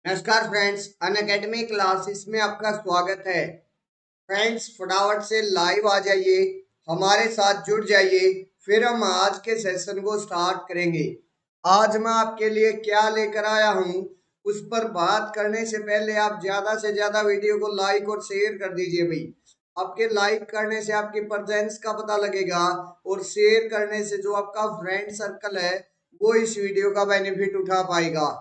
नमस्कार friends, Unacademy classes में आपका स्वागत है। फ्रेंड्स, फटाफट से लाइव आ जाइए, हमारे साथ जुड़ जाइए। फिर हम आज के सेशन को स्टार्ट करेंगे। आज मैं आपके लिए क्या लेकर आया हूँ उस पर बात करने से पहले आप ज्यादा से ज्यादा वीडियो को लाइक और शेयर कर दीजिए भाई। आपके लाइक करने से आपकी प्रेजेंस का पता लगेगा और शेयर करने से जो आपका फ्रेंड सर्कल है वो इस वीडियो का बेनिफिट उठा पाएगा।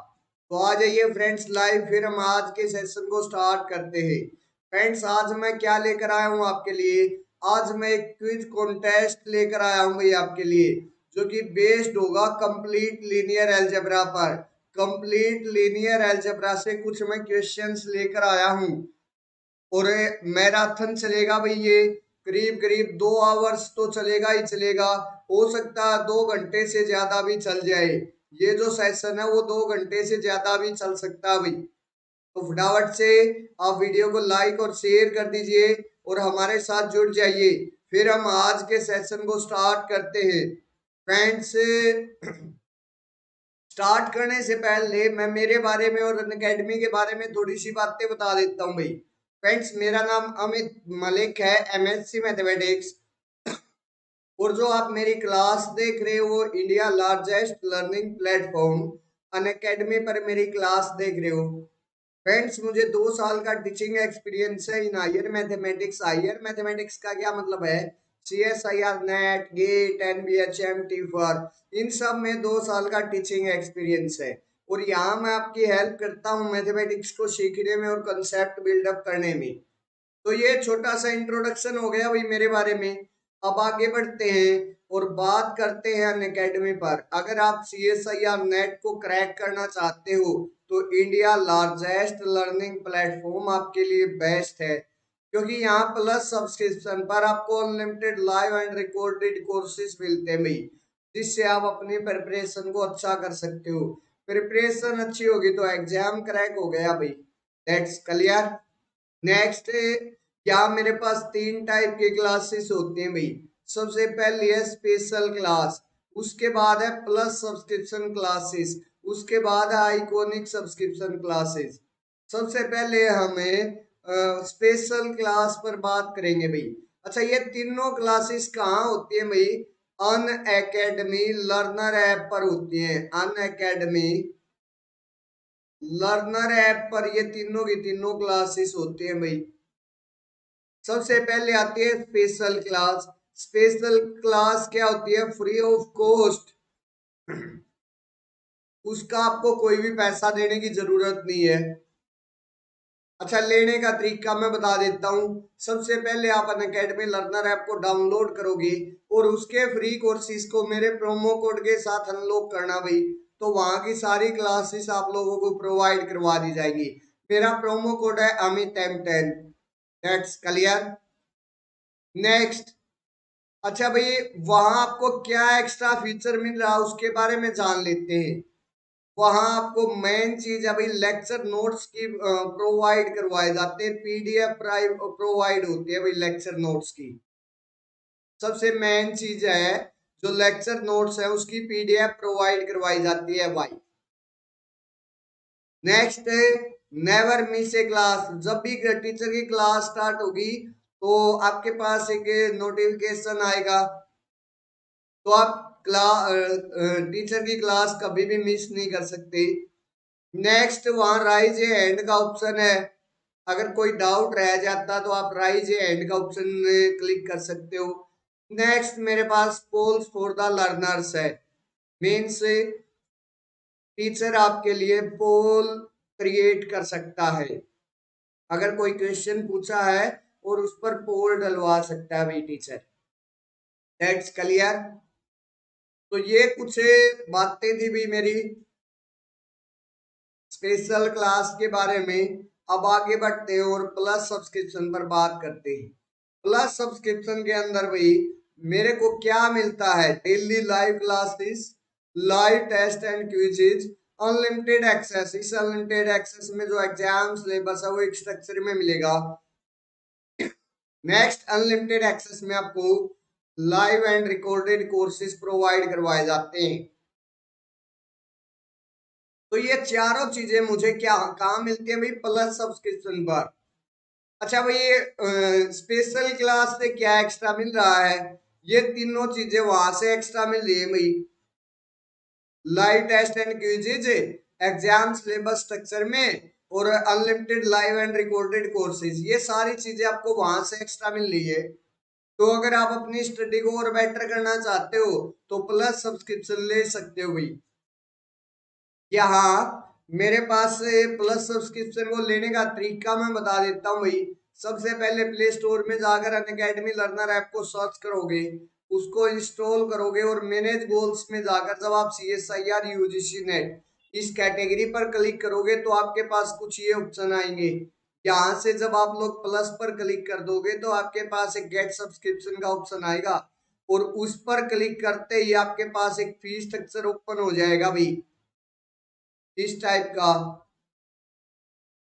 तो आ जाइए फ्रेंड्स लाइव, फिर हम आज के सेशन को स्टार्ट करते हैं। फ्रेंड्स, आज मैं क्या लेकर आया हूँ आपके लिए? आज मैं एक क्विज कॉन्टेस्ट लेकर आया हूँ भाई आपके लिए, जो कि बेस्ड होगा कंप्लीट लीनियर अलजेब्रा पर। कंप्लीट लीनियर अलजेब्रा से कुछ मैं क्वेश्चंस लेकर आया हूँ और मैराथन चलेगा भाई। ये करीब करीब 2 आवर्स तो चलेगा ही चलेगा। हो सकता है 2 घंटे से ज्यादा भी चल जाए। ये जो सेशन है वो 2 घंटे से ज्यादा भी चल सकता है भाई। तो फटाफट से आप वीडियो को लाइक और शेयर कर दीजिए और हमारे साथ जुड़ जाइए। फिर हम आज के सेशन को स्टार्ट करते हैं। फ्रेंड्स, स्टार्ट करने से पहले मैं मेरे बारे में और अनअकैडमी के बारे में थोड़ी सी बातें बता देता हूँ भाई। फ्रेंड्स, मेरा नाम अमित मलिक है, एमएससी मैथमेटिक्स। और जो आप मेरी क्लास देख रहे हो वो India largest learning platform Unacademy पर मेरी क्लास देख रहे हो। फ्रेंड्स, मुझे 2 साल का टीचिंग एक्सपीरियंस है in higher mathematics. Higher mathematics का क्या मतलब है? CSIR, NET, GATE, NBHM, TFR, इन सब में 2 साल का टीचिंग एक्सपीरियंस है। और यहाँ मैं आपकी हेल्प करता हूँ मैथमेटिक्स को सीखने में और कंसेप्ट बिल्डअप करने में। तो ये छोटा सा इंट्रोडक्शन हो गया भाई मेरे बारे में। अब आगे बढ़ते हैं और बात करते हैं अनअकैडमी पर। अगर आप CSIR नेट को क्रैक करना चाहते हो तो इंडिया लार्जेस्ट लर्निंग प्लेटफॉर्म आपके लिए बेस्ट है, क्योंकि यहाँ प्लस सब्सक्रिप्शन पर आपको unlimited live and recorded courses मिलते हैं भाई, जिससे आप अपनी प्रिपरेशन को अच्छा कर सकते हो। प्रिपरेशन अच्छी होगी तो एग्जाम क्रैक हो गया भाई। That's clear. नेक्स्ट, क्या मेरे पास 3 टाइप की क्लासेस होती हैं भाई। सबसे पहली है स्पेशल क्लास, उसके बाद है प्लस सब्सक्रिप्शन क्लासेस, उसके बाद है आइकॉनिक सब्सक्रिप्शन क्लासेस। सबसे पहले हमें स्पेशल क्लास पर बात करेंगे भाई। अच्छा, ये तीनों क्लासेस कहाँ होती है भाई? अन अकेडमी लर्नर ऐप पर होती है। अन अकेडमी लर्नर ऐप पर ये तीनों की तीनों क्लासेस होती है भाई। सबसे पहले आती है स्पेशल क्लास। स्पेशल क्लास क्या होती है? Free of cost. उसका आपको कोई भी पैसा देने की जरूरत नहीं है। अच्छा, लेने का तरीका मैं बता देता हूँ। सबसे पहले आप अनअकैडमी लर्नर ऐप को डाउनलोड करोगे और उसके फ्री कोर्सेज को मेरे प्रोमो कोड के साथ अनलॉक करना भाई। तो वहां की सारी क्लासेस आप लोगों को प्रोवाइड करवा दी जाएगी। मेरा प्रोमो कोड है Amit M10। That's clear. Next, अच्छा भाई, वहां आपको क्या एक्स्ट्रा फीचर मिल रहा है उसके बारे में जान लेते हैं। वहां आपको मेन चीज है भाई, लेक्चर नोट्स की प्रोवाइड करवाए जाते हैं। PDF प्रोवाइड होती है भाई लेक्चर नोट्स की। सबसे मेन चीज है, जो लेक्चर नोट्स है उसकी PDF प्रोवाइड करवाई जाती है भाई। नेक्स्ट, नेवर मिस ए क्लास। जब भी टीचर की क्लास स्टार्ट होगी तो आपके पास एक नोटिफिकेशन आएगा, तो आप टीचर की क्लास कभी भी मिस नहीं कर सकते। नेक्स्ट, वहां राइज ए हैंड का ऑप्शन है। अगर कोई डाउट रह जाता तो आप राइज ए हैंड का ऑप्शन क्लिक कर सकते हो। नेक्स्ट, मेरे पास पोल्स फॉर द लर्नर्स है। मीन्स टीचर आपके लिए पोल क्रिएट कर सकता है। अगर कोई क्वेश्चन पूछा है और उस पर पोल डलवा सकता है भाई टीचर। That's clear. तो ये कुछ बातें थी भी मेरी स्पेशल क्लास के बारे में। अब आगे बढ़ते हैं और प्लस सब्सक्रिप्शन पर बात करते हैं। प्लस सब्सक्रिप्शन के अंदर भाई मेरे को क्या मिलता है? Daily live classes, live test and quizzes, unlimited access. इस अनलिमिटेड एक्सेस में जो एग्जाम सिलेबस है वो एक स्ट्रक्चर में मिलेगा। नेक्स्ट, अनलिमिटेड एक्सेस में आपको live and recorded courses provide करवाए जाते हैं। तो ये चारों चीजें मुझे क्या कहाँ मिलती है भाई? प्लस सब्सक्रिप्शन पर। अच्छा भाई, ये स्पेशल क्लास से क्या एक्स्ट्रा मिल रहा है? ये तीनों चीजें वहां से एक्स्ट्रा मिल रही है भाई। Live test and quizzes, exam syllabus structure में, और unlimited live and recorded courses, ये सारी चीजें आपको वहां से एक्स्ट्रा मिल रही है। तो अगर आप अपनी स्टडी को और बेटर करना चाहते हो तो प्लस सब्सक्रिप्शन ले सकते हो भाई। यहाँ मेरे पास प्लस सब्सक्रिप्शन को लेने का तरीका मैं बता देता हूँ भाई। सबसे पहले प्ले स्टोर में जाकर अनअकैडमी लर्नर ऐप को सर्च करोगे, उसको इंस्टॉल करोगे और मैनेज गोल्स में जाकर जब आप CSIR UGC नेट इस कैटेगरी पर क्लिक करोगे तो आपके पास कुछ ये ऑप्शन आएंगे। यहाँ से जब आप लोग प्लस पर क्लिक कर दोगे तो आपके पास एक गेट सब्सक्रिप्शन का ऑप्शन आएगा, और उस पर क्लिक करते ही आपके पास एक फीस स्ट्रक्चर ओपन हो जाएगा भाई, इस टाइप का।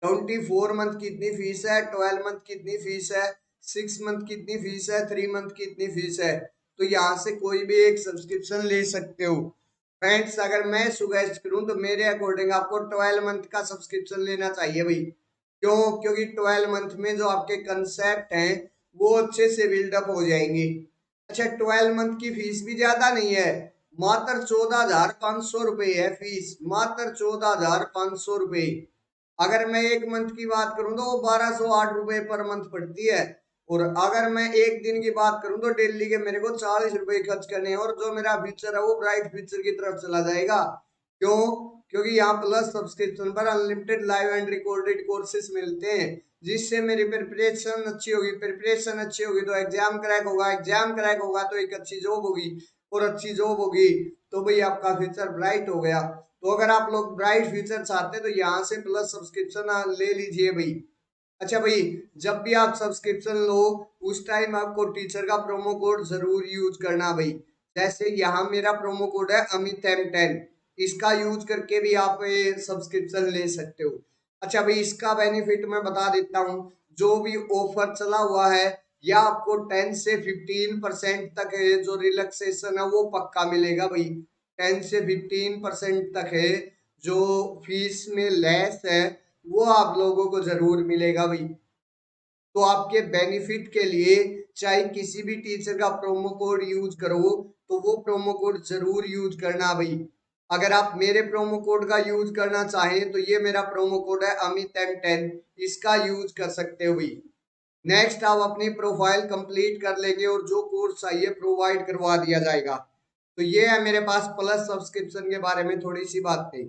24 मंथ कितनी फीस है, 12 मंथ कितनी फीस है, 6 मंथ कितनी फीस है, 3 मंथ कितनी फीस है। तो यहाँ से कोई भी एक सब्सक्रिप्शन ले सकते हो। फ्रेंड्स, अगर मैं सुजेस्ट करूँ तो मेरे अकॉर्डिंग आपको 12 मंथ का सब्सक्रिप्शन लेना चाहिए भाई। क्यों? क्योंकि 12 मंथ में जो आपके कंसेप्ट हैं वो अच्छे से बिल्डअप हो जाएंगे। अच्छा, 12 मंथ की फीस भी ज्यादा नहीं है, मात्र 14,500 रुपये है फीस, मात्र 14,500 रुपये। अगर मैं एक मंथ की बात करूं तो वो 1208 रुपये पर मंथ पड़ती है, और अगर मैं एक दिन की बात करूं तो डेली के मेरे को 40 रुपये खर्च करने हैं, और जो मेरा फ्यूचर है वो ब्राइट फ्यूचर की तरफ चला जाएगा। क्यों? क्योंकि यहाँ प्लस सब्सक्रिप्शन पर unlimited live and recorded courses मिलते हैं, जिससे मेरी प्रिपरेशन अच्छी होगी, प्रिपरेशन अच्छी होगी तो एग्जाम क्रैक होगा, एग्जाम क्रैक होगा तो एक अच्छी जॉब होगी, और अच्छी जॉब होगी तो भाई आपका फ्यूचर ब्राइट हो गया। तो अगर आप लोग ब्राइट फ्यूचर चाहते हैं तो यहाँ से प्लस सब्सक्रिप्शन ले लीजिए भाई। अच्छा भाई, जब भी आप सब्सक्रिप्शन लो उस टाइम आपको टीचर का प्रोमो कोड जरूर यूज करना भाई। जैसे यहाँ मेरा प्रोमो कोड है अमित M10, इसका यूज करके भी आप सब्सक्रिप्शन ले सकते हो। अच्छा भाई, इसका बेनिफिट मैं बता देता हूँ। जो भी ऑफर चला हुआ है या आपको 10 से 15% तक जो रिलैक्सेशन है वो पक्का मिलेगा भाई। 10 से 15% तक है जो फीस में लेस है वो आप लोगों को जरूर मिलेगा भाई। तो आपके बेनिफिट के लिए चाहे किसी भी टीचर का प्रोमो कोड यूज करो तो वो प्रोमो कोड जरूर यूज करना भाई। अगर आप मेरे प्रोमो कोड का यूज करना चाहें तो ये मेरा प्रोमो कोड है अमित M10, इसका यूज कर सकते हो भाई। नेक्स्ट, आप अपनी प्रोफाइल कंप्लीट कर लेंगे और जो कोर्स चाहिए प्रोवाइड करवा दिया जाएगा। तो ये है मेरे पास प्लस सब्सक्रिप्शन के बारे में थोड़ी सी बातें।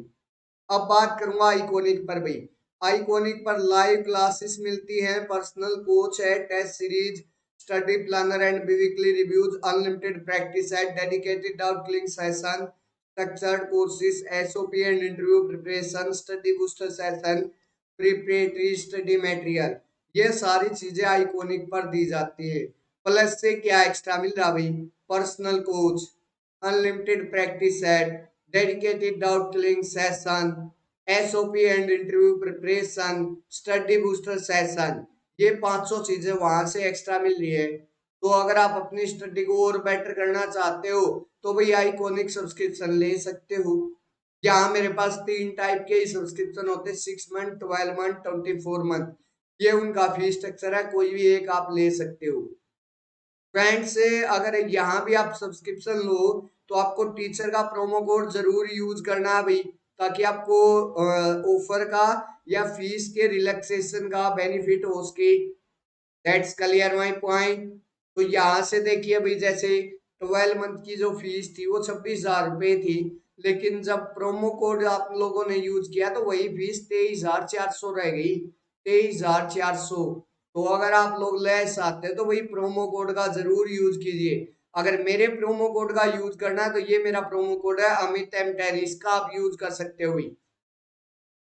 अब बात करूंगा आइकॉनिक पर भाई। आइकॉनिक पर लाइव क्लासेस मिलती हैं, पर्सनल कोच है, test series, study planner and weekly reviews, unlimited practice है, dedicated doubt clearing session, structured courses, SOP and interview preparation, study booster session, preparatory study material, ये सारी चीजें आइकॉनिक पर दी जाती है। प्लस से क्या एक्स्ट्रा मिल रहा भाई? Personal coach, unlimited practice set, dedicated doubt clearing session, SOP and interview preparation, study booster session, ये 500 चीजें वहां से एक्स्ट्रा मिल रही है। तो अगर आप अपनी स्टडी को और बेटर करना चाहते हो तो भाई आइकॉनिक सब्सक्रिप्शन ले सकते हो। यहाँ मेरे पास 3 टाइप के सब्सक्रिप्शन होते हैं, 6 मंथ, 12 मंथ, 24 मंथ। ये उनका फीस स्ट्रक्चर है, कोई भी एक आप ले सकते हो। फ्रेंड्स, अगर यहाँ भी आप सब्सक्रिप्शन लो तो आपको टीचर का प्रोमो कोड जरूर यूज करना है भाई, ताकि आपको ऑफर का या फीस के रिलैक्सेशन का बेनिफिट हो सके। That's clear my point. तो यहाँ से देखिए भाई, जैसे 12 मंथ की जो फीस थी वो 26,000 रुपये थी, लेकिन जब प्रोमो कोड आप लोगों ने यूज किया तो वही फीस 23,400 रह गई, 23,400। तो अगर आप लोग लेस आते हैं तो वही प्रोमो कोड का जरूर यूज कीजिए। अगर मेरे प्रोमो कोड का यूज करना है तो ये मेरा प्रोमो कोड है अमित M10, इसका आप यूज कर सकते हो भाई।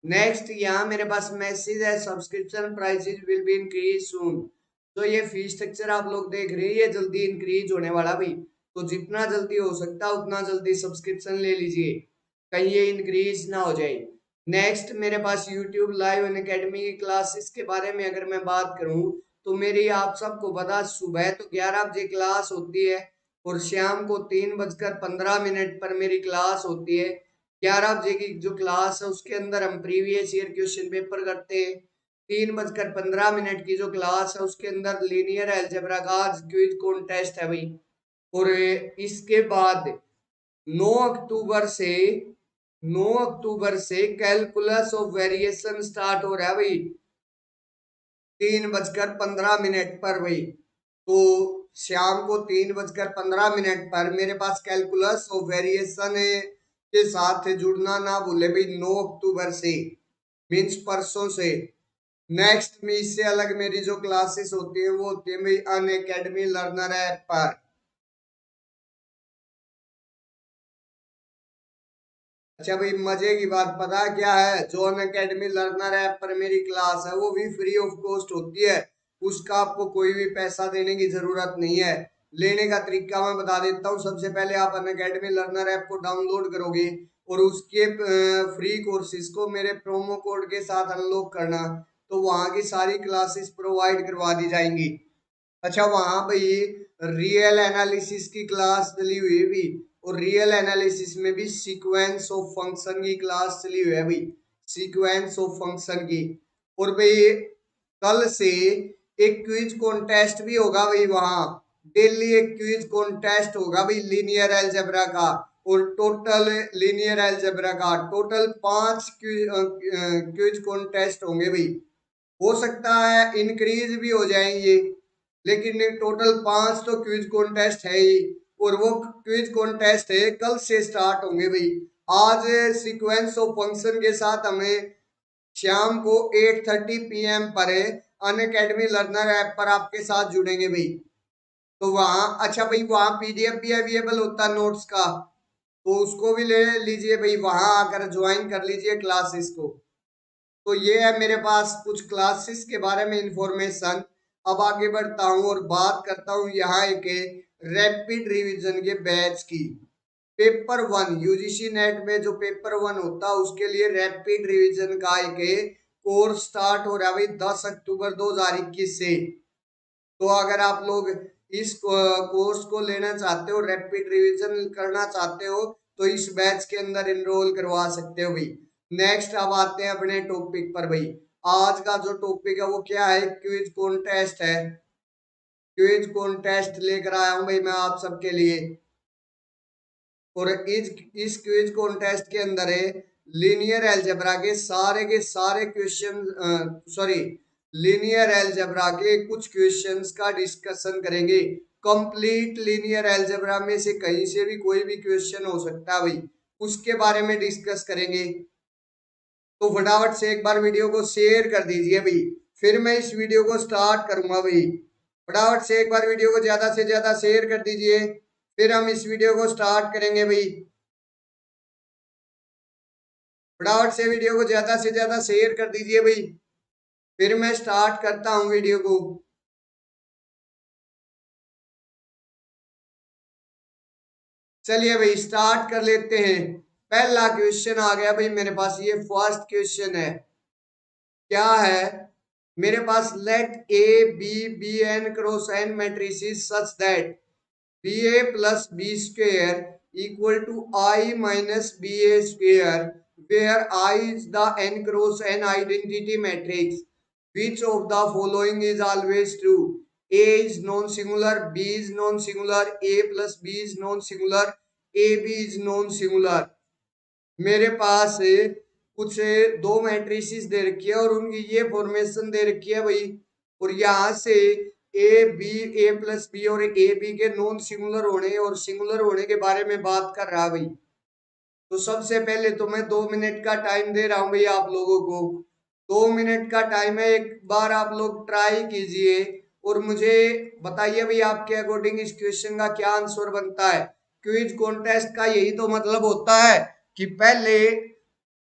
नेक्स्ट, यहाँ मेरे पास मैसेज है, subscription prices will be increase soon. तो ये फीस स्ट्रक्चर आप लोग देख रहे हैं ये जल्दी इंक्रीज होने वाला भाई। तो जितना जल्दी हो सकता है उतना जल्दी सब्सक्रिप्शन ले लीजिए, कहीं ये इंक्रीज ना हो जाए। नेक्स्ट, मेरे पास यूट्यूब लाइव एंड अकेडमी की क्लासेस के बारे में अगर मैं बात करूं तो मेरी आप सबको पता, सुबह तो 11 बजे क्लास होती है और शाम को 3:15 पर मेरी क्लास होती है। 11 बजे की जो क्लास है उसके अंदर हम प्रीवियस ईयर क्वेश्चन पेपर करते हैं। 3:15 की जो क्लास है उसके अंदर लीनियर अलजेब्रा का क्विज कॉन्टेस्ट है भाई। और इसके बाद 9 अक्टूबर से 9 अक्टूबर से कैलकुलस ऑफ वेरिएशन स्टार्ट हो रहा है भाई, 3:15 पर भाई। तो शाम को 3:15 पर मेरे पास कैलकुलस और वेरिएशन के साथ जुड़ना ना भूले भाई। 9 अक्टूबर से मीन्स परसों से। नेक्स्ट में इससे अलग मेरी जो क्लासेस होती है वो होती है भाई अन अकेडमी लर्नर ऐप पर। अच्छा भाई, मजे की बात पता क्या है, जो अन अकेडमी लर्नर ऐप पर मेरी क्लास है वो भी फ्री ऑफ कॉस्ट होती है। उसका आपको कोई भी पैसा देने की जरूरत नहीं है। लेने का तरीका मैं बता देता हूँ। सबसे पहले आप अन अकेडमी लर्नर ऐप को डाउनलोड करोगे और उसके फ्री कोर्सेज को मेरे प्रोमो कोड के साथ अनलॉक करना, तो वहाँ की सारी क्लासेस प्रोवाइड करवा दी जाएंगी। अच्छा, वहां भाई रियल एनालिसिस की क्लास चली हुई है भी, और रियल एनालिसिस में भी सीक्वेंस ऑफ फंक्शन की क्लास चली हुई है भाई, सीक्वेंस ऑफ फंक्शन की। और भाई कल से एक क्विज कॉन्टेस्ट भी होगा भाई वहां। डेली एक क्विज कॉन्टेस्ट होगा भाई लीनियर अलजेब्रा का। और टोटल लीनियर अलजेब्रा का टोटल 5 क्विज कॉन्टेस्ट होंगे भाई। हो सकता है इंक्रीज भी हो जाएंगे, लेकिन टोटल 5 तो क्विज कॉन्टेस्ट है ही। और वो क्विज कॉन्टेस्ट है कल से स्टार्ट होंगे भाई। आज सीक्वेंस ऑफ फंक्शन के साथ हमें शाम को 8:30 PM पर अन अकेडमी लर्नर ऐप पर आपके साथ जुड़ेंगे भाई। तो वहाँ अच्छा भाई, वहाँ PDF भी अवेलेबल होता है नोट्स का, तो उसको भी ले लीजिए भाई, वहां आकर ज्वाइन कर लीजिए क्लासेस को। तो ये है मेरे पास कुछ क्लासेस के बारे में इंफॉर्मेशन। अब आगे बढ़ता हूँ और बात करता हूँ यहाँ एक रैपिड रिवीजन के बैच की। पेपर 1 यूजीसी नेट में जो पेपर 1 होता है उसके लिए रैपिड रिवीजन का एक कोर्स स्टार्ट हो रहा है भाई 10 अक्टूबर 2021 से। तो अगर आप लोग इस कोर्स को लेना चाहते हो, रैपिड रिवीजन करना चाहते हो, तो इस बैच के अंदर एनरोल करवा सकते हो भाई। नेक्स्ट अब आते हैं अपने टॉपिक पर भाई। आज का जो टॉपिक है वो क्या है, क्विज कॉन्टेस्ट है। क्विज कॉन्टेस्ट लेकर आया हूं भाई मैं आप सबके लिए। और इस क्विज कॉन्टेस्ट के अंदर है लीनियर अलजेब्रा के सारे क्वेश्चन, सॉरी, लीनियर अलजेब्रा के कुछ क्वेश्चंस का डिस्कशन करेंगे। कंप्लीट लीनियर अलजेब्रा में से कहीं से भी कोई भी क्वेश्चन हो सकता है भाई, उसके बारे में डिस्कस करेंगे। तो फटाफट से एक बार वीडियो को शेयर कर दीजिए भाई, फिर मैं इस वीडियो को स्टार्ट करूंगा भाई। फटाफट से एक बार वीडियो को ज्यादा से ज्यादा शेयर कर दीजिए, फिर हम इस वीडियो को स्टार्ट करेंगे भाई। फटाफट से वीडियो को ज्यादा से ज्यादा शेयर कर दीजिए भाई, फिर मैं स्टार्ट करता हूँ वीडियो को। चलिए भाई स्टार्ट कर लेते हैं। पहला क्वेश्चन आ गया भाई मेरे पास, ये फर्स्ट क्वेश्चन है। क्या है मेरे पास, let A B N cross N matrices such that B A plus B square equal to I minus B A square, where I is the n cross n identity matrix. Which of the following is always true? A is non-singular, B is non-singular, A plus B is non-singular, AB is non-singular. मेरे पास कुछ दो matrices दे रखी है और उनकी ये formation दे रखी है भाई। और यहाँ से A B, A plus B और ए बी के नॉन सिंगुलर होने और सिंगुलर होने के बारे में बात कर रहा भाई। तो सबसे पहले तो मैं 2 मिनट का टाइम दे रहा हूं भाई आप लोगों को। 2 मिनट का टाइम है, एक बार आप लोग ट्राई कीजिए और मुझे बताइए भाई आपके अकॉर्डिंग इस क्वेश्चन का क्या आंसर बनता है। क्विज कॉन्टेस्ट का यही तो मतलब होता है कि पहले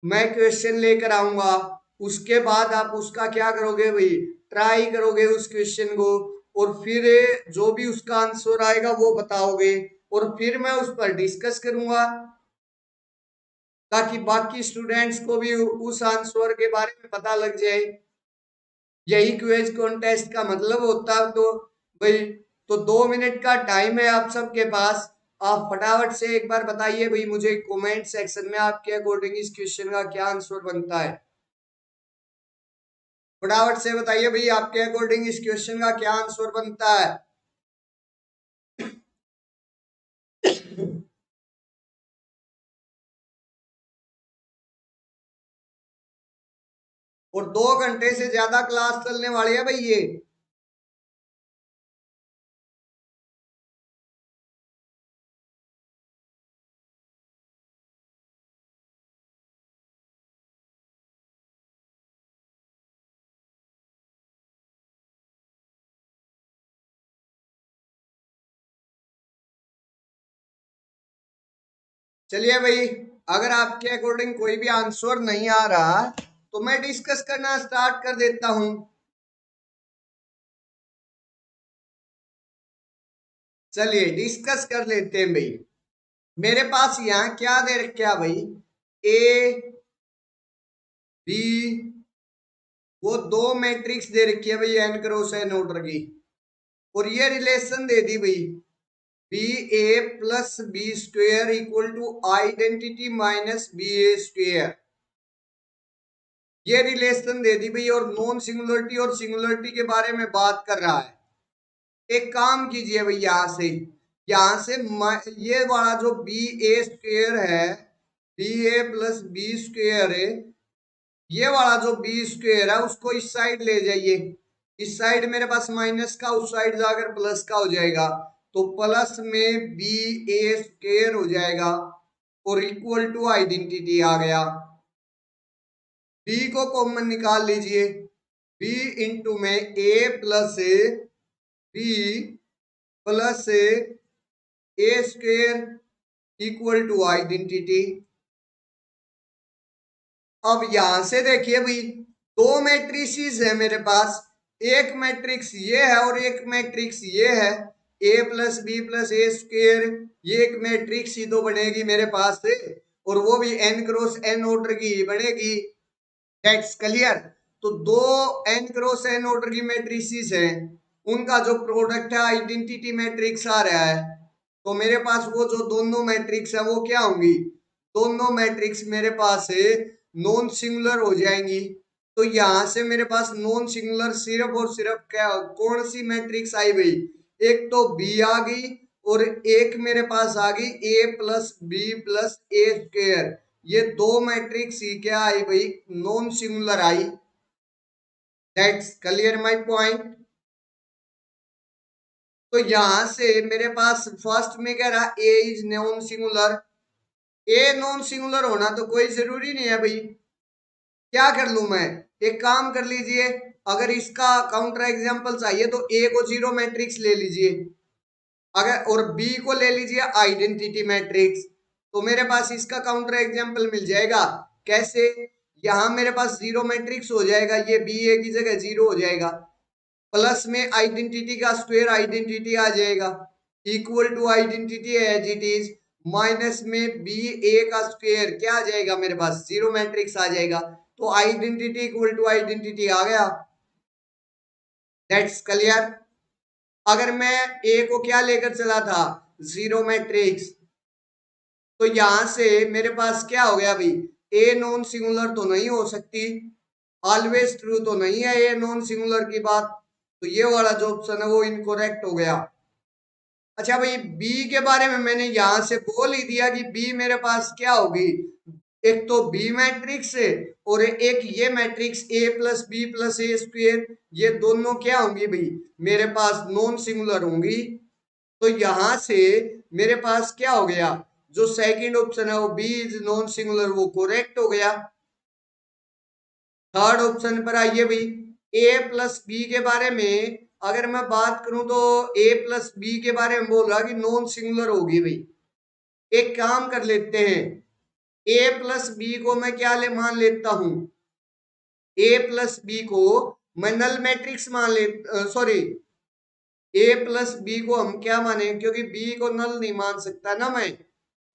मैं क्वेश्चन लेकर आऊंगा, उसके बाद आप उसका क्या करोगे भाई, ट्राई करोगे उस क्वेश्चन को, और फिर जो भी उसका आंसर आएगा वो बताओगे, और फिर मैं उस पर डिस्कस करूंगा ताकि बाकी स्टूडेंट्स को भी उस आंसर के बारे में पता लग जाए। यही क्विज कॉन्टेस्ट का मतलब होता है। तो भाई, तो 2 मिनट का टाइम है आप सबके पास। आप फटाफट से एक बार बताइए भाई मुझे कमेंट सेक्शन में, आपके अकॉर्डिंग इस क्वेश्चन का क्या आंसर बनता है। फटाफट से बताइए भाई आपके अकॉर्डिंग इस क्वेश्चन का क्या आंसर बनता है। और 2 घंटे से ज्यादा क्लास चलने वाली है भाई ये। चलिए भाई, अगर आपके अकॉर्डिंग कोई भी आंसर नहीं आ रहा तो मैं डिस्कस करना स्टार्ट कर देता हूं। चलिए डिस्कस कर लेते हैं भाई। मेरे पास यहाँ क्या दे रखा भाई, ए बी, वो 2 मैट्रिक्स दे रखी है भाई एन क्रॉस एन ऑर्डर की, और ये रिलेशन दे दी भाई B A plus B square equal to identity minus B A square. ये रिलेशन दे दी भाई, और नॉन सिंगुलरिटी और सिंगुलरिटी के बारे में बात कर रहा है। एक काम कीजिए भाई, यहां से ये वाला जो बी ए स्क्वेयर है, B A plus B square है, ये वाला जो बी स्क्वेयर है उसको इस साइड ले जाइए। इस साइड मेरे पास माइनस का, उस साइड जाकर प्लस का हो जाएगा, तो प्लस में बी ए स्क्वेयर हो जाएगा और इक्वल टू आइडेंटिटी आ गया। बी को कॉमन निकाल लीजिए, बी इंटू में A plus B plus A square equal to identity. अब यहां से देखिए भाई, 2 मैट्रिसेस है मेरे पास, एक मैट्रिक्स ये है और एक मैट्रिक्स ये है, ए plus B plus A square, ये एक मैट्रिक्स ही तो बनेगी मेरे पास से, और वो भी एन क्रॉस एन ऑर्डर की ही बनेगी। That's clear. तो 2 n क्रॉस n ऑर्डर की मैट्रिसेस हैं, उनका जो प्रोडक्ट है आइडेंटिटी मैट्रिक्स आ रहा है, तो मेरे पास वो जो दोनों मैट्रिक्स है वो क्या होंगी, दोनों मैट्रिक्स मेरे पास नॉन सिंगुलर हो जाएंगी। तो यहां से मेरे पास नॉन सिंगुलर सिर्फ और सिर्फ क्या, कौन सी मैट्रिक्स आई भाई, एक तो बी आ गई और एक मेरे पास आ गई A plus B plus A square. ये 2 मैट्रिक्स ही क्या आई भाई, नॉन सिंगुलर आई। That's clear my point. तो यहां से मेरे पास फर्स्ट में कह रहा A is non singular. A non singular होना तो कोई जरूरी नहीं है भाई। क्या कर लू मैं, एक काम कर लीजिए, अगर इसका काउंटर एग्जांपल चाहिए तो ए को 0 मैट्रिक्स ले लीजिए, अगर और बी को ले लीजिए आइडेंटिटी मैट्रिक्स, तो मेरे पास इसका काउंटर एग्जांपल मिल जाएगा। कैसे, यहां मेरे पास 0 मैट्रिक्स हो जाएगा, ये बी ए की जगह 0 हो जाएगा, प्लस में आइडेंटिटी का स्क्वायर आइडेंटिटी आ जाएगा, equal to identity as it is, minus में बी ए का स्क्वायर क्या आ जाएगा मेरे पास, 0 मैट्रिक्स आ जाएगा, तो आइडेंटिटी इक्वल टू आइडेंटिटी आ गया। That's clear. अगर मैं ए को क्या लेकर चला था, 0 मैट्रिक्स, तो यहां से मेरे पास क्या हो गया भाई, ए नॉन सिंगुलर तो नहीं हो सकती, ऑलवेज ट्रू तो नहीं है ए नॉन सिंगुलर की बात, तो ये वाला जो ऑप्शन है वो इनकरेक्ट हो गया। अच्छा भाई, बी के बारे में मैंने यहां से बोल ही दिया कि बी मेरे पास क्या होगी, एक तो बी मैट्रिक्स है और एक ये matrix A plus B plus A square, ये दोनों क्या होंगी भाई, मेरे पास नॉन सिंगुलर होंगी। तो यहां से मेरे पास क्या हो गया, जो सेकंड ऑप्शन है वो बी इज नॉन सिंगुलर, वो करेक्ट हो गया। थर्ड ऑप्शन पर आइए भाई, ए प्लस बी के बारे में अगर मैं बात करूं तो ए प्लस बी के बारे में बोल रहा कि नॉन सिंगुलर होगी भाई। एक काम कर लेते हैं, ए प्लस बी को मैं क्या ले मान लेता हूं, ए प्लस बी को मैं नल मैट्रिक्स मान ले, सॉरी, ए प्लस बी को हम क्या माने, क्योंकि बी को नल नहीं मान सकता ना मैं,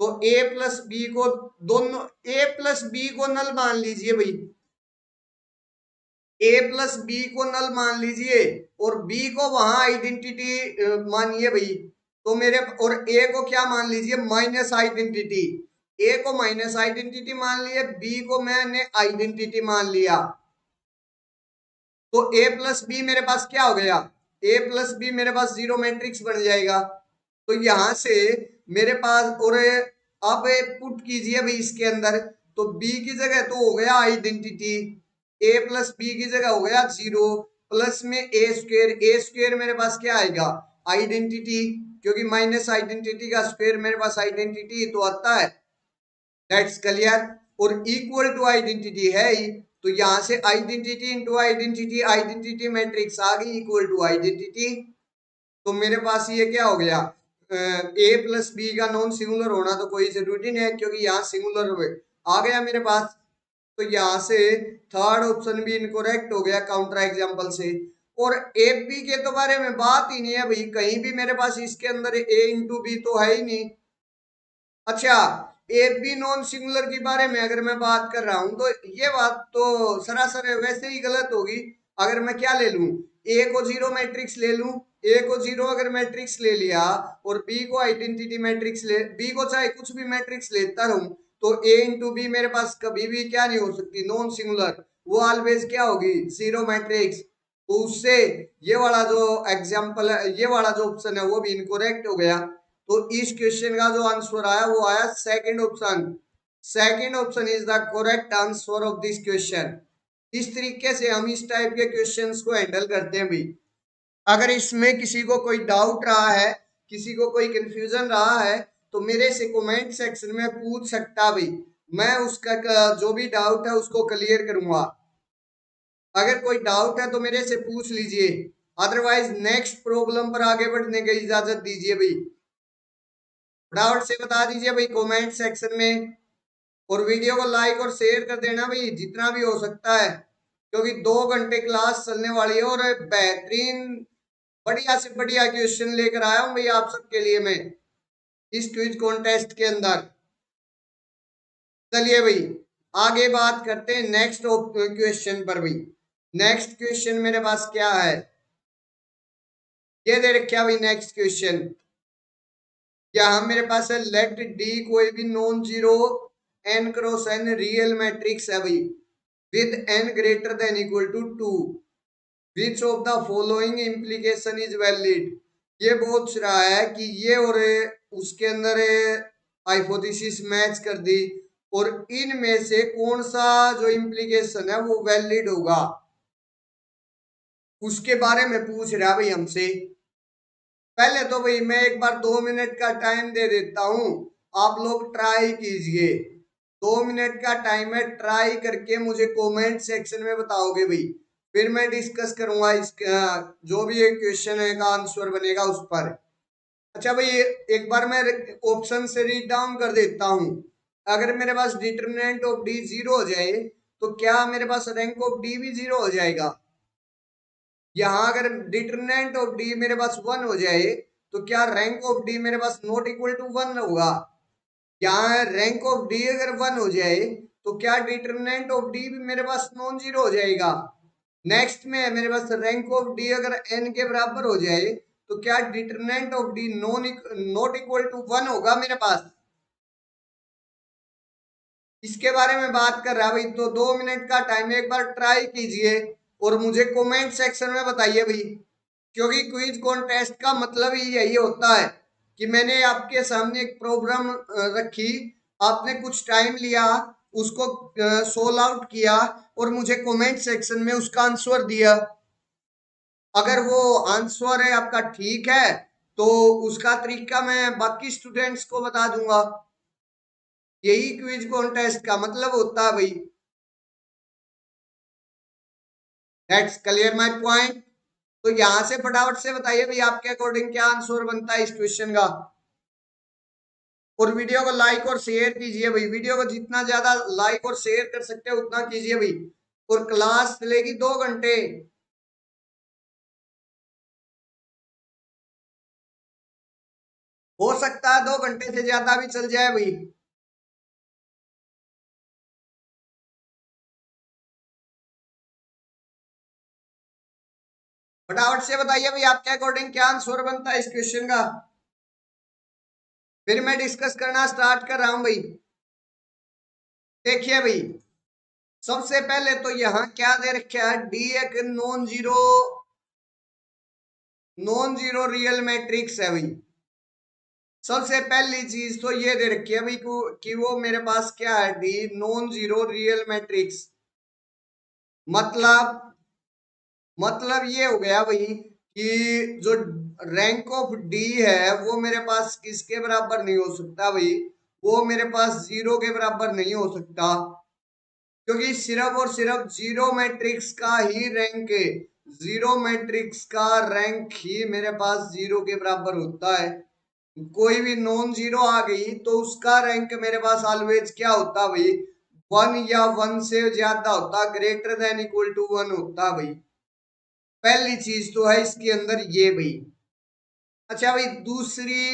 तो ए प्लस बी को दोनों, ए प्लस बी को नल मान लीजिए भाई, ए प्लस बी को नल मान लीजिए और बी को वहां आइडेंटिटी मानिए भाई, तो मेरे और ए को क्या मान लीजिए, माइनस आइडेंटिटी। ए को माइनस आइडेंटिटी मान लिया, बी को मैंने आइडेंटिटी मान लिया। तो ए प्लस बी मेरे पास क्या हो गया, ए प्लस बी मेरे पास जीरो मैट्रिक्स बन जाएगा। तो यहां से मेरे पास, और अब पुट कीजिए भाई इसके अंदर, तो बी की जगह तो हो गया आइडेंटिटी, ए प्लस बी की जगह हो गया जीरो, प्लस में ए स्क्वेयर मेरे पास क्या आएगा, आइडेंटिटी, क्योंकि माइनस आइडेंटिटी का स्क्वायर मेरे पास आइडेंटिटी तो आता है। That's clear. और इक्वल टू आइडेंटिटी है ही, तो यहां से identity into identity, identity matrix आ गई इक्वल टू आइडेंटिटी। तो मेरे पास ये क्या हो गया, ए प्लस बी का नॉन सिंगुलर होना तो कोई जरूरी नहीं है, क्योंकि यहाँ सिंगुलर आ गया मेरे पास। तो यहाँ से थर्ड ऑप्शन भी इनकरेक्ट हो गया काउंटर एग्जांपल से। और ए बी के तो बारे में बात ही नहीं है भाई, कहीं भी मेरे पास इसके अंदर ए इंटू बी तो है ही नहीं। अच्छा, ए बी नॉन सिंगुलर के बारे में अगर मैं बात कर रहा हूं, तो ये बात तो सरासर वैसे ही गलत होगी। अगर मैं क्या ले लूं, ए को जीरो मैट्रिक्स ले लूं, ए को जीरो अगर मैट्रिक्स ले लिया और बी को आइडेंटिटी मैट्रिक्स ले, बी को चाहे कुछ भी मैट्रिक्स लेता रहूं, तो ए इंटू बी मेरे पास कभी भी क्या नहीं हो सकती, नॉन सिंगुलर, वो ऑलवेज क्या होगी, जीरो मैट्रिक्स। तो उससे ये वाला जो एग्जाम्पल है, ये वाला जो ऑप्शन है वो भी इनकोरेक्ट हो गया। तो इस क्वेश्चन का जो आंसर आया वो आया second option. Second option is the correct answer of this question. इस तरीके से हम इस टाइप के क्वेश्चंस को हैंडल करते हैं भाई। अगर इसमें किसी को कोई डाउट रहा है, किसी को कोई कंफ्यूजन रहा है, तो मेरे से कमेंट सेक्शन में पूछ सकता भाई, मैं उसका जो भी डाउट है उसको क्लियर करूंगा। अगर कोई डाउट है तो मेरे से पूछ लीजिए, अदरवाइज नेक्स्ट प्रॉब्लम पर आगे बढ़ने की इजाजत दीजिए भाई। फटाफट से बता दीजिए भाई कमेंट सेक्शन में, और वीडियो को लाइक और शेयर कर देना भाई जितना भी हो सकता है, क्योंकि 2 घंटे क्लास चलने वाली है और बेहतरीन बढ़िया से बढ़िया क्वेश्चन लेकर आया हूं भाई आप सबके लिए मैं इस क्विज कॉन्टेस्ट के अंदर। चलिए भाई आगे बात करते हैं नेक्स्ट क्वेश्चन पर भाई। नेक्स्ट क्वेश्चन मेरे पास क्या है, ये दे रखा भाई नेक्स्ट क्वेश्चन। यहाँ मेरे पास है लेट डी कोई भी non zero n cross n real matrix है भाई, with n greater than equal to 2, which of the following implication is valid. ये पूछ रहा है कि ये और उसके अंदर हाइपोथेसिस मैच कर दी, और इनमें से कौन सा जो इम्प्लीकेशन है वो वैलिड होगा, उसके बारे में पूछ रहा है भाई हमसे। पहले तो भाई मैं एक बार 2 मिनट का टाइम दे देता हूं, आप लोग ट्राई कीजिए। 2 मिनट का टाइम है, ट्राई करके मुझे कमेंट सेक्शन में बताओगे भाई, फिर मैं डिस्कस करूंगा इस जो भी एक क्वेश्चन है का आंसर बनेगा उस पर। अच्छा भाई एक बार मैं ऑप्शन से रीड डाउन कर देता हूं। अगर मेरे पास डिटरमिनेंट ऑफ डी जीरो हो जाए, तो क्या मेरे पास रैंक ऑफ डी भी जीरो हो जाएगा। यहाँ अगर डिटरमिनेंट ऑफ डी मेरे पास 1 हो जाए, तो क्या रैंक ऑफ डी मेरे पास नॉट इक्वल टू 1 होगा। यहाँ रैंक ऑफ डी अगर 1 हो जाए, तो क्या डिटरमिनेंट ऑफ डी भी मेरे पास नॉन जीरो हो जाएगा। नेक्स्ट में मेरे पास रैंक ऑफ डी अगर एन के बराबर हो जाए, तो क्या determinant of D not equal to 1 होगा मेरे पास। इसके बारे में बात कर रहा भाई, तो 2 मिनट का टाइम एक बार ट्राई कीजिए और मुझे कमेंट सेक्शन में बताइए भाई, क्योंकि क्विज कॉन्टेस्ट का मतलब ही यही होता है कि मैंने आपके सामने एक प्रॉब्लम रखी, आपने कुछ टाइम लिया, उसको सोल्व आउट किया और मुझे कमेंट सेक्शन में उसका आंसर दिया। अगर वो आंसर है आपका ठीक है, तो उसका तरीका मैं बाकी स्टूडेंट्स को बता दूंगा। यही क्विज कॉन्टेस्ट का मतलब होता है भाई। That's clear my point. तो यहां से फटाफट से बताइए भाई आपके अकॉर्डिंग क्या आंसर बनता है इस क्वेश्चन का, और वीडियो को लाइक और शेयर कीजिए भाई, वीडियो को जितना ज्यादा लाइक और शेयर कर सकते हो उतना कीजिए भाई। और क्लास चलेगी 2 घंटे। हो सकता है 2 घंटे से ज्यादा भी चल जाए भाई। फटाफट से बताइए भाई आपके अकॉर्डिंग क्या आंसर बनता है इस क्वेश्चन का। फिर मैं डिस्कस करना स्टार्ट कर रहा हूं भाई। देखिए भाई, सबसे पहले तो यहां क्या दे रखा है, डी एक नॉन जीरो रियल मैट्रिक्स है भाई। सबसे पहली चीज तो ये दे रखी है भाई कि वो मेरे पास क्या है, D non zero real matrix. मतलब ये हो गया भाई कि जो रैंक ऑफ डी है वो मेरे पास किसके बराबर नहीं हो सकता भाई, वो मेरे पास जीरो के बराबर नहीं हो सकता, क्योंकि सिर्फ और सिर्फ जीरो मैट्रिक्स का ही रैंक है, जीरो मैट्रिक्स का रैंक ही मेरे पास जीरो के बराबर होता है। कोई भी नॉन जीरो आ गई तो उसका रैंक मेरे पास ऑलवेज क्या होता भाई, वन या वन से ज्यादा होता, greater than equal to one होता भाई। पहली चीज तो है इसके अंदर ये भाई। अच्छा भाई, दूसरी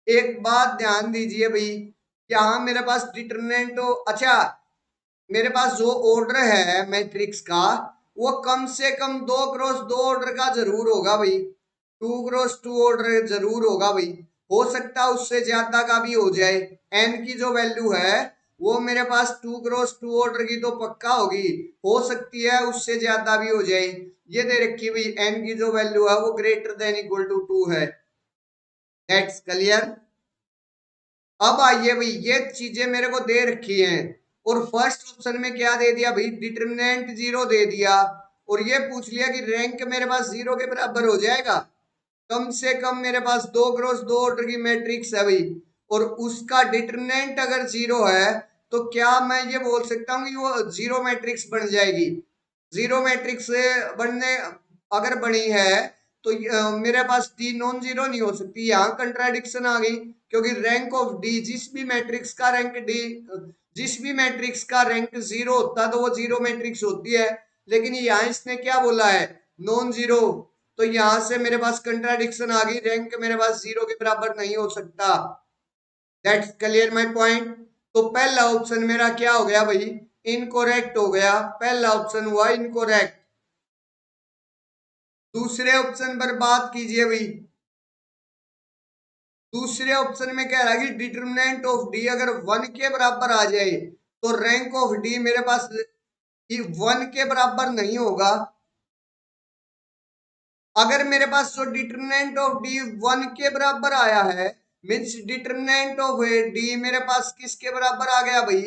एक बात ध्यान दीजिए भाई, यहाँ मेरे पास डिटरमिनेंट हो, अच्छा मेरे पास जो ऑर्डर है मैट्रिक्स का वो कम से कम 2x2 ऑर्डर का जरूर होगा भाई, 2x2 ऑर्डर जरूर होगा भाई। हो सकता है उससे ज्यादा का भी हो जाए, एन की जो वैल्यू है वो मेरे पास 2x2 ऑर्डर की तो पक्का होगी, हो सकती है उससे ज्यादा भी हो जाए। ये दे रखी भाई एन की जो वैल्यू है वो ग्रेटर देन इक्वल टू 2 है। That's clear. अब आइए भाई, ये चीजें मेरे को दे रखी हैं और फर्स्ट ऑप्शन में क्या दे दिया भाई, डिटरमिनेंट जीरो दे दिया, और ये पूछ लिया कि रैंक मेरे पास जीरो के बराबर हो जाएगा। कम से कम मेरे पास 2x2 ऑर्डर की मैट्रिक्स है भाई, और उसका डिटरमिनेंट अगर जीरो है तो क्या मैं ये बोल सकता हूँ कि वो जीरो मैट्रिक्स बन जाएगी। जीरो मैट्रिक्स बनने अगर बनी है तो मेरे पास डी नॉन जीरो नहीं हो सकती, यहाँ कंट्राडिक्शन आ गई, क्योंकि रैंक ऑफ डी जिस भी मैट्रिक्स का रैंक डी, जिस भी मैट्रिक्स का रैंक जीरो होता तो वो जीरो मैट्रिक्स होती है, लेकिन यहाँ इसने क्या बोला है, नॉन जीरो, तो यहां से मेरे पास कंट्राडिक्शन आ गई, रैंक मेरे पास जीरो के बराबर नहीं हो सकता। That's clear my point. तो पहला ऑप्शन मेरा क्या हो गया भाई, इनकोरेक्ट हो गया, पहला ऑप्शन हुआ इनकोरेक्ट। दूसरे ऑप्शन पर बात कीजिए भाई। दूसरे ऑप्शन में कह रहा है कि डिटरमिनेंट ऑफ डी अगर वन के बराबर आ जाए तो रैंक ऑफ डी मेरे पास वन के बराबर नहीं होगा। अगर मेरे पास जो डिटरमिनेंट ऑफ डी वन के बराबर आया है, मीन्स डिटरमिनेंट ऑफ डी मेरे पास किसके बराबर आ गया भाई,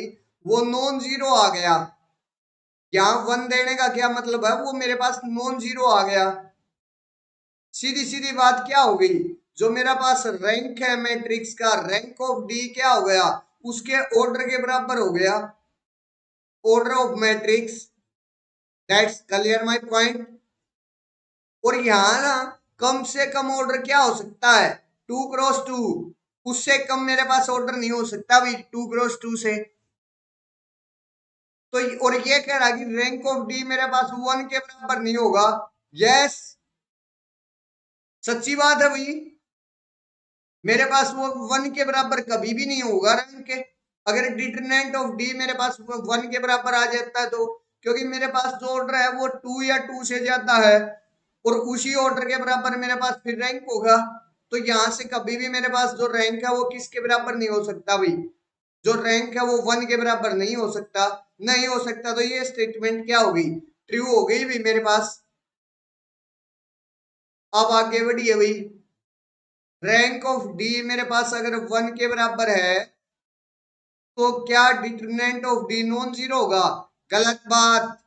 वो नॉन जीरो आ गया। यहाँ वन देने का क्या मतलब है, वो मेरे पास नॉन जीरो आ गया। सीधी सीधी बात क्या हो गई, जो मेरा पास रैंक है मैट्रिक्स का, रैंक ऑफ डी क्या हो गया, उसके ऑर्डर के बराबर हो गया, order of matrix. That's clear my point. और यहाँ ना कम से कम ऑर्डर क्या हो सकता है, 2x2, उससे कम मेरे पास ऑर्डर नहीं हो सकता भाई 2x2 से। तो और ये कह रहा है कि रैंक ऑफ डी मेरे पास वन के बराबर नहीं होगा। यस, सच्ची बात है भाई, मेरे पास वो वन के बराबर कभी भी नहीं होगा रैंक के, अगर डिटरमिनेंट ऑफ डी मेरे पास वन के बराबर आ जाता है तो, क्योंकि मेरे पास जो ऑर्डर है वो टू या टू से ज्यादा है, और उसी ऑर्डर के बराबर मेरे पास फिर रैंक होगा। तो यहां से कभी भी मेरे पास जो रैंक है वो किसके बराबर नहीं हो सकता भाई, जो रैंक है वो वन के बराबर नहीं हो सकता। नहीं हो सकता तो ये स्टेटमेंट क्या हो गई, ट्रू हो गई भी मेरे पास। अब आगे बढ़िए भाई, रैंक ऑफ डी मेरे पास अगर वन के बराबर है तो क्या determinant of D non zero होगा, गलत बात,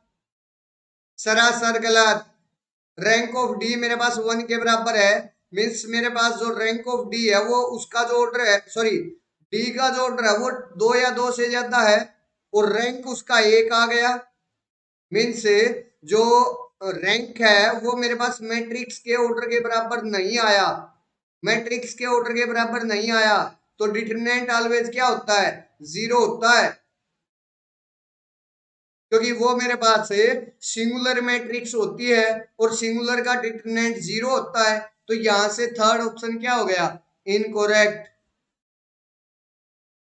सरासर गलत। रैंक ऑफ डी मेरे पास वन के बराबर है, मीन्स मेरे पास जो रैंक ऑफ डी है वो उसका जो ऑर्डर है, सॉरी डी का जो ऑर्डर है वो दो या दो से ज्यादा है, और रैंक उसका एक आ गया, मीन्स जो रैंक है वो मेरे पास मैट्रिक्स के ऑर्डर के बराबर नहीं आया, मैट्रिक्स के ऑर्डर के बराबर नहीं आया, तो डिटरमिनेंट ऑलवेज क्या होता है, जीरो होता है, क्योंकि वो मेरे पास से सिंगुलर मैट्रिक्स होती है और सिंगुलर का डिटरमिनेंट जीरो होता है। तो यहां से थर्ड ऑप्शन क्या हो गया, इनकोरेक्ट।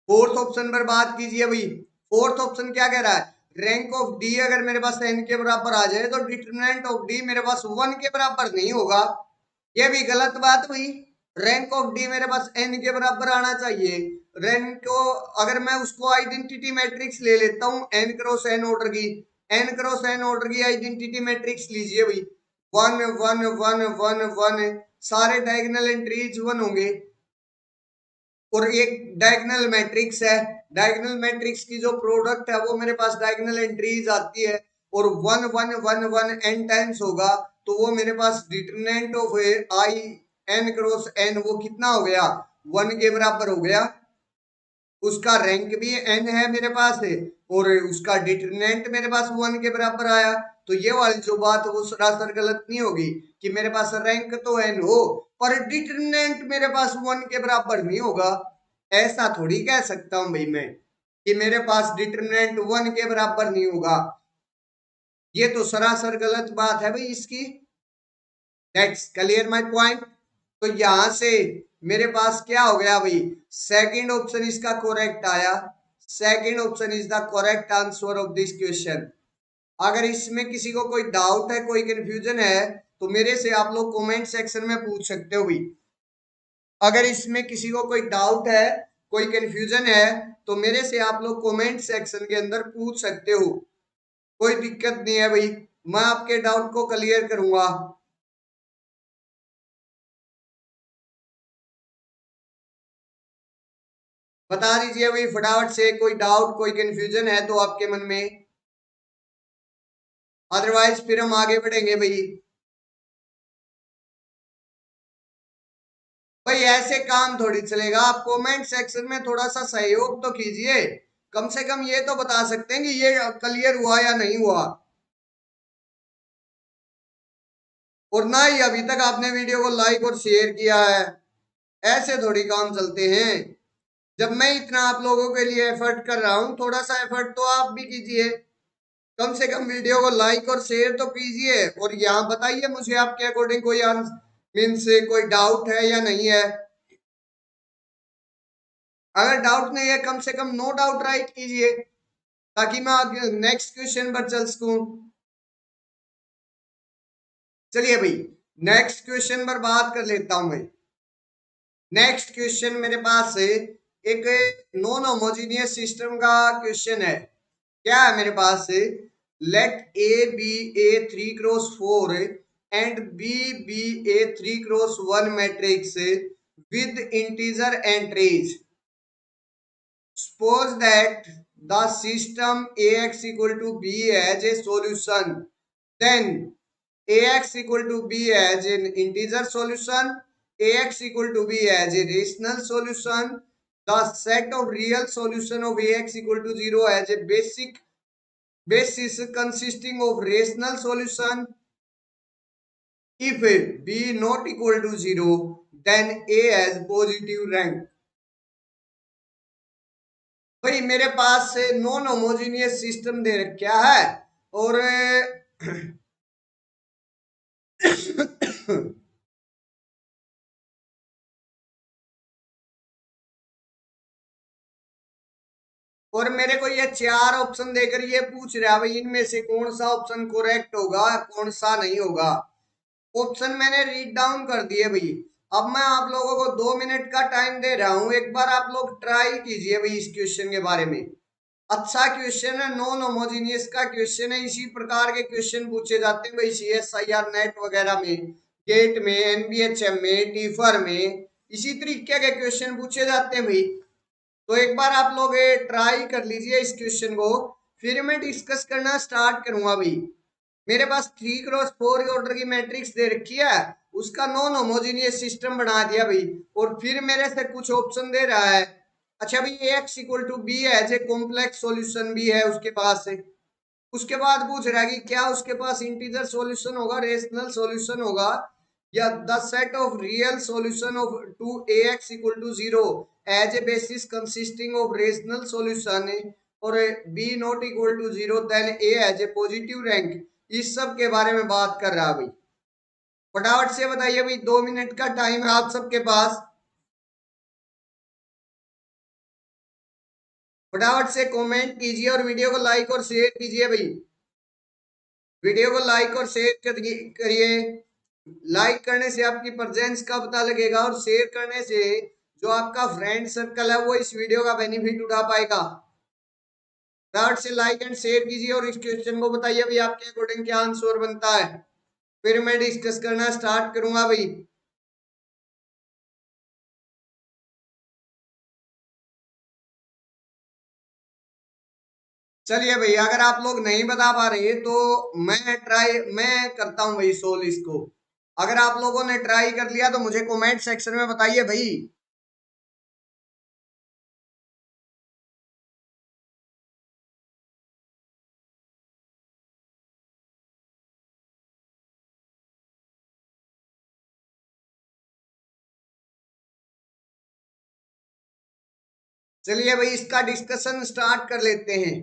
फोर्थ ऑप्शन पर बात कीजिए भाई। फोर्थ ऑप्शन क्या कह रहा है, रैंक ऑफ डी अगर मेरे पास एन के बराबर आ जाए तो डिटरमिनेंट ऑफ डी मेरे पास वन के बराबर नहीं होगा। यह भी गलत बात हुई, रैंक ऑफ डी मेरे पास एन के बराबर आना चाहिए। रैंक को अगर मैं उसको आइडेंटिटी मैट्रिक्स ले लेता हूँ एन क्रॉस एन ऑर्डर की, एन क्रॉस एन ऑर्डर की आइडेंटिटी मैट्रिक्स लीजिए भाई, one one one one one, सारे डायगोनल एंट्रीज वन होंगे। और एक डायगोनल मैट्रिक्स है, डायगोनल मैट्रिक्स की जो प्रोडक्ट है वो मेरे पास डायगोनल एंट्रीज आती है, और one one one one n times होगा, तो वो मेरे पास determinant of I n cross n वो कितना हो गया, वन के बराबर हो गया। उसका रैंक भी एन है मेरे पास है, और उसका डिटरमिनेंट मेरे पास वन के बराबर आया। तो ये वाली जो बात वो सरासर गलत नहीं होगी कि मेरे पास रैंक तो एन हो पर डिटरमिनेंट मेरे पास वन के बराबर नहीं होगा। ऐसा थोड़ी कह सकता हूं भाई मैं कि मेरे पास डिटरमिनेंट वन के बराबर नहीं होगा, ये तो सरासर गलत बात है भाई इसकी। That's clear my point. तो यहां से मेरे पास क्या हो गया भाई, सेकंड ऑप्शन इसका करेक्ट आया। Second option is the correct answer of this question. अगर इसमें किसी को कोई डाउट है, कोई कंफ्यूजन है, तो मेरे से आप लोग कमेंट सेक्शन में पूछ सकते हो भाई। अगर इसमें किसी को कोई डाउट है, कोई कंफ्यूजन है, तो मेरे से आप लोग कमेंट सेक्शन के अंदर पूछ सकते हो, कोई दिक्कत नहीं है भाई, मैं आपके डाउट को क्लियर करूंगा। बता दीजिए भाई फटाफट से, कोई डाउट कोई कंफ्यूजन है तो आपके मन में, अदरवाइज फिर हम आगे बढ़ेंगे भाई। भाई ऐसे काम थोड़ी चलेगा, आप कमेंट सेक्शन में थोड़ा सा सहयोग तो कीजिए, कम से कम ये तो बता सकते हैं कि ये क्लियर हुआ या नहीं हुआ। और ना ही अभी तक आपने वीडियो को लाइक और शेयर किया है, ऐसे थोड़ी काम चलते हैं। जब मैं इतना आप लोगों के लिए एफर्ट कर रहा हूं, थोड़ा सा एफर्ट तो आप भी कीजिए, कम से कम वीडियो को लाइक और शेयर तो कीजिए। और यहाँ बताइए मुझे आपके अकॉर्डिंग कोई मीन्स कोई डाउट है या नहीं है। अगर डाउट नहीं है कम से कम नो डाउट राइट कीजिए, ताकि मैं आगे नेक्स्ट क्वेश्चन पर चल सकूं। चलिए भाई नेक्स्ट क्वेश्चन पर बात कर लेता हूं मैं। नेक्स्ट क्वेश्चन मेरे पास है एक नॉन होमोजीनियस सिस्टम का क्वेश्चन है। क्या है मेरे पास, let A B a 3x4 and B be a 3x1 matrix with integer entries. Suppose that the system AX equal to B as a solution, then AX equal to B as an integer solution, AX equal to B as a rational solution, the set of real solution of AX equal to 0 as a basis consisting of rational solution. If B not equal to 0, then A has positive rank. भाई मेरे पास से non homogeneous system दे रखा है, और और मेरे को ये चार ऑप्शन देकर ये पूछ रहा है भाई इनमें से कौन सा ऑप्शन करेक्ट होगा कौन सा नहीं होगा। ऑप्शन मैंने रीड डाउन कर दिए भाई। अब मैं आप लोगों को 2 मिनट का टाइम दे रहा हूं, एक बार आप लोग ट्राई कीजिए भाई इस क्वेश्चन के बारे में। अच्छा क्वेश्चन है, नॉन होमोजीनियस का क्वेश्चन है, इसी प्रकार के क्वेश्चन पूछे जाते हैं भाई CSIR नेट वगैरह में, गेट में, NBHM में, टीफर में, इसी तरीके के क्वेश्चन पूछे जाते हैं भाई। तो एक बार आप लोग ट्राई कर लीजिए इस क्वेश्चन को, फिर मैं डिस्कस करना स्टार्ट करूंगा भाई। मेरे पास 3x4 ऑर्डर की मैट्रिक्स दे रखी है, उसका नॉन होमोजीनियस सिस्टम बना दिया भाई, और फिर मेरे से कुछ ऑप्शन दे रहा है। अच्छा भाई एक्स इक्वल टू बी है, जो कॉम्प्लेक्स सॉल्यूशन भी है उसके पास है। उसके बाद पूछ रहा है कि क्या उसके पास इंटीजर सॉल्यूशन होगा, रेशनल सॉल्यूशन होगा, या the set of real solution of to ax equal to 0 as a basis consisting of rational solution, और b not equal to 0 then a as a positive rank. इस सब के बारे में बात कर रहा है भाई। फटाफट से बताइए भाई, 2 मिनट का टाइम है आप सबके पास, फटाफट से कमेंट कीजिए और वीडियो को लाइक और शेयर कीजिए भाई। वीडियो को लाइक और शेयर करिए। लाइक करने से आपकी प्रेजेंस का पता लगेगा और शेयर करने से जो आपका फ्रेंड सर्कल है वो इस वीडियो का बेनिफिट उठा पाएगा। फटाफट से लाइक एंड शेयर कीजिए और इस क्वेश्चन को बताइए भाई आपके अकॉर्डिंग क्या आंसर बनता है, फिर मैं डिस्कस करना स्टार्ट करूंगा भाई। चलिए भाई, अगर आप लोग नहीं बता पा रहे तो मैं करता हूं भाई सोल्व इसको। अगर आप लोगों ने ट्राई कर लिया तो मुझे कमेंट सेक्शन में बताइए भाई। चलिए भाई, इसका डिस्कशन स्टार्ट कर लेते हैं।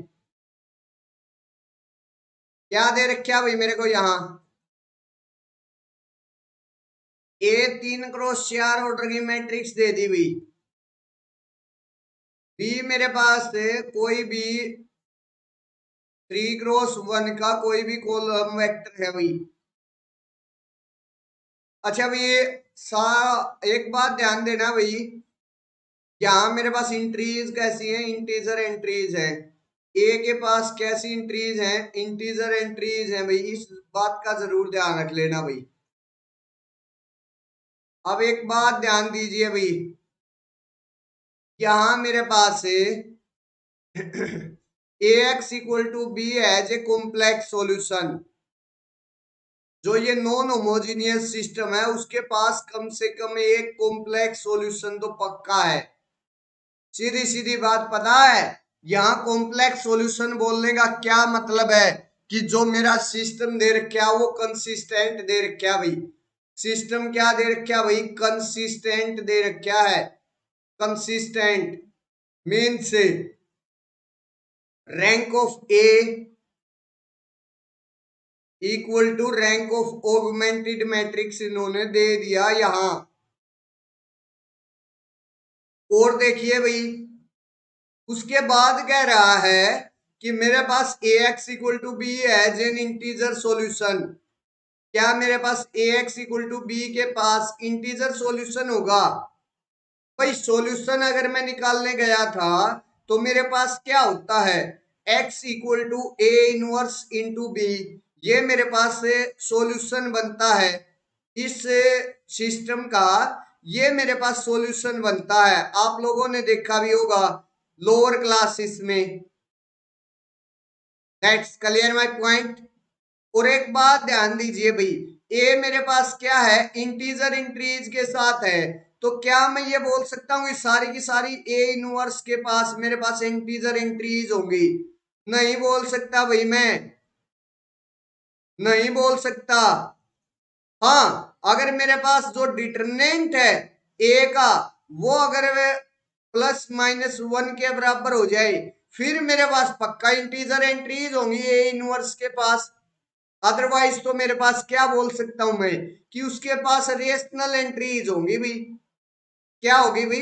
क्या दे रखा भाई मेरे को यहाँ? ए 3x4 ऑर्डर की मैट्रिक्स दे दी भाई। बी मेरे पास कोई भी 3x1 का कोई भी कॉलम वेक्टर है भाई। अच्छा भाई, सा एक बात ध्यान देना भाई, यहाँ मेरे पास इंट्रीज कैसी है? इंटीजर एंट्रीज है। ए के पास कैसी इंट्रीज है? इंटीजर एंट्रीज है भाई। इस बात का जरूर ध्यान रख लेना भाई। अब एक बात ध्यान दीजिए भाई, यहाँ मेरे पास है A x equal to B has a complex solution. जो ये नॉन होमोजीनियस सिस्टम है उसके पास कम से कम एक कॉम्प्लेक्स सॉल्यूशन तो पक्का है। सीधी सीधी बात पता है, यहाँ कॉम्प्लेक्स सॉल्यूशन बोलने का क्या मतलब है कि जो मेरा सिस्टम दे रखा वो कंसिस्टेंट दे रखा भाई। सिस्टम क्या दे रखा भाई? कंसिस्टेंट दे रखा है। Consistent means rank of A equal to rank of augmented matrix इन्होंने दे दिया यहां। और देखिए भाई, उसके बाद कह रहा है कि मेरे पास A x equal to B has an integer solution. क्या मेरे पास A x equal to B के पास इंटीजर सॉल्यूशन होगा? भाई सॉल्यूशन अगर मैं निकालने गया था तो मेरे पास क्या होता है? x equal to A inverse into B, ये मेरे पास सॉल्यूशन बनता है इस सिस्टम का। ये मेरे पास सॉल्यूशन बनता है। आप लोगों ने देखा भी होगा लोअर क्लासेस में। That's clear my point. और एक बात ध्यान दीजिए भाई, ए मेरे पास क्या है? इंटीजर इंट्रीज के साथ है। तो क्या मैं ये बोल सकता हूँ कि सारी की सारी ए इनवर्स के पास मेरे पास इंटीजर इंट्रीज होंगी? नहीं बोल सकता भाई, मैं नहीं बोल सकता। हाँ, अगर मेरे पास जो डिटरमिनेंट है ए का वो अगर वे +-1 के बराबर हो जाए फिर मेरे पास पक्का इंटीजर एंट्रीज होंगी ए इनवर्स के पास। अदरवाइज तो मेरे पास क्या बोल सकता हूं मैं कि उसके पास रेशनल एंट्रीज होंगी भी। क्या होगी भी?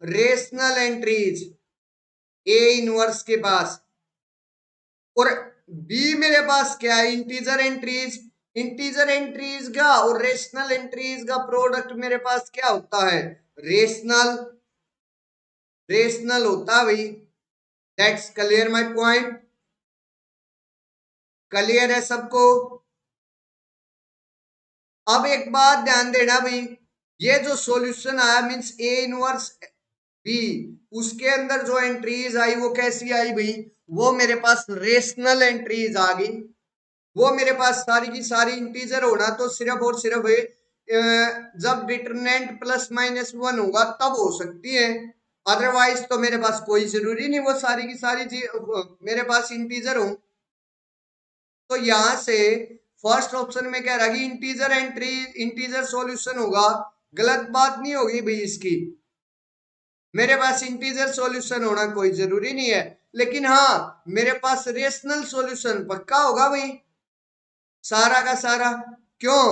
रेशनल एंट्रीज ए इनवर्स के पास। और बी मेरे पास क्या है? Integer entries. इंटीजर एंट्रीज का और रेशनल एंट्रीज का प्रोडक्ट मेरे पास क्या होता है? रेशनल। रेशनल होता है भाई। That's clear my point. Clear है सबको? अब एक बात ध्यान देना भाई, ये जो सॉल्यूशन आया मींस ए इनवर्स बी, उसके अंदर जो एंट्रीज आई वो कैसी आई भाई? वो मेरे पास रेशनल एंट्रीज आ गई। वो मेरे पास सारी की सारी इंटीजर होना तो सिर्फ और सिर्फ जब डिटरमिनेंट +-1 होगा तब हो सकती है। अदरवाइज तो मेरे पास कोई जरूरी नहीं वो सारी की सारी मेरे पास इंटीजर हो। तो यहां से फर्स्ट ऑप्शन में कह रहा कि इंटीजर एंट्री इंटीजर सॉल्यूशन होगा। गलत बात नहीं होगी भाई इसकी। मेरे पास इंटीजर सॉल्यूशन होना कोई जरूरी नहीं है, लेकिन हाँ मेरे पास रेशनल सॉल्यूशन पक्का होगा भाई सारा का सारा। क्यों?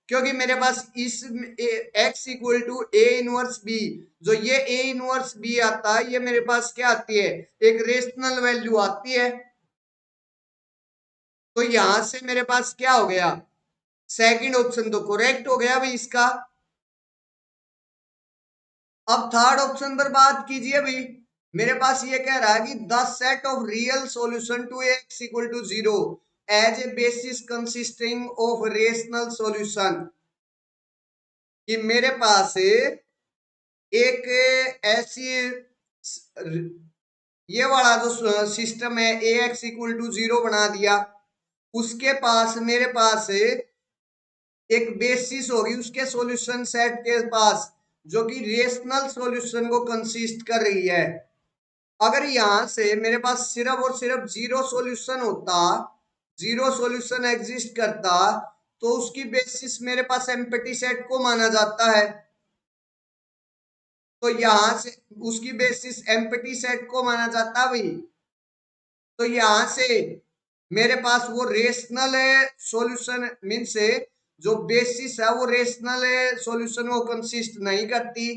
क्योंकि मेरे पास इस x equal to A inverse B, जो ये ए इनवर्स बी आता है ये मेरे पास क्या आती है? एक रेशनल वैल्यू आती है। तो यहां से मेरे पास क्या हो गया? सेकंड ऑप्शन तो करेक्ट हो गया भाई इसका। अब थर्ड ऑप्शन पर बात कीजिए भाई। मेरे पास ये कह रहा है कि the set of real solution to x equal to zero as a basis consisting of rational solution, कि मेरे पास एक ऐसी ये वाला जो सिस्टम है A x equal to zero बना दिया, उसके पास मेरे पास एक बेसिस होगी उसके सॉल्यूशन सेट के पास, जो कि रेशनल सॉल्यूशन को कंसिस्ट कर रही है। अगर यहां से मेरे पास सिर्फ और सिर्फ जीरो सॉल्यूशन होता, जीरो सॉल्यूशन एग्जिस्ट करता, तो उसकी बेसिस मेरे पास एम्प्टी सेट को माना जाता है। तो यहां से उसकी बेसिस एम्प्टी सेट को माना जाता है भाई। तो यहां से मेरे पास वो रेशनल सॉल्यूशन मीन से जो बेसिस है वो रेशनल सॉल्यूशन को कंसिस्ट नहीं करती।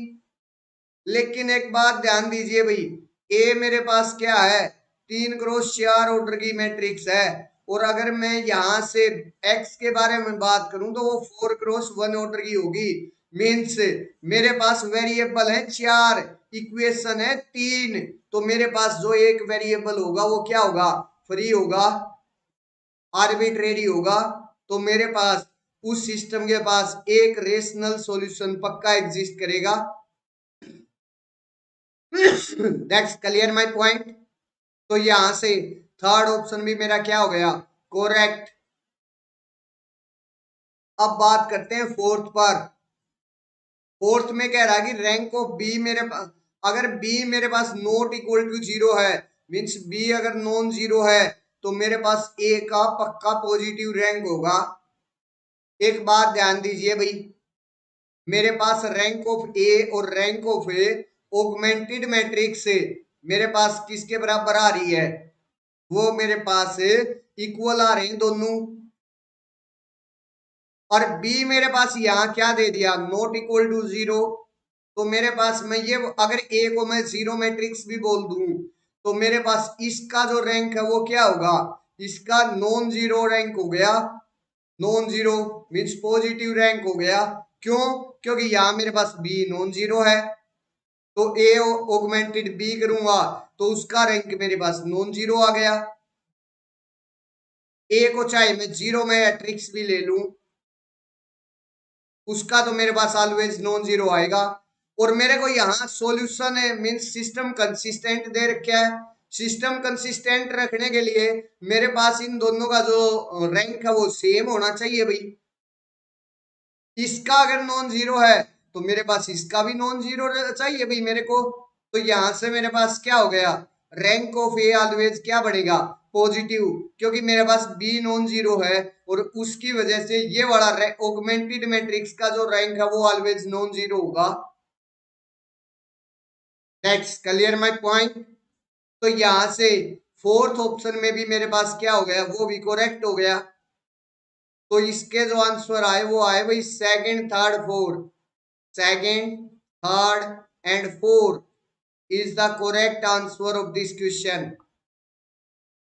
लेकिन एक बात ध्यान दीजिए भाई, ए मेरे पास क्या है, 3x4 ऑर्डर की मैट्रिक्स है। और अगर मैं यहां से एक्स के बारे में बात करूं तो वो 4x1 ऑर्डर की होगी। मीन्स मेरे पास वेरिएबल है 4, इक्वेशन है 3, तो मेरे पास जो एक वेरिएबल होगा वो क्या होगा, फ्री होगा, आर्बिट्रेरी होगा। तो मेरे पास उस सिस्टम के पास एक रेशनल सॉल्यूशन पक्का एग्जिस्ट करेगा। That's clear my point. तो यहां से थर्ड ऑप्शन भी मेरा क्या हो गया, करेक्ट। अब बात करते हैं फोर्थ पर। फोर्थ में कह रहा है कि रैंक ऑफ बी मेरे पास, अगर बी मेरे पास नॉट इक्वल टू जीरो है, मींस बी अगर नॉन जीरो है, तो मेरे पास ए का पक्का पॉजिटिव रैंक होगा। एक बात ध्यान दीजिए भाई, मेरे पास रैंक ऑफ ए और rank of A augmented matrix से मेरे पास किसके बराबर आ रही है, वो मेरे पास इक्वल आ रहे हैं दोनों। और बी मेरे पास यहाँ क्या दे दिया, नॉट इक्वल टू जीरो। तो मेरे पास मैं ये अगर ए को मैं जीरो मैट्रिक्स भी बोल दूं, तो मेरे पास इसका जो रैंक है वो क्या होगा, इसका नॉन जीरो रैंक हो गया। Non zero means positive rank हो गया। क्यों, क्योंकि यहाँ मेरे पास बी नॉन जीरो है, तो ए ऑगमेंटेड बी करूंगा तो उसका रैंक मेरे पास नॉन जीरो आ गया। ए को चाहे मैं जीरो मैट्रिक्स भी ले लूं, उसका तो मेरे पास ऑलवेज नॉन जीरो आएगा। और मेरे को यहाँ सॉल्यूशन है मींस सिस्टम कंसिस्टेंट दे रखा है। सिस्टम कंसिस्टेंट रखने के लिए मेरे पास इन दोनों का जो रैंक है वो सेम होना चाहिए भाई। इसका अगर नॉन जीरो है तो मेरे पास इसका भी नॉन जीरो चाहिए भाई मेरे को। तो यहां से मेरे पास क्या हो गया, रैंक ऑफ ए ऑलवेज क्या बढ़ेगा, पॉजिटिव, क्योंकि मेरे पास बी नॉन जीरो है। और उसकी वजह से ये वाला ऑगमेंटेड मैट्रिक्स का जो रैंक है वो ऑलवेज नॉन जीरो होगा। That's clear my point. तो यहां से फोर्थ ऑप्शन में भी मेरे पास क्या हो गया, वो भी करेक्ट हो गया। तो इसके जो आंसर आए वो आए भाई second third fourth. Second third and fourth is the correct answer of this question.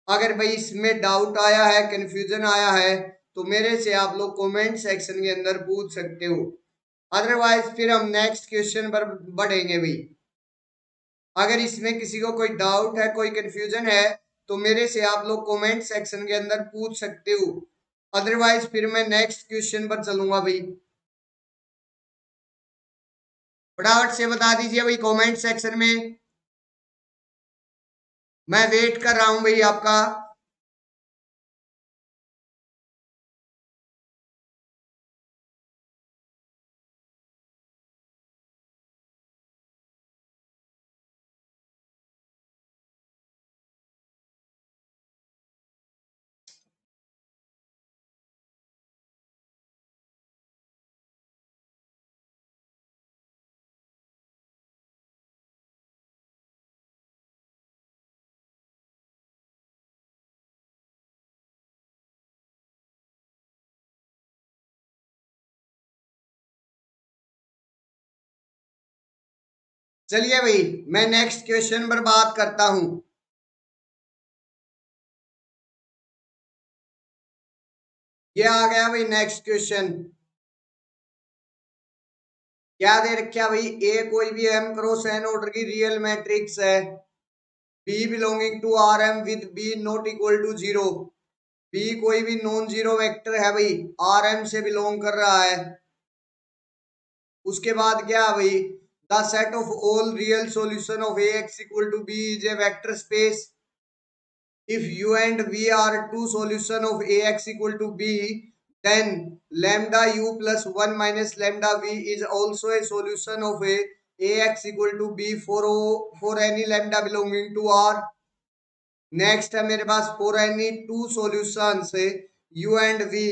अगर भाई इसमें डाउट आया है, कंफ्यूजन आया है, तो मेरे से आप लोग कमेंट सेक्शन के अंदर पूछ सकते हो। अदरवाइज फिर हम नेक्स्ट क्वेश्चन पर बढ़ेंगे भाई। अगर इसमें किसी को कोई डाउट है, कोई कंफ्यूजन है, तो मेरे से आप लोग कमेंट सेक्शन के अंदर पूछ सकते हो। अदरवाइज फिर मैं नेक्स्ट क्वेश्चन पर चलूंगा भाई। फटाफट से बता दीजिए भाई कमेंट सेक्शन में, मैं वेट कर रहा हूं भाई आपका। चलिए भाई मैं नेक्स्ट क्वेश्चन पर बात करता हूं। ये आ गया भाई नेक्स्ट क्वेश्चन। क्या दे रखा भाई, ए कोई भी एम क्रॉस एन ऑर्डर की रियल मैट्रिक्स है, B belonging to R m with B not equal to zero. B कोई भी नॉन जीरो वेक्टर है भाई, आर एम से बिलोंग कर रहा है। उसके बाद क्या है भाई, the set of all real solution of A x equal to B is a vector space if u and v are two solution of ax equal to b, then lambda u plus 1 minus lambda v is also a solution of a ax equal to b for any lambda belonging to r. Next है मेरे पास for any two solutions u and v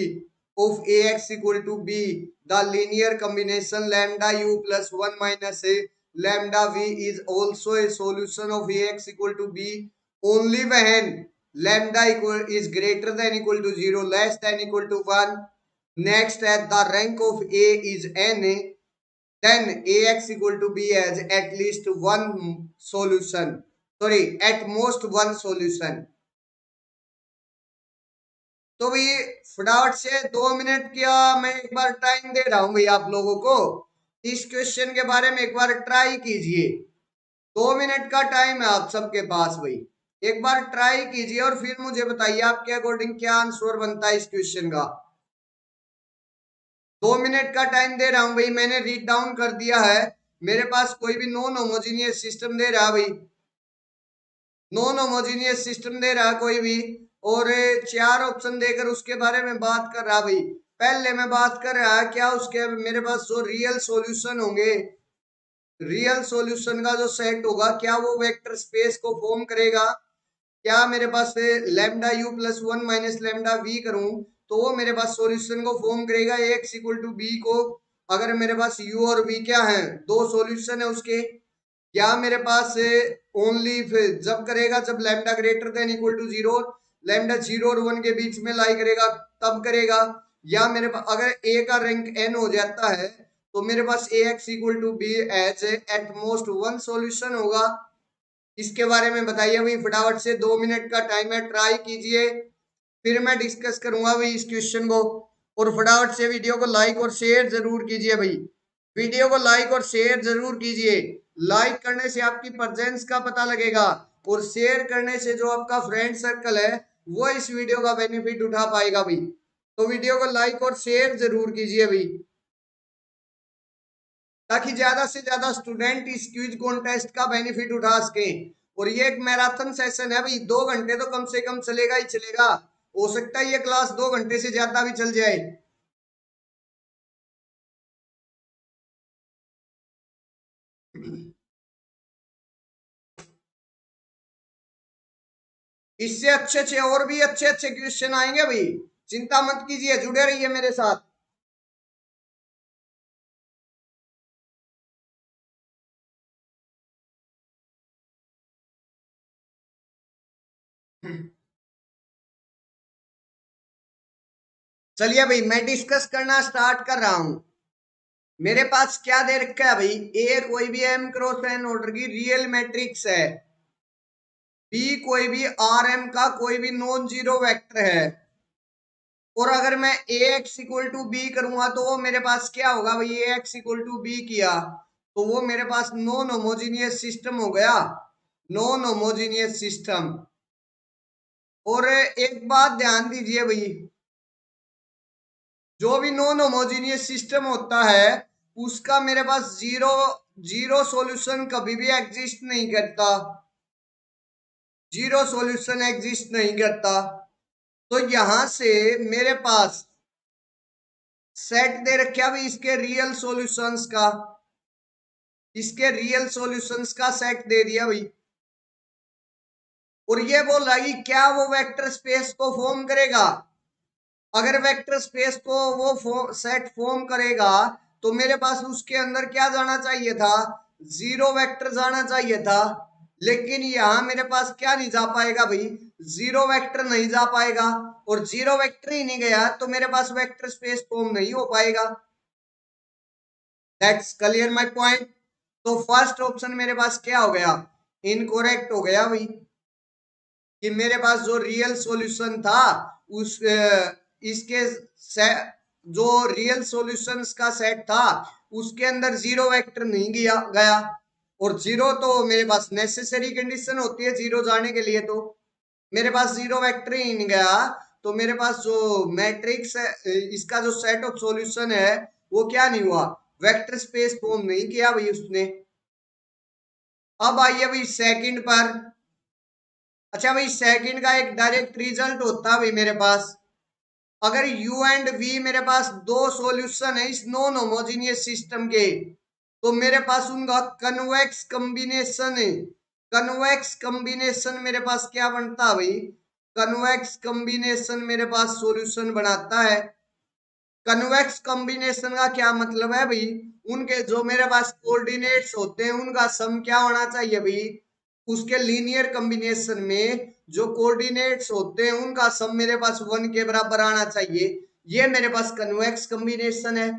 of ax equal to b, the linear combination lambda u plus 1 minus a lambda v is also a solution of ax equal to b only when lambda equal is greater than equal to 0 less than equal to 1. Next at the rank of a is n, then ax equal to b has at least one solution, sorry at most one solution. तो भाई फटाफट से 2 minute क्या, मैं एक बार time दे रहा हूं भाई आप लोगों को, इस क्वेश्चन के बारे में एक बार ट्राई कीजिए। 2 मिनट का टाइम है आप सबके पास भाई, एक बार ट्राई कीजिए और फिर मुझे बताइए आपके अकॉर्डिंग क्या आंसर बनता है इस क्वेश्चन का। 2 मिनट का टाइम दे रहा हूं भाई, मैंने रीड डाउन कर दिया है। मेरे पास कोई भी नॉन होमोजीनियस सिस्टम दे रहा है भाई, नॉन होमोजीनियस सिस्टम दे रहा है कोई भी, और 4 ऑप्शन देकर उसके बारे में बात कर रहा भाई। पहले मैं बात कर रहा है क्या उसके मेरे पास जो रियल सॉल्यूशन होंगे, रियल सॉल्यूशन का जो सेट होगा क्या वो वेक्टर स्पेस को फॉर्म करेगा। क्या मेरे पास lambda u plus 1 minus lambda v करूं तो वो मेरे पास सॉल्यूशन को फॉर्म करेगा एक्स इक्वल टू बी को। अगर मेरे पास यू और वी क्या है, दो सॉल्यूशन है उसके, या मेरे पास ओनली जब करेगा जब lambda greater than equal to zero, lambda 0 और 1 के बीच में लाई करेगा तब करेगा। या मेरे पास अगर ए का रैंक एन हो जाता है तो मेरे पास A x equal to B has at most one solution होगा। इसके बारे में बताइए भाई फटाफट से, 2 मिनट का टाइम है, ट्राई कीजिए फिर मैं डिस्कस करूंगा भाई इस क्वेश्चन को। और फटाफट से वीडियो को लाइक और शेयर जरूर कीजिए भाई, वीडियो को लाइक और शेयर जरूर कीजिए। लाइक करने से आपकी प्रेजेंस का पता लगेगा और शेयर करने से जो आपका फ्रेंड सर्कल है वो इस वीडियो का बेनिफिट उठा पाएगा भाई। तो वीडियो को लाइक और शेयर जरूर कीजिए भाई, ताकि ज्यादा से ज्यादा स्टूडेंट इस क्विज कॉन्टेस्ट का बेनिफिट उठा सके। और ये एक मैराथन सेशन है भाई, 2 घंटे तो कम से कम चलेगा ही चलेगा, हो सकता है ये क्लास 2 घंटे से ज्यादा भी चल जाए। इससे अच्छे अच्छे और भी अच्छे अच्छे क्वेश्चन आएंगे भाई, चिंता मत कीजिए, जुड़े रहिए मेरे साथ। चलिए भाई मैं डिस्कस करना स्टार्ट कर रहा हूं। मेरे पास क्या दे रखा है भाई, ए कोई भी एम क्रॉस एन ऑर्डर की रियल मैट्रिक्स है, बी कोई भी आर एम का कोई भी नॉन जीरो वेक्टर है, और अगर मैं ए एक्स इक्वल टू बी करूंगा तो वो मेरे पास क्या होगा भाई, ए एक्स इक्वल टू बी किया तो वो मेरे पास नॉन होमोजीनियस सिस्टम हो गया, नॉन होमोजीनियस सिस्टम। और एक बात ध्यान दीजिए भाई, जो भी नॉन होमोजीनियस सिस्टम होता है उसका मेरे पास जीरो जीरो सॉल्यूशन कभी भी एग्जिस्ट नहीं करता, जीरो सॉल्यूशन एग्जिस्ट नहीं करता। तो यहां से मेरे पास सेट दे रखा भाई इसके रियल सॉल्यूशंस का, इसके रियल सॉल्यूशंस का सेट दे दिया भाई। और ये बोल रहा है कि क्या वो वेक्टर स्पेस को फॉर्म करेगा। अगर वेक्टर स्पेस को वो सेट फॉर्म करेगा तो मेरे पास उसके अंदर क्या जाना चाहिए था, जीरो वेक्टर जाना चाहिए था। लेकिन यहां मेरे पास क्या नहीं जा पाएगा भाई, जीरो वेक्टर नहीं जा पाएगा, और जीरो वेक्टर ही नहीं गया तो मेरे पास वेक्टर स्पेस फॉर्म नहीं हो पाएगा। That's clear my point. तो फर्स्ट ऑप्शन मेरे पास क्या हो गया, इनकरेक्ट हो गया भाई, कि मेरे पास जो रियल सॉल्यूशन था उस इसके जो रियल सॉल्यूशंस का सेट था उसके अंदर जीरो वेक्टर नहीं गया, और जीरो तो मेरे पास नेसेसरी कंडीशन होती है जीरो जाने के लिए, तो मेरे पास जीरो वेक्टर ही नहीं गया, तो मेरे पास जो मैट्रिक्स है इसका जो सेट ऑफ सॉल्यूशन है वो क्या नहीं हुआ, वेक्टर स्पेस फॉर्म नहीं किया भाई उसने। अब आइए भाई सेकंड पर। अच्छा भाई सेकंड का एक डायरेक्ट रिजल्ट होता भाई मेरे पास, अगर u एंड v मेरे पास दो सॉल्यूशन है इस नॉन होमोजेनियस सिस्टम के, तो मेरे पास उनका कन्वेक्स कॉम्बिनेशन है। कन्वेक्स कॉम्बिनेशन मेरे पास क्या बनता है भाई, कन्वेक्स कॉम्बिनेशन मेरे पास सॉल्यूशन बनाता है। कन्वेक्स कॉम्बिनेशन का क्या मतलब है भाई, उनके जो मेरे पास कोऑर्डिनेट्स होते हैं उनका सम क्या होना चाहिए भाई, उसके लीनियर कॉम्बिनेशन में जो कोऑर्डिनेट्स होते हैं उनका सम मेरे पास 1 के बराबर आना चाहिए। ये मेरे पास कन्वेक्स कॉम्बिनेशन है।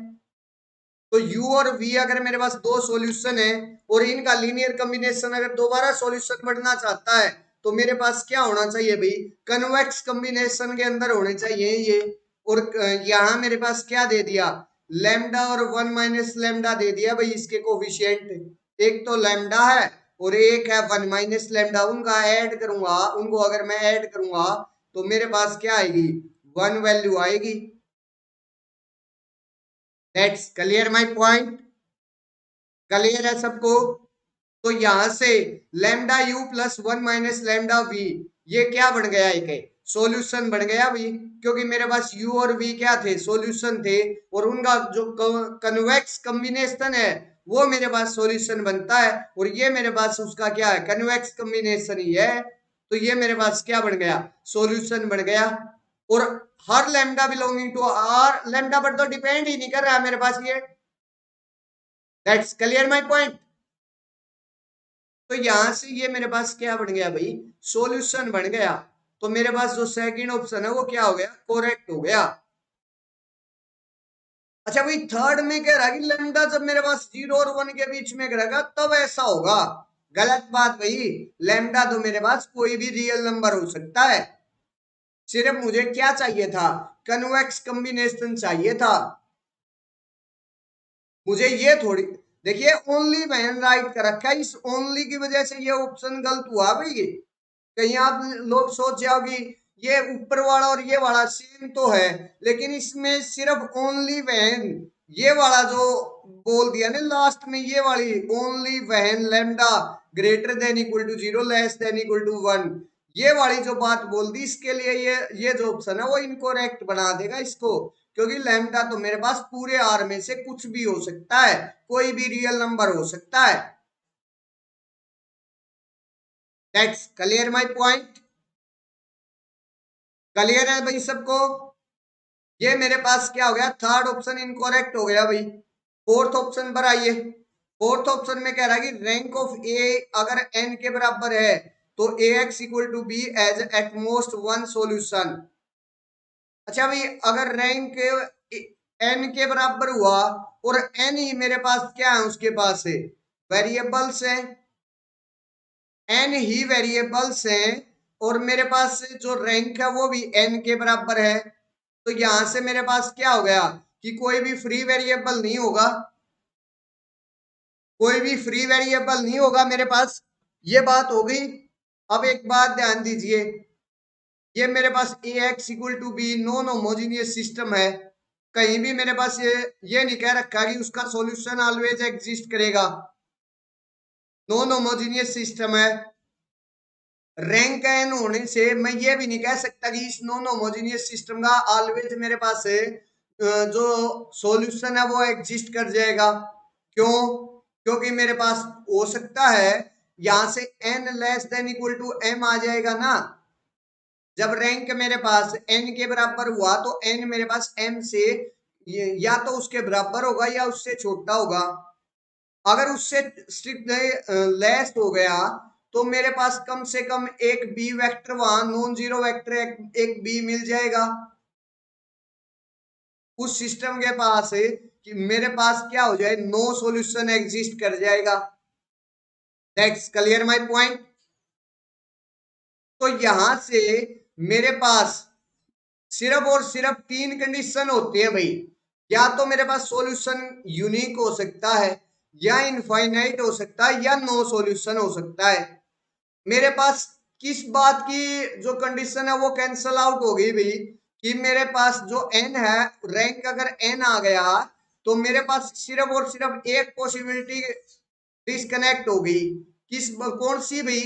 तो u और v अगर मेरे पास दो सॉल्यूशन है और इनका लीनियर कॉम्बिनेशन अगर दोबारा सॉल्यूशन बनना चाहता है तो मेरे पास क्या होना चाहिए भाई, कन्वेक्स कॉम्बिनेशन के अंदर होने चाहिए ये। और यहाँ मेरे पास क्या दे दिया, लैम्डा और 1 माइनस लैम्डा दे दिया भाई इसके कोफिशिएंट, एक तो लैम्डा है और एक है 1 माइनस लैम्डा, उनका ऐड करूंगा, उनको अगर मैं ऐड करूंगा तो मेरे पास क्या आएगी, 1 वैल्यू आएगी। That's clear my point, clear है सबको। तो यहां से lambda u plus 1 minus lambda v ये क्या बन गया, एक सॉल्यूशन बन गया भी, क्योंकि मेरे पास u और v क्या थे, सॉल्यूशन थे, और उनका जो कन्वेक्स कॉम्बिनेशन है वो मेरे पास सॉल्यूशन बनता है, और ये मेरे पास उसका क्या है, कन्वेक्स कॉम्बिनेशन ही है, तो ये मेरे पास क्या बन गया, सॉल्यूशन बन गया। और हर lambda belonging to R lambda पर तो डिपेंड ही नहीं कर रहा है मेरे पास ये। That's clear my point. तो यहां से ये मेरे पास क्या बन गया भाई, सॉल्यूशन बन गया। तो मेरे पास जो सेकंड ऑप्शन है वो क्या हो गया, करेक्ट हो गया। अच्छा भाई थर्ड में कह रहा है कि लैम्डा जब मेरे पास 0 और 1 के बीच में रहेगा तब ऐसा होगा, गलत बात भाई। लैम्डा तो मेरे पास कोई भी रियल नंबर हो सकता है, सिर्फ मुझे क्या चाहिए था, कन्वेक्स कॉम्बिनेशन चाहिए था। मुझे ये थोड़ी, देखिए ओनली व्हेन राइट कर रखा है, इस ओनली की वजह से ये ऑप्शन गलत हुआ भाई। कहीं आप लोग सोच जाओगी ये ऊपर वाला और ये वाला सेम तो है, लेकिन इसमें सिर्फ ओनली व्हेन ये वाला जो बोल दिया ना लास्ट में, ये वाली only when lambda greater than equal to 0 less than equal to 1, ये वाली जो बात बोल दी इसके लिए ये जो ऑप्शन है वो इनकोरेक्ट बना देगा इसको, क्योंकि लैम्डा तो मेरे पास पूरे आर में से कुछ भी हो सकता है, कोई भी रियल नंबर हो सकता है। That's clear my point, clear है भाई सबको। ये मेरे पास क्या हो गया, थर्ड ऑप्शन इनकरेक्ट हो गया भाई। फोर्थ ऑप्शन पर आइए। फोर्थ ऑप्शन में कह रहा है कि रैंक ऑफ ए अगर एन के बराबर है तो A x equal to B has at most one solution. अच्छा भाई अगर रैंक एन के बराबर हुआ और एन ही मेरे पास क्या है, उसके पास है वेरिएबल्स है, एन ही वेरिएबल्स हैं, और मेरे पास जो रैंक है वो भी एन के बराबर है, तो यहां से मेरे पास क्या हो गया कि कोई भी फ्री वेरिएबल नहीं होगा, कोई भी फ्री वेरिएबल नहीं होगा मेरे पास, ये बात हो गई। अब एक बात ध्यान दीजिए, ये मेरे पास A x equal to B non homogeneous system है, कहीं भी मेरे पास ये नहीं कह रखा कि उसका सॉल्यूशन ऑलवेज एग्जिस्ट करेगा, नॉन होमोजीनियस सिस्टम है। रैंक एन होने से मैं ये भी नहीं कह सकता कि इस नॉन होमोजेनियस सिस्टम का ऑलवेज मेरे पास है जो सॉल्यूशन है वो एग्जिस्ट कर जाएगा। क्यों, क्योंकि मेरे पास हो सकता है यहां से n less than equal to m आ जाएगा ना, जब रैंक मेरे पास n के बराबर हुआ तो n मेरे पास m से या तो उसके बराबर होगा या उससे छोटा होगा, अगर उससे स्ट्रिक्ट लेस हो गया तो मेरे पास कम से कम एक बी वेक्टर वहां नॉन जीरो वेक्टर एक बी मिल जाएगा उस सिस्टम के पास है, कि मेरे पास क्या हो जाए, नो सॉल्यूशन एग्जिस्ट कर जाएगा। That's clear my point. तो यहां से मेरे पास सिर्फ और सिर्फ तीन कंडीशन होती है भाई। या तो मेरे पास सॉल्यूशन यूनिक हो सकता है, या इनफाइनाइट हो सकता है, या नो सॉल्यूशन हो सकता है। मेरे पास किस बात की जो कंडीशन है वो कैंसल आउट हो गई भाई, कि मेरे पास जो एन है, रैंक अगर एन आ गया तो मेरे पास सिर्फ और सिर्फ एक पॉसिबिलिटी डिस्कनेक्ट हो गई। कौन सी भाई,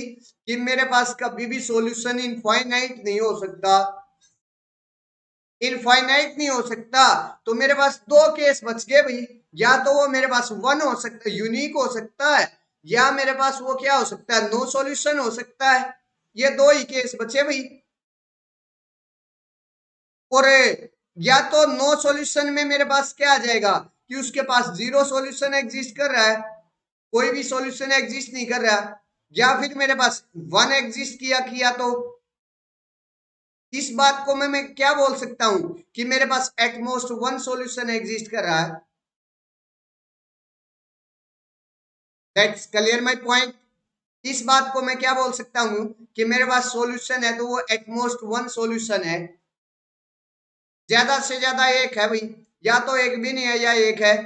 कि मेरे पास कभी भी सॉल्यूशन इनफाइनाइट नहीं हो सकता। इनफाइनाइट नहीं हो सकता तो मेरे पास दो केस बच गए भाई। या तो वो मेरे पास वन हो सकता है, यूनिक हो सकता है, या मेरे पास वो क्या हो सकता है, नो सॉल्यूशन हो सकता है। ये दो ही केस बचे भाई। और या तो नो सॉल्यूशन में मेरे पास क्या आ जाएगा, कि उसके पास जीरो सॉल्यूशन एग्जिस्ट कर रहा है, कोई भी सॉल्यूशन एग्जिस्ट नहीं कर रहा। या फिर मेरे पास वन एग्जिस्ट किया किया तो इस बात को मैं क्या बोल सकता हूं, कि मेरे पास एटमोस्ट वन सॉल्यूशन एग्जिस्ट कर रहा है। That's clear my point. इस बात को मैं क्या बोल सकता हूं, कि मेरे पास सॉल्यूशन है तो वो एटमोस्ट वन सॉल्यूशन है, ज्यादा से ज्यादा एक है भाई, या तो एक भी नहीं है या एक है।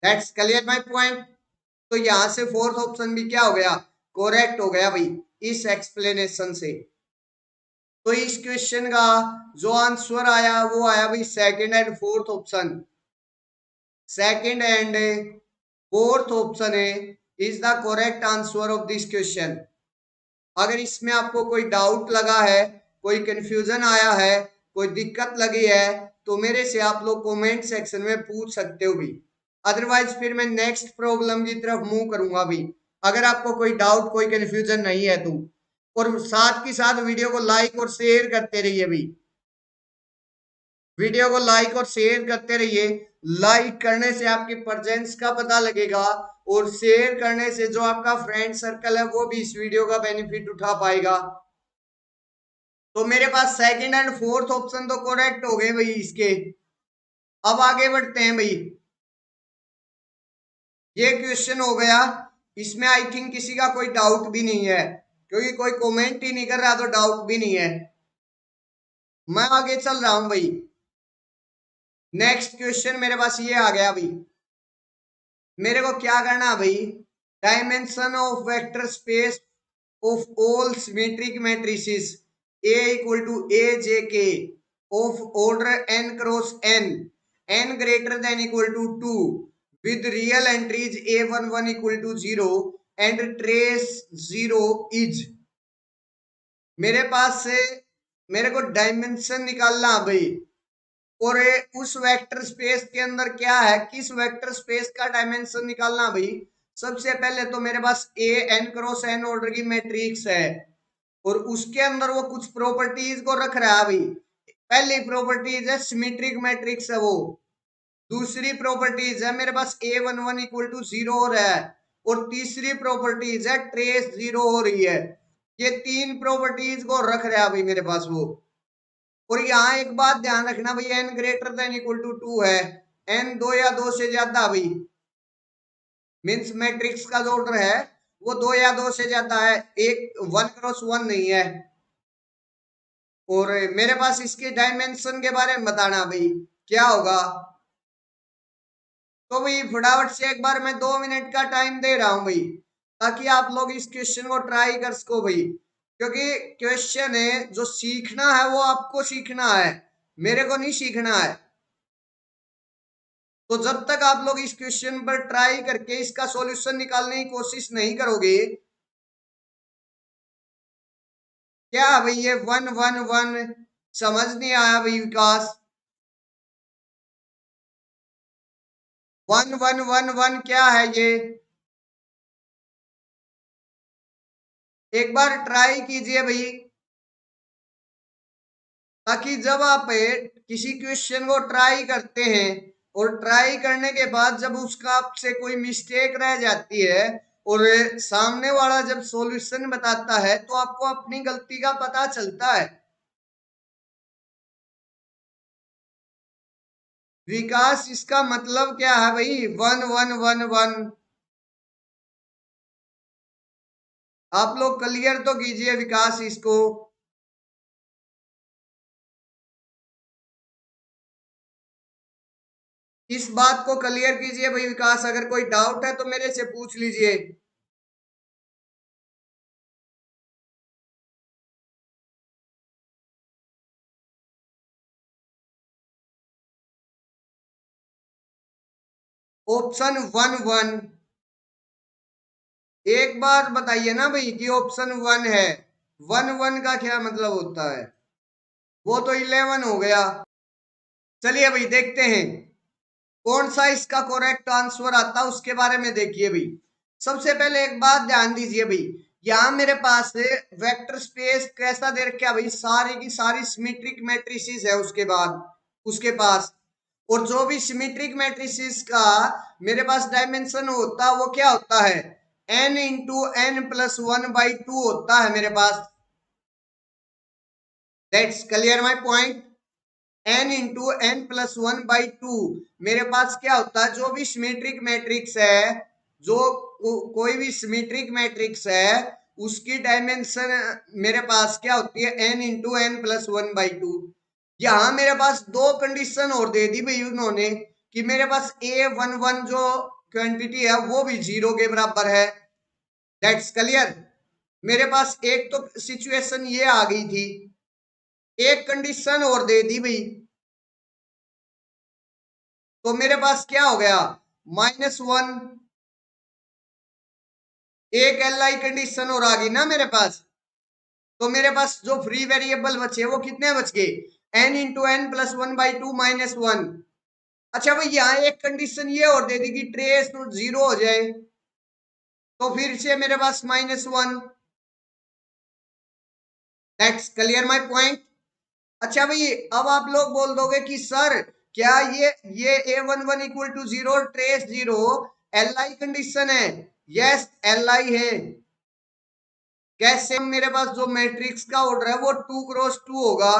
That's clear my point. तो यहां से फोर्थ ऑप्शन भी क्या हो गया, करेक्ट हो गया भाई, इस एक्सप्लेनेशन से। तो इस क्वेश्चन का जो आंसर आया वो आया भाई second and fourth option. Second and fourth option है is the correct answer of this question. अगर इसमें आपको कोई डाउट लगा है, कोई कंफ्यूजन आया है, कोई दिक्कत लगी है, तो मेरे से आप लोग कमेंट सेक्शन में पूछ सकते हो भी। अदरवाइज फिर मैं नेक्स्ट प्रॉब्लम की तरफ मूव करूंगा भी, अगर आपको कोई डाउट कोई कंफ्यूजन नहीं है तो। और साथ ही साथ वीडियो को लाइक और शेयर करते रहिए भी, वीडियो को लाइक और शेयर करते रहिए। लाइक करने से आपकी प्रेजेंस का पता लगेगा, और शेयर करने से जो आपका फ्रेंड सर्कल है वो भी इस वीडियो का बेनिफिट उठा पाएगा। तो मेरे पास सेकंड एंड फोर्थ ऑप्शन तो करेक्ट हो गए भाई इसके। अब आगे बढ़ते हैं भाई। ये क्वेश्चन हो गया, इसमें आई थिंक किसी का कोई डाउट भी नहीं है, क्योंकि कोई कमेंट ही नहीं कर रहा तो डाउट भी नहीं है। मैं आगे चल रहा हूं भाई। नेक्स्ट क्वेश्चन मेरे पास ये आ गया भाई। मेरे को क्या करना है भाई, dimension of vector space of all symmetric matrices A equal to A J K of order n cross n greater than equal to 2 with real entries A11 equal to 0 and trace 0 is। मेरे पास से मेरे को dimension निकालना है भाई, और उस vector space के अंदर क्या है, किस वेक्टर स्पेस का डायमेंशन निकालना भाई। सबसे पहले तो मेरे पास A N cross n order की मैट्रिक्स है, और उसके अंदर वो कुछ प्रॉपर्टीज को रख रहा है भाई। पहली प्रॉपर्टीज है सिमेट्रिक मैट्रिक्स है वो। दूसरी प्रॉपर्टीज है मेरे पास a one one equal to zero हो रहा है, और तीसरी प्रॉपर्टीज है ट्रेस जीरो हो रही है। ये तीन प्रॉपर्टीज को रख रहा है भाई मेरे पास वो। और यहाँ एक बात ध्यान रखना भाई, n greater than equal to two है, एन दो या दो से ज्यादा भाई, मीन्स मैट्रिक्स का जो ऑर्डर है वो दो या दो से ज्यादा है, एक वन क्रॉस वन नहीं है। और मेरे पास इसके डायमेंशन के बारे में बताना भाई क्या होगा। तो भाई फटाफट से एक बार मैं 2 मिनट का टाइम दे रहा हूं भाई, ताकि आप लोग इस क्वेश्चन को ट्राई कर सको भाई। क्योंकि क्वेश्चन है जो सीखना है वो आपको सीखना है, मेरे को नहीं सीखना है। तो जब तक आप लोग इस क्वेश्चन पर ट्राई करके इसका सॉल्यूशन निकालने की कोशिश नहीं करोगे, क्या भाई ये वन वन वन समझ नहीं आया भाई विकास। वन वन वन वन क्या है ये, एक बार ट्राई कीजिए भाई, ताकि जब आप किसी क्वेश्चन को ट्राई करते हैं, और ट्राई करने के बाद जब उसका आपसे कोई मिस्टेक रह जाती है, और सामने वाला जब सॉल्यूशन बताता है तो आपको अपनी गलती का पता चलता है। विकास इसका मतलब क्या है भाई, वन वन वन वन। आप लोग क्लियर तो कीजिए विकास इसको। इस बात को क्लियर कीजिए भाई विकास, अगर कोई डाउट है तो मेरे से पूछ लीजिए। ऑप्शन वन वन, एक बार बताइए ना भाई कि ऑप्शन वन है, वन वन का क्या मतलब होता है? वो तो 11 हो गया। चलिए भाई देखते हैं कौन सा इसका करेक्ट आंसर आता है, उसके बारे में देखिए भाई। सबसे पहले एक बात ध्यान दीजिए भाई, यहां मेरे पास वेक्टर स्पेस कैसा दे रखा भाई, सारी की सारी सिमेट्रिक मैट्रिसेस है उसके बाद उसके पास। और जो भी सिमेट्रिक मैट्रिसेस का मेरे पास डायमेंशन होता है वो क्या होता है, n into n plus one by two होता है मेरे पास। That's clear my point. n into n plus one by two मेरे पास क्या होता है, जो भी सिमेट्रिक मैट्रिक्स है, जो कोई भी सिमेट्रिक मैट्रिक्स है उसकी डायमेंशन मेरे पास क्या होती है, n into n plus one by two. यहां मेरे पास दो कंडीशन और दे दी भाई उन्होंने कि मेरे पास ए वन वन जो क्वांटिटी है वो भी जीरो के बराबर है। That's clear. मेरे पास एक तो सिचुएशन ये आ गई थी, एक कंडीशन और दे दी भाई, तो मेरे पास क्या हो गया, -1। एक एल आई कंडीशन और आ गई ना मेरे पास, तो मेरे पास जो फ्री वेरिएबल बचे वो कितने बच गए, n into n plus one by two -1। अच्छा भाई यहाँ एक कंडीशन ये और दे दी कि ट्रेस तो जीरो हो जाए, तो फिर से मेरे पास -1। That's clear my point. अच्छा भाई अब आप लोग बोल दोगे कि सर क्या ये a one one equal to zero trace zero L I condition है? यस एल आई है। कैसे? मेरे पास जो मैट्रिक्स का ऑर्डर है वो 2 क्रॉस 2 होगा,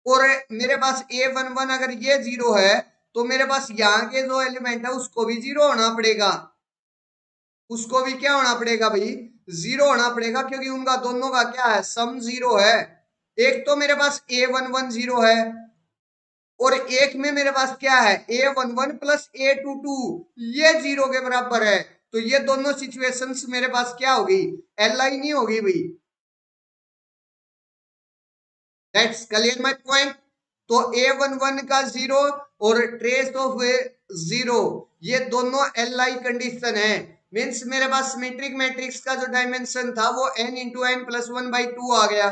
और मेरे पास ए वन वन अगर ये जीरो है तो मेरे पास यहाँ के जो एलिमेंट है उसको भी जीरो होना पड़ेगा, उसको भी क्या होना पड़ेगा भाई, जीरो होना पड़ेगा, क्योंकि उनका दोनों का क्या है, सम जीरो है। एक तो मेरे पास ए वन वन जीरो है, और एक में मेरे पास क्या है, a one one plus a two two, ये जीरो के बराबर है। तो ये दोनों सिचुएशंस मेरे पास क्या होगी, एल आई नहीं होगी भाई। That's clear my point. तो ए वन वन का जीरो और ट्रेस ऑफ जीरो, ये दोनों एल आई कंडीशन है। मीन्स मेरे पास सिमेट्रिक मैट्रिक्स का जो डायमेंशन था वो n into n plus one by two आ गया।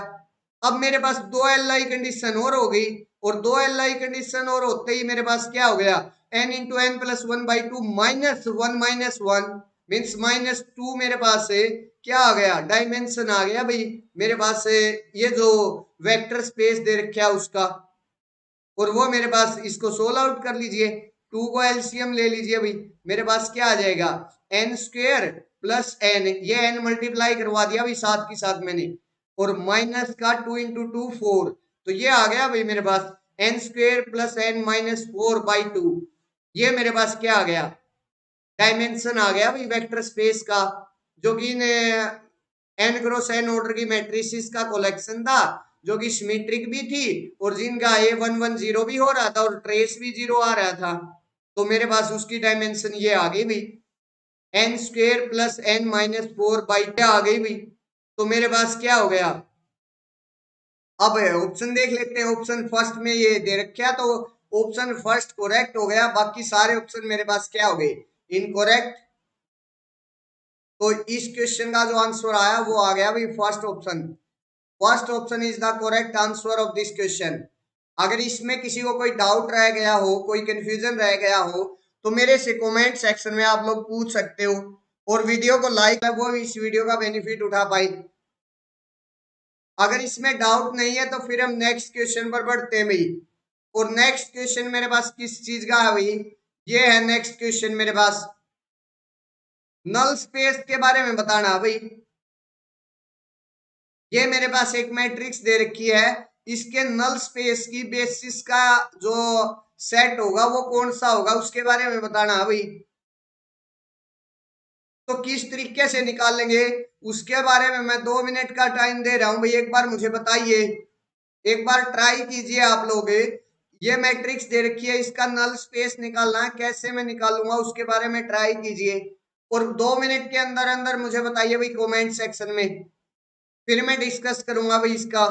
अब मेरे पास दो एल आई कंडीशन और हो गई, और दो एल आई कंडीशन और होते ही मेरे पास क्या हो गया, n into n plus one by two -1 means -2 मेरे पास है क्या आ गया, डायमेंशन आ गया भाई मेरे पास है, ये जो वेक्टर स्पेस दे रखा है उसका। और वो मेरे पास इसको सोल्व आउट कर लीजिए, टू को एलसीएम ले लीजिए भाई, मेरे पास क्या आ जाएगा, एन स्क्वेयर प्लस एन, ये एन मल्टीप्लाई करवा दिया भाई साथ के साथ मैंने, और माइनस का 2 इंटू टू 4, तो ये आ गया भाई मेरे पास एन स्क्वेयर प्लस एन -4/2। ये मेरे पास क्या आ गया, डायमेंशन आ गया भाई वेक्टर स्पेस का, जो कि एन क्रॉस एन ऑर्डर की मैट्रिसेस का कलेक्शन था, जो कि सिमेट्रिक भी थी और जिनका ए वन वन जीरो भी हो रहा था और ट्रेस भी जीरो आ रहा था। तो मेरे पास उसकी डायमेंशन ये आ गई भाई, एन स्क्वेयर प्लस एन -4/2 आ गई भाई। तो मेरे पास क्या हो गया, अब ऑप्शन देख लेते हैं। ऑप्शन फर्स्ट में ये दे रखा, तो ऑप्शन फर्स्ट करेक्ट हो गया, बाकी सारे ऑप्शन मेरे पास क्या हो गए, इनकरेक्ट। तो इस क्वेश्चन का जो आंसर आया वो आ गया भाई first option. First option is the correct answer of this question. अगर इसमें किसी को कोई डाउट रह गया हो, कोई कंफ्यूजन रह गया हो, तो मेरे से कमेंट सेक्शन में आप लोग पूछ सकते हो, और वीडियो को लाइक है वो इस वीडियो का बेनिफिट उठा पाए। अगर इसमें डाउट नहीं है तो फिर हम नेक्स्ट क्वेश्चन पर बढ़ते हैं भाई। और नेक्स्ट क्वेश्चन मेरे पास किस चीज का है भाई, ये है नेक्स्ट क्वेश्चन मेरे पास, नल स्पेस के बारे में बताना भाई। ये मेरे पास एक मैट्रिक्स दे रखी है, इसके नल स्पेस की बेसिस का जो सेट होगा वो कौन सा होगा उसके बारे में बताना है भाई। तो किस तरीके से निकालेंगे उसके बारे में मैं 2 मिनट का टाइम दे रहा हूं भाई, एक बार मुझे बताइए, एक बार ट्राई कीजिए आप लोग। ये मैट्रिक्स दे रखी है, इसका नल स्पेस निकालना है, कैसे मैं निकालूंगा उसके बारे में ट्राई कीजिए और 2 मिनट के अंदर अंदर मुझे बताइए भाई कमेंट सेक्शन में, फिर मैं डिस्कस करूंगा भाई इसका।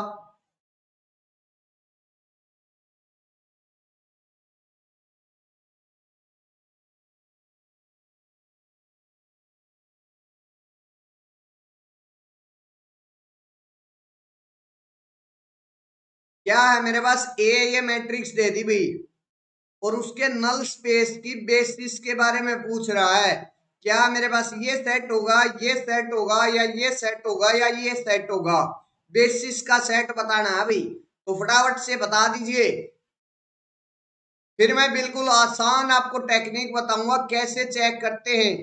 क्या है मेरे पास ए, ये मैट्रिक्स दे दी भाई और उसके नल स्पेस की बेसिस के बारे में पूछ रहा है। क्या मेरे पास ये सेट होगा, ये सेट होगा, या ये सेट होगा, या ये सेट होगा? बेसिस का सेट बताना है भाई, तो फटाफट से बता दीजिए। फिर मैं बिल्कुल आसान आपको टेक्निक बताऊंगा कैसे चेक करते हैं।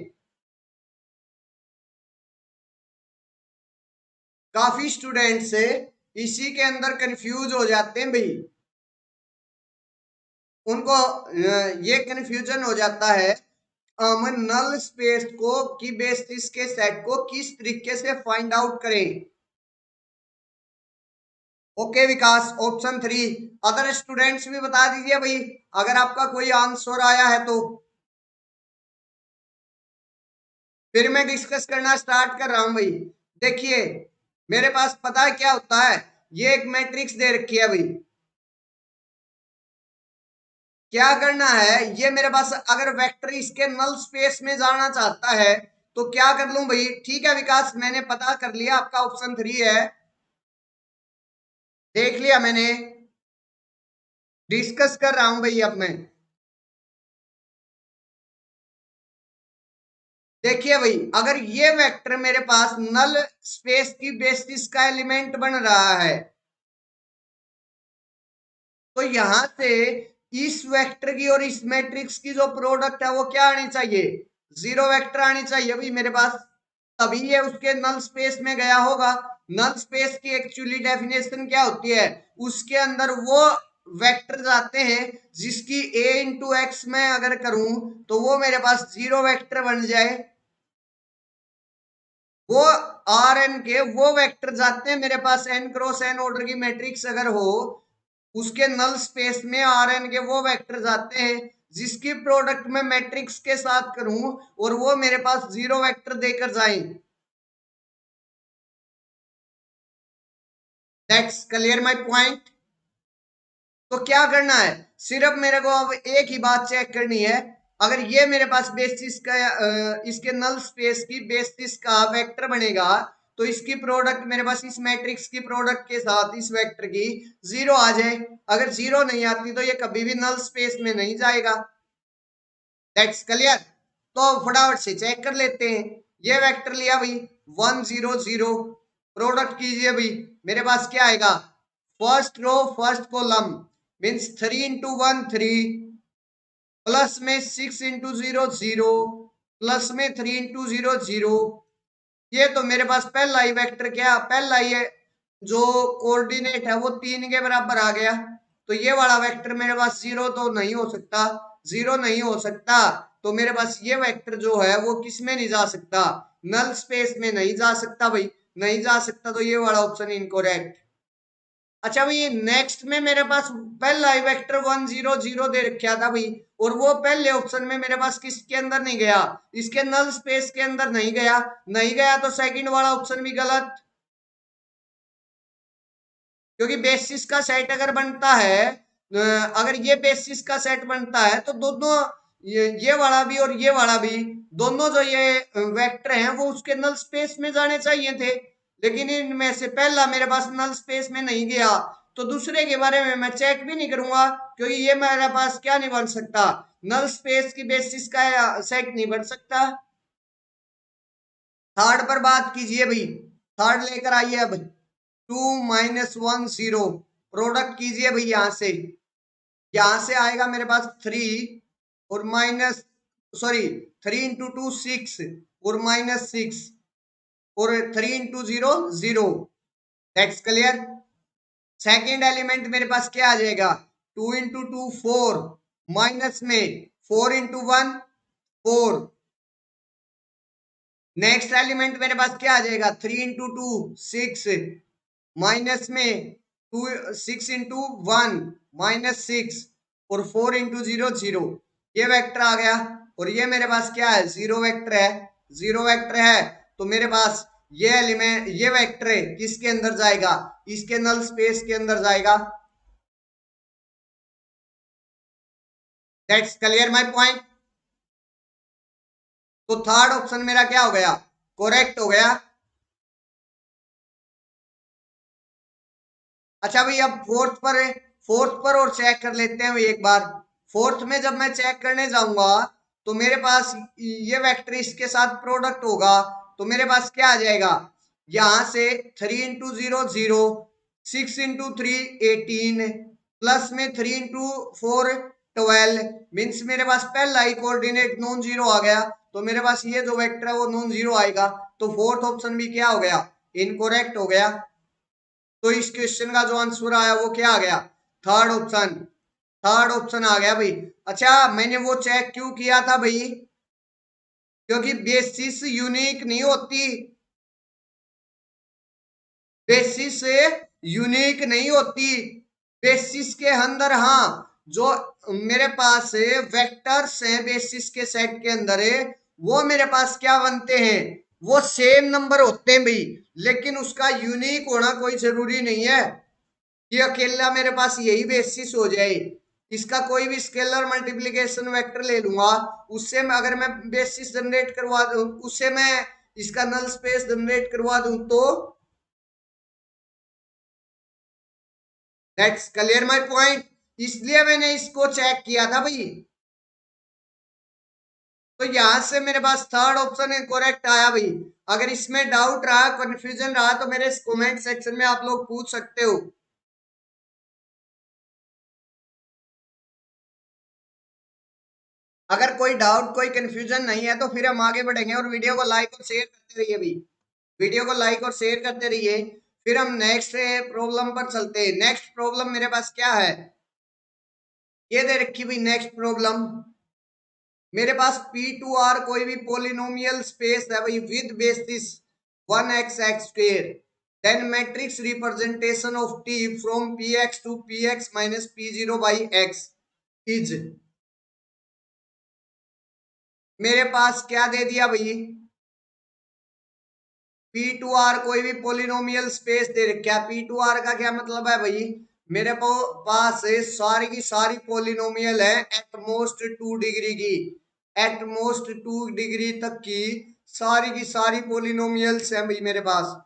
काफी स्टूडेंट्स इसी के अंदर कंफ्यूज हो जाते हैं भाई, उनको ये कंफ्यूजन हो जाता है हम नल स्पेस को की बेसिस के सेट को किस तरीके से फाइंड आउट करें। ओके विकास, ऑप्शन 3। अदर स्टूडेंट्स भी बता दीजिए भाई अगर आपका कोई आंसर आया है तो। फिर मैं डिस्कस करना स्टार्ट कर रहा हूं भाई। देखिए मेरे पास पता है क्या होता है, ये एक मैट्रिक्स दे रखी है भाई। क्या करना है, ये मेरे पास अगर वेक्टर इसके नल स्पेस में जाना चाहता है तो क्या कर लूं भाई। ठीक है विकास, मैंने पता कर लिया, आपका ऑप्शन 3 है, देख लिया मैंने, डिस्कस कर रहा हूं भाई अब मैं। देखिए भाई अगर ये वेक्टर मेरे पास नल स्पेस की बेसिस का एलिमेंट बन रहा है तो यहां से इस वेक्टर की और इस मैट्रिक्स की जो प्रोडक्ट है वो क्या आनी चाहिए, जीरो वेक्टर आनी चाहिए भाई मेरे पास, तभी ये उसके नल स्पेस में गया होगा। नल स्पेस की एक्चुअली डेफिनेशन क्या होती है, उसके अंदर वो वेक्टर जाते हैं जिसकी a इंटू एक्स में अगर करूं तो वो मेरे पास जीरो वेक्टर बन जाए। वो आर एन के वो वेक्टर जाते हैं मेरे पास एन क्रॉस एन ऑर्डर की मैट्रिक्स अगर हो उसके नल स्पेस में आर एन के वो वेक्टर जाते हैं जिसकी प्रोडक्ट में मैट्रिक्स के साथ करूं और वो मेरे पास जीरो वेक्टर देकर जाए। That's clear my point. तो क्या करना है, सिर्फ मेरे को अब एक ही बात चेक करनी है, अगर ये मेरे पास बेसिस का इसके नल स्पेस की बेसिस का वेक्टर बनेगा तो इसकी प्रोडक्ट मेरे पास इस मैट्रिक्स की प्रोडक्ट के साथ इस वेक्टर की जीरो आ जाए। अगर जीरो नहीं आती तो ये कभी भी नल स्पेस में नहीं जाएगा। That's clear. तो फटाफट से चेक कर लेते हैं। ये वेक्टर लिया भाई 1 0 0, प्रोडक्ट कीजिए भाई, मेरे पास क्या आएगा, first row first column means 3 into 1 3, plus में 6 इंटू 0 0, प्लस में 3 इंटू 0 0। ये तो मेरे पास पहला ही वेक्टर, क्या पहला ही है जो कोऑर्डिनेट है वो 3 के बराबर आ गया, तो ये वाला वेक्टर मेरे पास जीरो तो नहीं हो सकता, जीरो नहीं हो सकता। तो मेरे पास ये वेक्टर जो है वो किस में नहीं जा सकता, नल स्पेस में नहीं जा सकता भाई, नहीं जा सकता, तो ये वाला ऑप्शन इनकरेक्ट। अच्छा भाई नेक्स्ट में मेरे पास पहला ही वेक्टर 1 0 0 दे रखा था भाई और वो पहले ऑप्शन में मेरे पास किसके अंदर नहीं गया, इसके नल स्पेस के अंदर नहीं गया, नहीं गया तो सेकंड वाला ऑप्शन भी गलत, क्योंकि बेसिस का सेट अगर बनता है अगर ये बेसिस का सेट बनता है तो दोनों ये वाला भी और ये वाला भी, दोनों जो ये वेक्टर हैं वो उसके नल स्पेस में जाने चाहिए थे, लेकिन इनमें से पहला मेरे पास नल स्पेस में नहीं गया तो दूसरे के बारे में मैं चेक भी नहीं करूंगा क्योंकि ये मेरे पास क्या नहीं बन सकता, नल स्पेस की बेसिस का सेट नहीं बन सकता। थर्ड पर बात कीजिए भाई, थर्ड लेकर आइए अब, 2 - 1 0, प्रोडक्ट कीजिए भाई, यहां से आएगा मेरे पास 3 और माइनस, सॉरी 3 इंटू 2 6 और -6 और 3 into 0 0। That's clear. Second element मेरे पास क्या आ जाएगा, 2 इंटू 2 4, माइनस में 4 इंटू 1 4। नेक्स्ट एलिमेंट मेरे पास क्या आ जाएगा, 3 इंटू 2 6, माइनस में 2 6 इंटू 1 -6 और 4 इंटू 0 0, ये वेक्टर आ गया। और ये मेरे पास क्या है, जीरो वेक्टर है। जीरो वेक्टर है तो मेरे पास ये एलिमेंट, ये वेक्टर है किसके अंदर जाएगा, इसके नल स्पेस के अंदर जाएगा। That's clear my point. तो थर्ड ऑप्शन मेरा क्या हो गया, करेक्ट हो गया। अच्छा भाई अब फोर्थ पर और चेक कर लेते हैं भाई एक बार। फोर्थ में जब मैं चेक करने जाऊंगा तो मेरे पास ये वेक्टर इसके साथ प्रोडक्ट होगा, तो मेरे पास क्या आ जाएगा, यहां से 3 इंटू 0 0, 6 इंटू 3 18, प्लस में 3 इंटू 4 12, मीन्स मेरे पास पहला ही कोऑर्डिनेट नॉन जीरो आ गया, तो मेरे पास ये जो वेक्टर है वो नॉन जीरो आएगा। तो फोर्थ ऑप्शन भी क्या हो गया, इनकरेक्ट हो गया। तो इस क्वेश्चन का जो आंसर आया वो क्या आ गया, थर्ड ऑप्शन। थर्ड ऑप्शन आ गया भाई। अच्छा मैंने वो चेक क्यों किया था भाई, क्योंकि बेसिस यूनिक नहीं होती, बेसिस यूनिक नहीं होती। बेसिस के अंदर हाँ, जो मेरे पास वेक्टर्स हैं बेसिस के सेट के अंदर है, वो मेरे पास क्या बनते हैं, वो सेम नंबर होते हैं भाई। लेकिन उसका यूनिक होना कोई जरूरी नहीं है कि अकेला मेरे पास यही बेसिस हो जाए। इसका कोई भी स्केलर मल्टीप्लिकेशन वेक्टर ले लूंगा, उससे मैं अगर मैं बेसिस जनरेट करवा दूं, उससे मैं इसका नल स्पेस जनरेट करवा दूं, तो दैट्स क्लियर माय पॉइंट। इसलिए मैंने इसको चेक किया था भाई। तो यहां से मेरे पास थर्ड ऑप्शन करेक्ट आया भाई। अगर इसमें डाउट रहा, कंफ्यूजन रहा, तो मेरे कमेंट सेक्शन में आप लोग पूछ सकते हो। अगर कोई डाउट कोई कंफ्यूजन नहीं है तो फिर हम आगे बढ़ेंगे, और वीडियो को लाइक और शेयर करते रहिए भाई, वीडियो को लाइक और शेयर करते रहिए। फिर हम नेक्स्ट प्रॉब्लम पर चलते हैं। नेक्स्ट प्रॉब्लम मेरे पास क्या है, ये दे रखी भाई नेक्स्ट प्रॉब्लम। मेरे पास P2R कोई भी पोलिनोमियल स्पेस है भाई with basis 1x(x²), then matrix representation of T from Px to Px minus P0 by x is, मेरे पास क्या दे दिया भाई, P2R कोई भी पोलिनोमियल स्पेस दे रखा है। P2R का क्या मतलब है भाई, मेरे पास सारी की सारी पोलिनोमियल है एटमोस्ट 2 डिग्री की, एटमोस्ट 2 डिग्री तक की सारी पोलिनोमियल्स हैं भाई मेरे पास।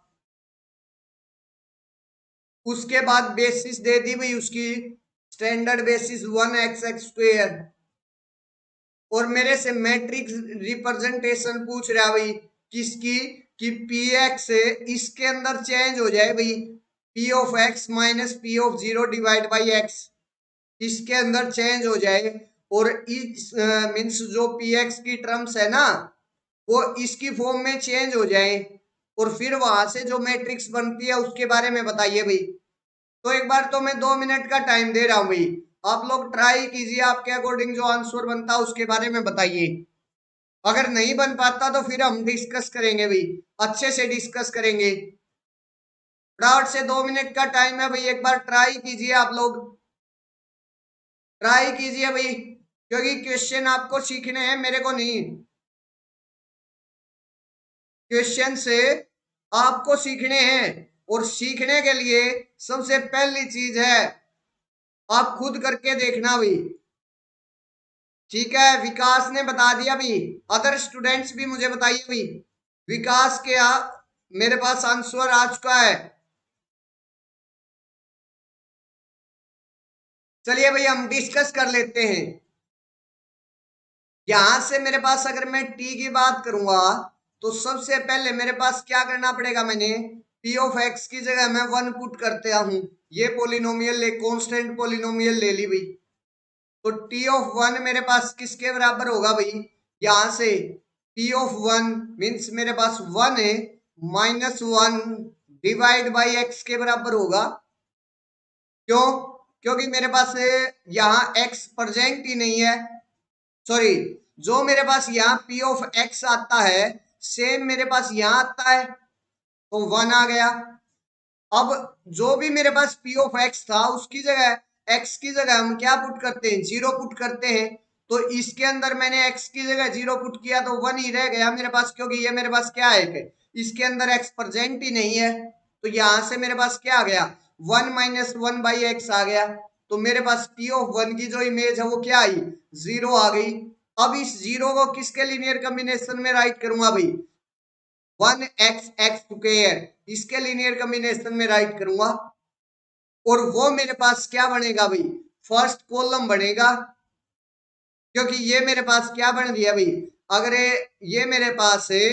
उसके बाद बेसिस दे दी भाई उसकी, स्टैंडर्ड बेसिस 1x(x²), और मेरे से मैट्रिक्स रिप्रेजेंटेशन पूछ रहा है भाई किसकी, कि पी एक्स इसके अंदर चेंज हो जाए भाई, P of x minus P of 0 divide by x, इसके अंदर चेंज हो जाए। और इस मीन्स जो पी एक्स की टर्म्स है ना, वो इसकी फॉर्म में चेंज हो जाए, और फिर वहां से जो मैट्रिक्स बनती है उसके बारे में बताइए भाई। तो एक बार तो मैं 2 मिनट का टाइम दे रहा हूं भाई, आप लोग ट्राई कीजिए, आपके अकॉर्डिंग जो आंसर बनता है उसके बारे में बताइए। अगर नहीं बन पाता तो फिर हम डिस्कस करेंगे भाई, अच्छे से डिस्कस करेंगे। फटाफट से 2 मिनट का टाइम है भाई, एक बार ट्राई कीजिए, आप लोग ट्राई कीजिए भाई, क्योंकि क्वेश्चन आपको सीखने हैं, मेरे को नहीं। क्वेश्चन से आपको सीखने हैं, और सीखने के लिए सबसे पहली चीज है आप खुद करके देखना भाई। ठीक है, विकास ने बता दिया भाई, अदर स्टूडेंट्स भी मुझे बताइए भाई, विकास के मेरे पास आंसर आ चुका है। चलिए भाई हम डिस्कस कर लेते हैं। यहां से मेरे पास अगर मैं टी की बात करूंगा, तो सबसे पहले मेरे पास क्या करना पड़ेगा, मैंने पी ऑफ एक्स की जगह मैं 1 पुट करते हूं, ये पोलिनोमियल ले, कांस्टेंट पोलिनोमियल ले ली भाई। तो टी ऑफ 1 मेरे पास किसके बराबर होगा भाई, यहां से पी ऑफ 1 मीन्स मेरे पास 1 है माइनस 1 डिवाइड बाई एक्स के बराबर होगा। क्यों, क्योंकि मेरे पास यहाँ एक्स प्रेजेंट ही नहीं है, सॉरी, जो मेरे पास यहाँ पी ऑफ एक्स आता है सेम मेरे पास यहाँ आता है, तो 1 आ गया। अब जो भी मेरे पास पी ऑफ एक्स था उसकी जगह x की जगह हम क्या पुट करते हैं, 0 पुट करते हैं। तो इसके अंदर मैंने x की जगह 0 पुट किया तो 1 ही रह गया मेरे पास, क्योंकि ये मेरे पास क्या है, इसके अंदर x प्रेजेंट ही नहीं है। तो यहां से मेरे पास क्या आ गया, 1 माइनस 1/x आ गया। तो मेरे पास p ऑफ 1 की जो इमेज है वो क्या आई, 0 आ गई। अब इस 0 को किसके लीनियर कॉम्बिनेशन में राइट करूंगा भाई, 1x स्क्वायर, इसके लीनियर कॉम्बिनेशन में राइट करूंगा। और वो मेरे पास क्या बनेगा भाई, फर्स्ट कॉलम बनेगा, क्योंकि ये मेरे पास क्या बन गया भाई, अगर ये मेरे पास है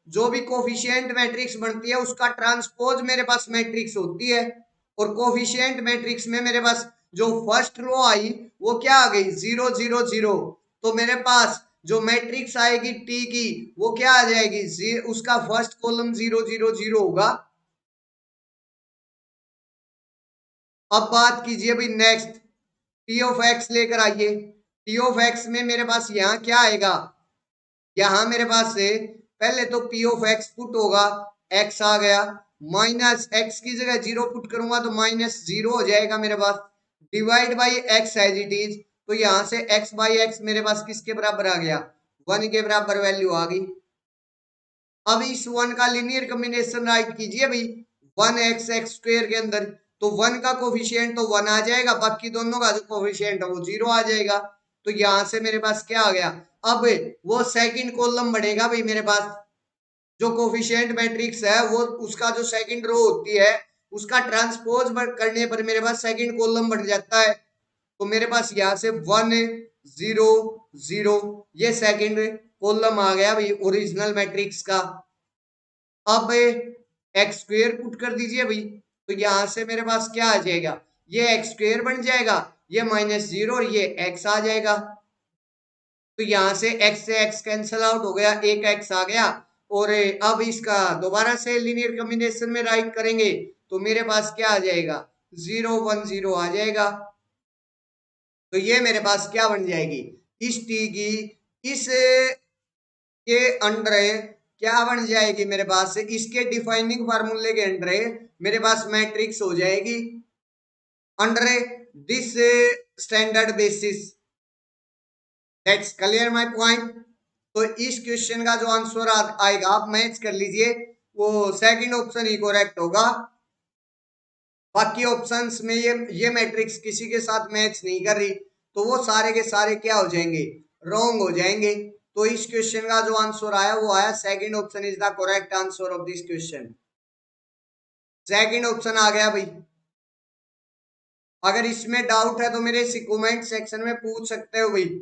जो भी कोफिशिएंट मैट्रिक्स बनती है उसका ट्रांसपोज मेरे पास मैट्रिक्स होती है। और कोफिशिएंट मैट्रिक्स में मेरे पास जो फर्स्ट रो आई वो क्या आ गई, 0 0 0। तो मेरे पास जो मैट्रिक्स आएगी टी की वो क्या आ जाएगी, उसका फर्स्ट कॉलम 0 0 0 होगा। अब बात कीजिए भाई नेक्स्ट, टी ऑफ एक्स लेकर आइए। टी ऑफ एक्स में मेरे पास यहाँ क्या आएगा, यहाँ मेरे पास से पहले तो पी ऑफ एक्स पुट होगा, एक्स आ गया, माइनस एक्स की जगह 0 पुट करूंगा तो -0 हो जाएगा मेरे पास, divide by x as it is. तो यहाँ से x बाई एक्स मेरे पास किसके बराबर आ गया, 1 के बराबर वैल्यू आ गई। अब इस 1 का लीनियर कॉम्बिनेशन राइट कीजिए भाई, 1x स्क्वायर के अंदर। तो 1 का कोफिशिएंट तो 1 आ जाएगा, बाकी दोनों का जो कोफिशिएंट है वो 0 आ जाएगा। तो यहां से मेरे पास क्या आ गया, अब वो सेकंड कॉलम बढ़ेगा भाई मेरे पास, जो कोफिशिएंट मैट्रिक्स है वो उसका जो सेकंड रो होती है उसका ट्रांसपोज करने पर मेरे पास सेकंड कॉलम बढ़ जाता है। तो मेरे पास यहाँ से 1 0 0 ये सेकंड कॉलम आ गया भाई ओरिजिनल मैट्रिक्स का। अब एक्स स्क्वेयर पुट कर दीजिए भाई, तो यहां से मेरे पास क्या आ जाएगा, ये एक्स स्क्वेयर बन जाएगा, ये -0 और ये एक्स आ जाएगा। तो यहां से x कैंसल आउट हो गया, एक x आ गया। और अब इसका दोबारा से लीनियर कॉम्बिनेशन में राइट करेंगे तो मेरे पास क्या आ जाएगा, 0 1 0 आ जाएगा। तो ये मेरे पास क्या बन जाएगी, इस टी की इस के अंडर क्या बन जाएगी मेरे पास, इसके डिफाइनिंग फार्मूले के अंडर मेरे पास मैट्रिक्स हो जाएगी under this standard basis. That's clear my point. तो इस क्वेश्चन का जो आंसर आएगा आप मैच कर लीजिए, वो सेकंड ऑप्शन ही करेक्ट होगा। बाकी ऑप्शंस में ये मैट्रिक्स किसी के साथ मैच नहीं कर रही, तो वो सारे के सारे क्या हो जाएंगे, रॉन्ग हो जाएंगे। तो इस क्वेश्चन का जो आंसर आया वो आया second option is the correct answer of this question. Second option आ गया भाई। अगर इसमें डाउट है तो मेरे कमेंट सेक्शन में पूछ सकते हो भाई।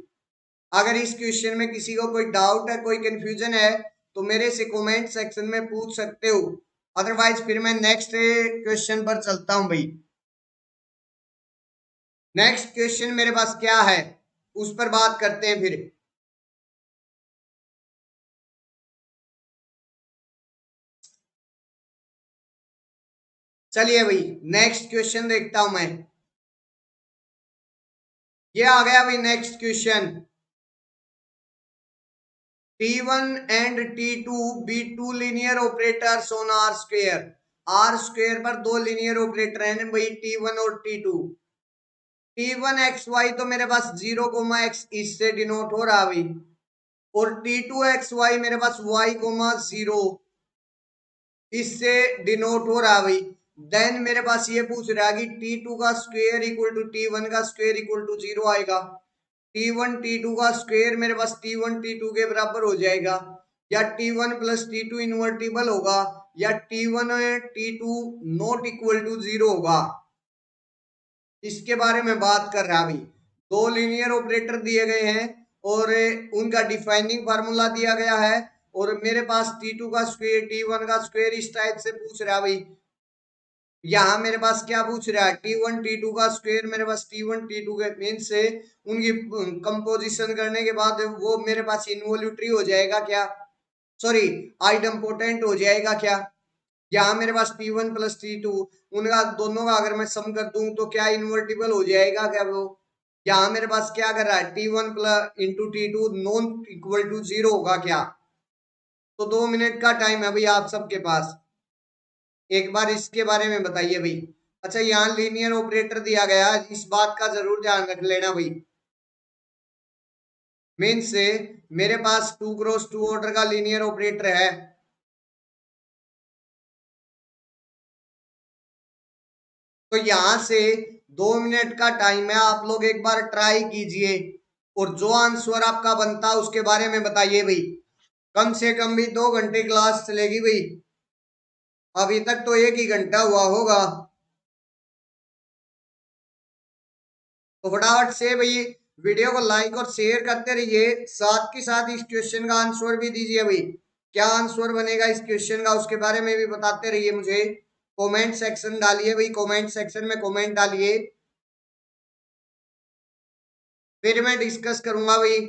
अगर इस क्वेश्चन में किसी को कोई डाउट है, कोई कंफ्यूजन है तो मेरे से कमेंट सेक्शन में पूछ सकते हो। अदरवाइज फिर मैं नेक्स्ट क्वेश्चन पर चलता हूं भाई। नेक्स्ट क्वेश्चन मेरे पास क्या है उस पर बात करते हैं फिर। चलिए भाई नेक्स्ट क्वेश्चन देखता हूं मैं। ये आ गया भाई next question, T1 and T2 be two linear operators on R square। R square पर दो linear operator हैं भाई T1 और T2। T1 XY तो मेरे पास 0, x इससे डिनोट हो रहा भाई, और T2 XY मेरे पास y, 0 इससे डिनोट हो रहा भाई। देन मेरे पास ये पूछ रहा है कि T2 का स्क्वायर इक्वल टू T1 का स्क्वायर इक्वल टू 0 आएगा। T1 T2 का स्क्वायर मेरे पास T1 T2 के बराबर हो जाएगा, या T1 प्लस T2 इन्वर्टिबल होगा, या T1 T2 not equal to 0 होगा। इसके बारे में बात कर रहा अभी। दो लीनियर ऑपरेटर दिए गए हैं और उनका डिफाइनिंग फार्मूला दिया गया है, और मेरे पास T2 का स्क्वायर T1 का स्क्वायर इस टाइप से पूछ रहा है भाई। यहाँ मेरे पास क्या पूछ रहा है, T1 T2 का स्क्वायर मेरे पास T1 T2 के मीन से उनकी कंपोजिशन करने के बाद वो मेरे पास इनवॉल्यूटरी हो जाएगा क्या, सॉरी आइडम्पोटेंट हो जाएगा क्या। यहाँ मेरे पास T1 प्लस T2 उनका दोनों का अगर मैं सम कर दूं तो क्या इन्वर्टिबल हो जाएगा क्या वो। यहाँ मेरे पास क्या कर रहा है, T1 plus into T2 non equal to 0 होगा क्या। तो 2 मिनट का टाइम है भाई आप सबके पास, एक बार इसके बारे में बताइए भाई। अच्छा, यहाँ लीनियर ऑपरेटर दिया गया, इस बात का जरूर ध्यान रख लेना भाई। मीन से मेरे पास 2x2 ऑर्डर का लीनियर ऑपरेटर है। तो यहां से 2 मिनट का टाइम है, आप लोग एक बार ट्राई कीजिए और जो आंसर आपका बनता है उसके बारे में बताइए भाई। कम से कम भी 2 घंटे क्लास चलेगी भाई, अभी तक तो 1 ही घंटा हुआ होगा। तो फटाफट से भाई वीडियो को लाइक और शेयर करते रहिए, साथ के साथ इस क्वेश्चन का आंसर भी दीजिए भाई। क्या आंसर बनेगा इस क्वेश्चन का उसके बारे में भी बताते रहिए मुझे। कमेंट सेक्शन डालिए भाई, कमेंट सेक्शन में कमेंट डालिए, फिर मैं डिस्कस करूंगा भाई।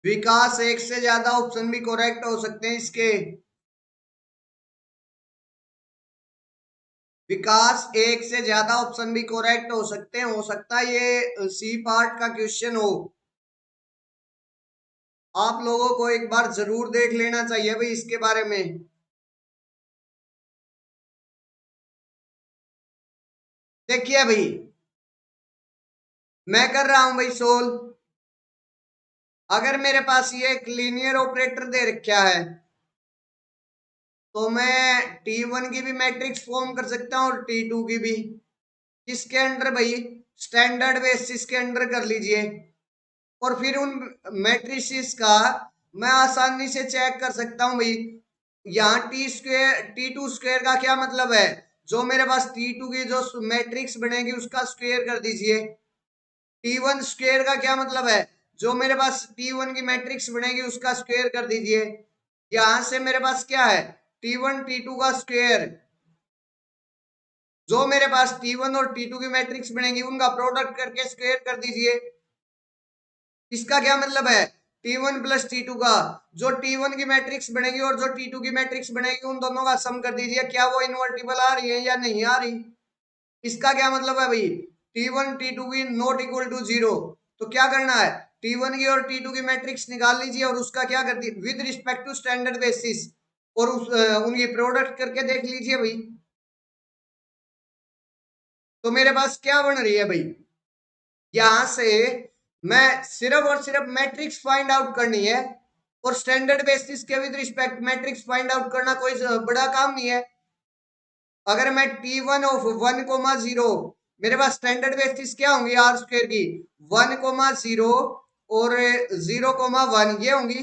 विकास, एक से ज्यादा ऑप्शन भी करेक्ट हो सकते हैं इसके। विकास, एक से ज्यादा ऑप्शन भी करेक्ट हो सकते हैं, हो सकता है ये सी पार्ट का क्वेश्चन हो। आप लोगों को एक बार जरूर देख लेना चाहिए भाई इसके बारे में। देखिए भाई, मैं कर रहा हूं भाई सोल्व। अगर मेरे पास ये एक लीनियर ऑपरेटर दे रखा है तो मैं T1 की भी मैट्रिक्स फॉर्म कर सकता हूँ और T2 की भी। किसके अंडर भाई? स्टैंडर्ड बेसिस के अंडर कर लीजिए। और फिर उन मैट्रिसेस का मैं आसानी से चेक कर सकता हूँ भाई। यहाँ T2 स्क्वेयर का क्या मतलब है? जो मेरे पास T2 की जो मैट्रिक्स बनेगी उसका स्क्वेयर कर दीजिए। T1 स्क्वेयर का क्या मतलब है? जो मेरे पास T1 की मैट्रिक्स बनेगी उसका स्क्वेयर कर दीजिए। यहां से मेरे पास क्या है? T1 T2 का स्क्वेयर। जो मेरे पास T1 और T2 की मैट्रिक्स बनेगी उनका प्रोडक्ट करके स्क्वेयर कर दीजिए। इसका क्या मतलब है? T1 प्लस T2 का जो T1 की मैट्रिक्स बनेगी और जो T2 की मैट्रिक्स बनेगी उन दोनों का सम कर दीजिए। क्या वो इनवर्टिबल आ रही है या नहीं आ रही? इसका क्या मतलब है भाई? T1 T2 की नॉट इक्वल टू 0। तो क्या करना है? T1 की और T2 की मैट्रिक्स निकाल लीजिए और उसका क्या कर दी with respect to standard basis, और उनकी प्रोडक्ट करके देख लीजिए भाई। तो मेरे पास क्या बन रही है भाई? यहां से मैं सिर्फ और सिर्फ मैट्रिक्स फाइंड आउट करनी है, और स्टैंडर्ड बेसिस के with respect matrix find out करना कोई बड़ा काम नहीं है। अगर मैं T1 ऑफ 1,0 मेरे पास स्टैंडर्ड बेसिस क्या होंगी आर स्क्वायर की? 1,0 और 0,1 ये होंगी।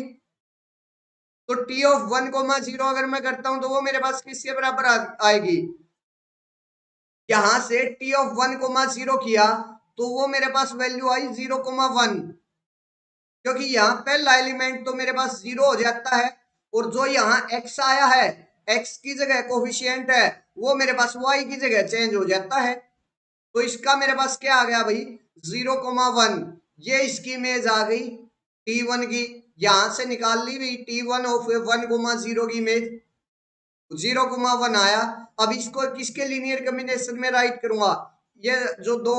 तो T ऑफ 1,0 अगर मैं करता हूं तो वो मेरे पास किसके बराबर आएगी? यहां से T ऑफ 1,0 किया तो वो मेरे पास वैल्यू आई 0,1, क्योंकि यहाँ पहला एलिमेंट तो मेरे पास 0 हो जाता है, और जो यहाँ x आया है, x की जगह कोफिशिएंट है, वो मेरे पास y की जगह चेंज हो जाता है। तो इसका मेरे पास क्या आ गया भाई? 0,1। ये इसकी इमेज आ गई T1 की। यहां से निकाल ली भी T1 ऑफ 1,0 की इमेज, 0,1 आया। अब इसको किसके लीनियर कॉम्बिनेशन में राइट करूंगा? ये जो दो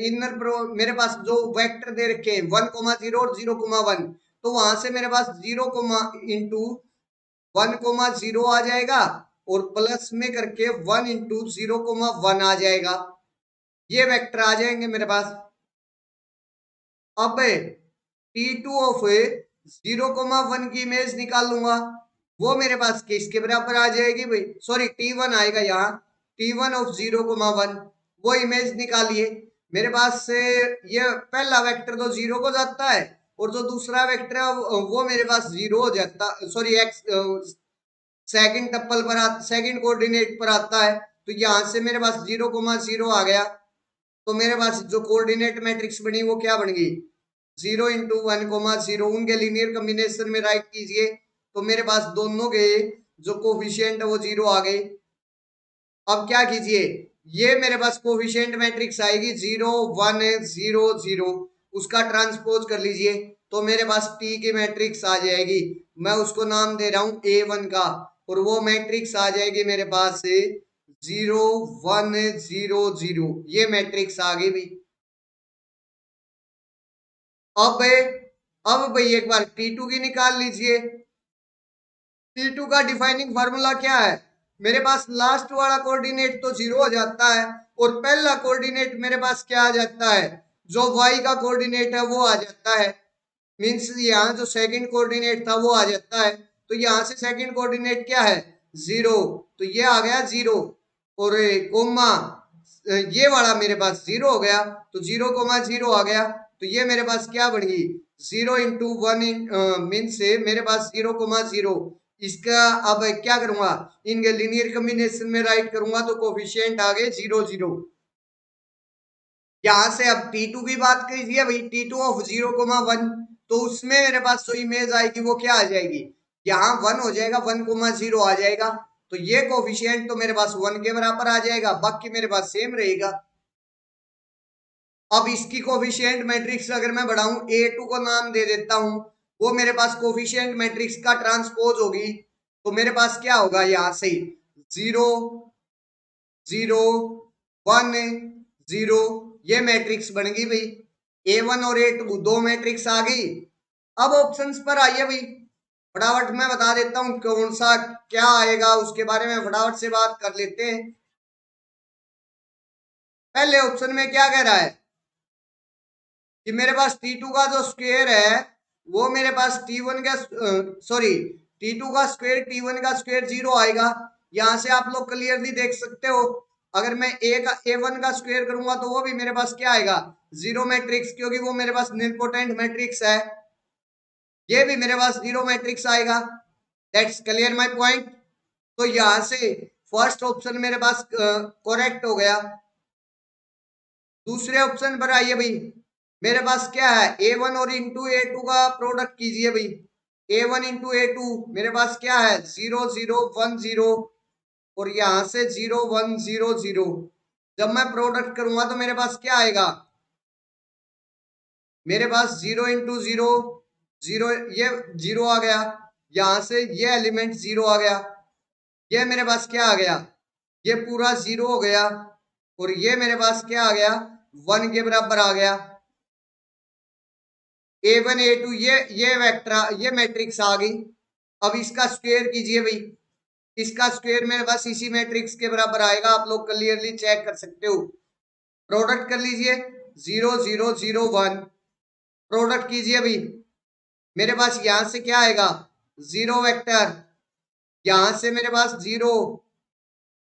इनर प्रो मेरे पास जो वेक्टर दे रखे हैं 1,0 और 0,1, तो वहां से मेरे पास 0, इंटू 1,0 आ जाएगा, और प्लस में करके 1 इंटू 0,1 आ जाएगा। ये वेक्टर आ जाएंगे मेरे पास। अब T2 ऑफ 0,1 की इमेज निकाल लूंगा, वो मेरे पास किसके बराबर आ जाएगी भाई? सॉरी, T1 आएगा यहाँ, T1 ऑफ 0,1, वो इमेज निकालिए। मेरे पास से ये पहला वेक्टर तो 0 को जाता है, और जो दूसरा वेक्टर है वो मेरे पास 0 हो जाता, सॉरी एक्स सेकंड टप्पल पर सेकंड कोऑर्डिनेट पर आता है। तो यहाँ से मेरे पास 0,0 आ गया। तो मेरे पास जो कोऑर्डिनेट मैट्रिक्स बनी वो क्या बन गई? 0 इंटू 1,0। उनके लीनियर कॉम्बिनेशन में राइट कीजिए तो मेरे पास दोनों के जो कोफिशिएंट है वो 0 आ गए। अब क्या कीजिए, ये मेरे पास कोफिशिएंट मैट्रिक्स आएगी 0 1 0 0, उसका ट्रांसपोज कर लीजिए तो मेरे पास टी की मैट्रिक्स आ जाएगी। मैं उसको नाम दे रहा हूं A1 का, और वो मैट्रिक्स आ जाएगी मेरे पास 0 1 0 0, ये मैट्रिक्स आ गई भाई। अब भाई एक बार T2 की निकाल लीजिए। T2 का डिफाइनिंग फार्मूला क्या है? मेरे पास लास्ट वाला कोऑर्डिनेट तो 0 हो जाता है और पहला कोऑर्डिनेट मेरे पास क्या आ जाता है? जो y का कोऑर्डिनेट है वो आ जाता है। मीन्स यहाँ जो सेकंड कोऑर्डिनेट था वो आ जाता है। तो यहाँ से सेकंड कोऑर्डिनेट क्या है? 0। तो ये आ गया 0 और कोमा ये वाला मेरे पास 0 हो गया। तो 0 कोमा 0 आ गया। तो ये मेरे पास क्या बन गई? 0 इंटू 1 मीन से मेरे पास 0 कोमा 0। इसका अब क्या करूंगा? इनके लीनियर कॉम्बिनेशन में राइट करूंगा तो कोफिशिएंट आ गए 0 0। यहां से अब T2 की बात कीजिए भाई, T2 ऑफ 0,1। तो उसमें मेरे पास जो इमेज आएगी वो क्या आ जाएगी? यहाँ 1 हो जाएगा, 1,0 आ जाएगा। तो ये कोफिशिएंट तो मेरे पास 1 के बराबर आ जाएगा, बाकी मेरे पास सेम रहेगा। अब इसकी कोफिशिएंट मैट्रिक्स अगर मैं बढ़ाऊं, A2 को नाम दे देता हूं, वो मेरे पास कोफिशिएंट मैट्रिक्स का ट्रांसपोज होगी। तो मेरे पास क्या होगा? यहां से 0 0 1 0, ये मैट्रिक्स बन गई भाई। A1 और A2 दो मैट्रिक्स आ गई। अब ऑप्शंस पर आइए भाई, फटाफट मैं बता देता हूं कौन सा क्या आएगा, उसके बारे में फटाफट से बात कर लेते हैं। पहले ऑप्शन में क्या कह रहा है कि मेरे पास T2 का जो स्क्वायर है वो मेरे पास T1 का सॉरी T2 का स्क्वायर T1 का स्क्वायर 0 आएगा। यहां से आप लोग क्लियरली देख सकते हो, अगर मैं A1 का स्क्वायर करूंगा तो वो भी मेरे पास क्या आएगा? 0 मैट्रिक्स, क्योंकि वो मेरे पास निलपोटेंट मैट्रिक्स है। ये भी मेरे पास 0 मैट्रिक्स आएगा। That's clear my point. तो यहां से फर्स्ट ऑप्शन मेरे पास करेक्ट हो गया। दूसरे ऑप्शन पर आइए भाई, मेरे पास क्या है? A1 और इंटू A2 का प्रोडक्ट कीजिए भाई। A1 इंटू A2 मेरे पास क्या है? 0 0 1 0 और यहां से 0 1 0 0। जब मैं प्रोडक्ट करूंगा तो मेरे पास क्या आएगा? मेरे पास 0 इंटू 0 0, ये 0 आ गया। यहां से ये एलिमेंट 0 आ गया। ये मेरे पास क्या आ गया? ये पूरा 0 हो गया और ये मेरे पास क्या आ गया? 1 के बराबर आ गया। A1 A2 ये वेक्टर ये मैट्रिक्स आ गई। अब इसका स्क्वायर कीजिए भाई। इसका स्क्वायर मेरे पास इसी मैट्रिक्स के बराबर आएगा, आप लोग क्लियरली चेक कर सकते हो। प्रोडक्ट कर लीजिए, 0 0 0 1 प्रोडक्ट कीजिए भाई। मेरे पास यहां से क्या आएगा? 0 वेक्टर, यहां से मेरे पास 0,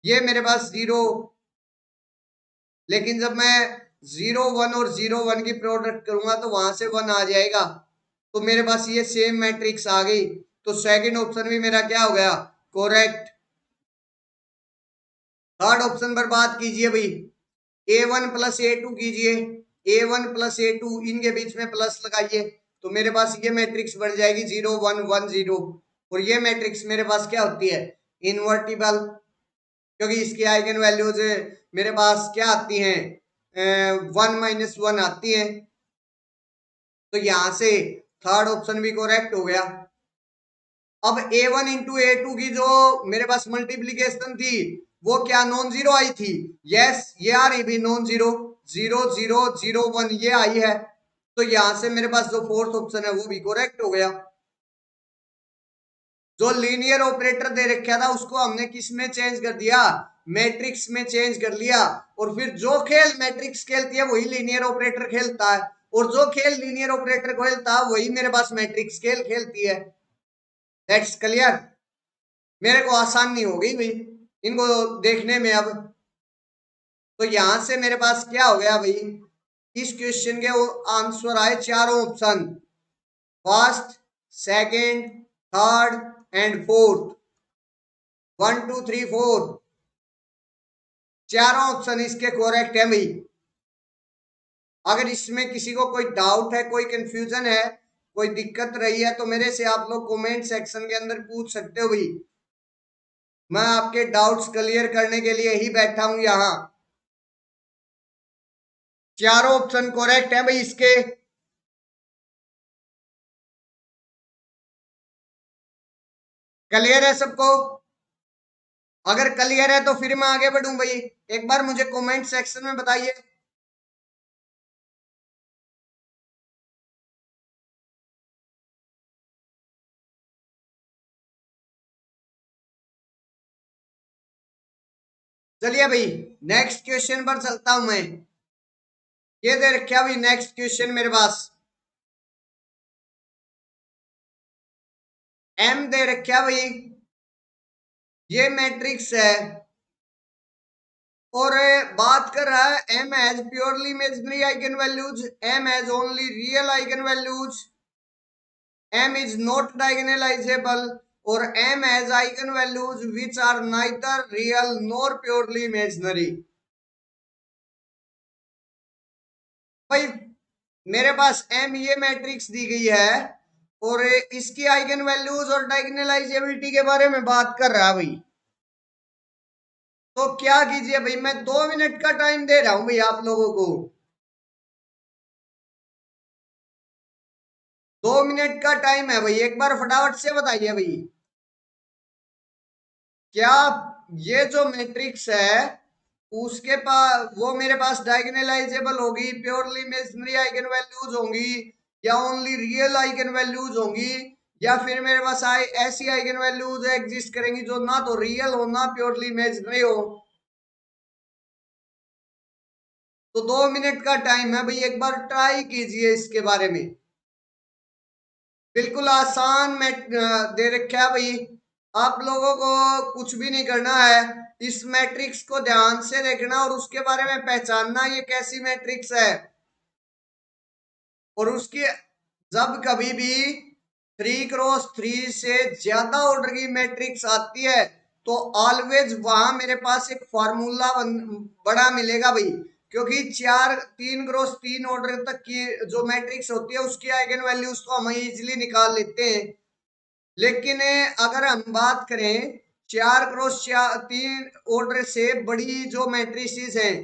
ये मेरे पास 0। लेकिन जब मैं 0 1 और 0 1 की प्रोडक्ट करूंगा तो वहां से 1 आ जाएगा। तो मेरे पास ये सेम मैट्रिक्स आ गई। तो सेकंड ऑप्शन भी मेरा क्या हो गया? करेक्ट। थर्ड ऑप्शन पर बात कीजिए भाई, A1 प्लस A2 कीजिए। A1 प्लस A2 इनके बीच में प्लस लगाइए तो मेरे पास ये मैट्रिक्स बन जाएगी 0 1 1 0। और ये मैट्रिक्स मेरे पास क्या होती है? इनवर्टिबल, क्योंकि इसकी आइगन वैल्यूज मेरे पास क्या आती हैं? 1 - 1 आती हैं। तो यहां से थर्ड ऑप्शन भी करेक्ट हो गया। अब A1 इंटू A2 की जो मेरे पास मल्टीप्लीकेशन थी वो क्या नॉन जीरो आई थी? यस, ये आ रही भी नॉन जीरो। 0 0 0 1 ये आई है। तो यहां से मेरे पास जो फोर्थ ऑप्शन है वो भी करेक्ट हो गया। जो लीनियर ऑपरेटर दे रखा था उसको हमने किस में चेंज कर दिया? मैट्रिक्स में चेंज कर लिया। और फिर जो खेल मैट्रिक्स खेलती है वही लीनियर ऑपरेटर खेलता है, और जो खेल लीनियर ऑपरेटर खेलता है वही मेरे पास मैट्रिक्स खेल खेलती है। That's clear. मेरे को आसानी हो गई भाई इनको देखने में। अब तो यहां से मेरे पास क्या हो गया भाई? इस क्वेश्चन के आंसर आए चारों option, first, second, third and fourth. 1 2 3 4 चारों ऑप्शन इसके करेक्ट है भाई। अगर इसमें किसी को कोई डाउट है, कोई कंफ्यूजन है, कोई दिक्कत रही है तो मेरे से आप लोग कमेंट सेक्शन के अंदर पूछ सकते हो भाई। मैं आपके डाउट्स क्लियर करने के लिए ही बैठा हूं यहाँ। चारों ऑप्शन करेक्ट है भाई इसके। क्लियर है सबको? अगर क्लियर है तो फिर मैं आगे बढ़ूं भाई, एक बार मुझे कमेंट सेक्शन में बताइए। चलिए भाई नेक्स्ट क्वेश्चन पर चलता हूं मैं। ये दे रखा भाई नेक्स्ट क्वेश्चन मेरे पास, एम दे रखा भाई, ये मैट्रिक्स है और बात कर रहा है M has purely imaginary eigen values, M has only real eigen values, M is not diagonalizable और M has eigen values which are neither real nor purely imaginary. भाई मेरे पास एम ये मैट्रिक्स दी गई है और इसकी आइगन वैल्यूज और डायगोनलाइजेबिलिटी के बारे में बात कर रहा है भाई। तो क्या कीजिए भाई, मैं 2 मिनट का टाइम दे रहा हूं भाई आप लोगों को, 2 मिनट का टाइम है भाई, एक बार फटाफट से बताइए भाई, क्या ये जो मैट्रिक्स है उसके पास वो मेरे पास डायगोनलाइजेबल होगी, प्योरली इमेजिनरी आइगन वैल्यूज होंगी, या ओनली रियल आइगन वैल्यूज होंगी, या फिर मेरे पास ऐसी आइगन वैल्यूज एग्जिस्ट करेंगी जो ना तो रियल हो ना प्योरली इमेजिनरी हो। तो 2 मिनट का टाइम है भाई, एक बार ट्राई कीजिए इसके बारे में। बिल्कुल आसान में दे रखा है भाई, आप लोगों को कुछ भी नहीं करना है, इस मैट्रिक्स को ध्यान से देखना और उसके बारे में पहचानना ये कैसी मैट्रिक्स है। और उसकी जब कभी भी 3x3 से ज्यादा ऑर्डर की मैट्रिक्स आती है तो ऑलवेज वहां मेरे पास एक फॉर्मूला बड़ा मिलेगा भाई, क्योंकि 3x3 ऑर्डर तक की जो मैट्रिक्स होती है उसकी आइगन वैल्यूज तो हम इजिली निकाल लेते हैं। लेकिन अगर हम बात करें 4x3 ऑर्डर से बड़ी जो मैट्रिसेस हैं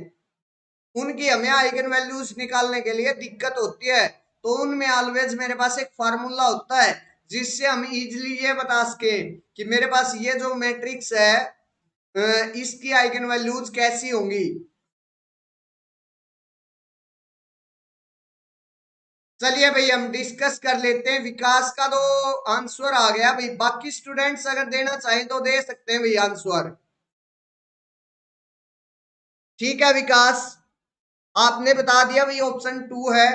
उनकी हमें आइगन वैल्यूज निकालने के लिए दिक्कत होती है, तो उनमें ऑलवेज मेरे पास एक फार्मूला होता है जिससे हम इजिली ये बता सके कि मेरे पास ये जो मैट्रिक्स है इसकी आइगन वैल्यूज कैसी होंगी। चलिए भाई हम डिस्कस कर लेते हैं, विकास का तो आंसर आ गया भाई, बाकी स्टूडेंट्स अगर देना चाहें तो दे सकते हैं भाई आंसर। ठीक है विकास, आपने बता दिया भाई ऑप्शन 2 है।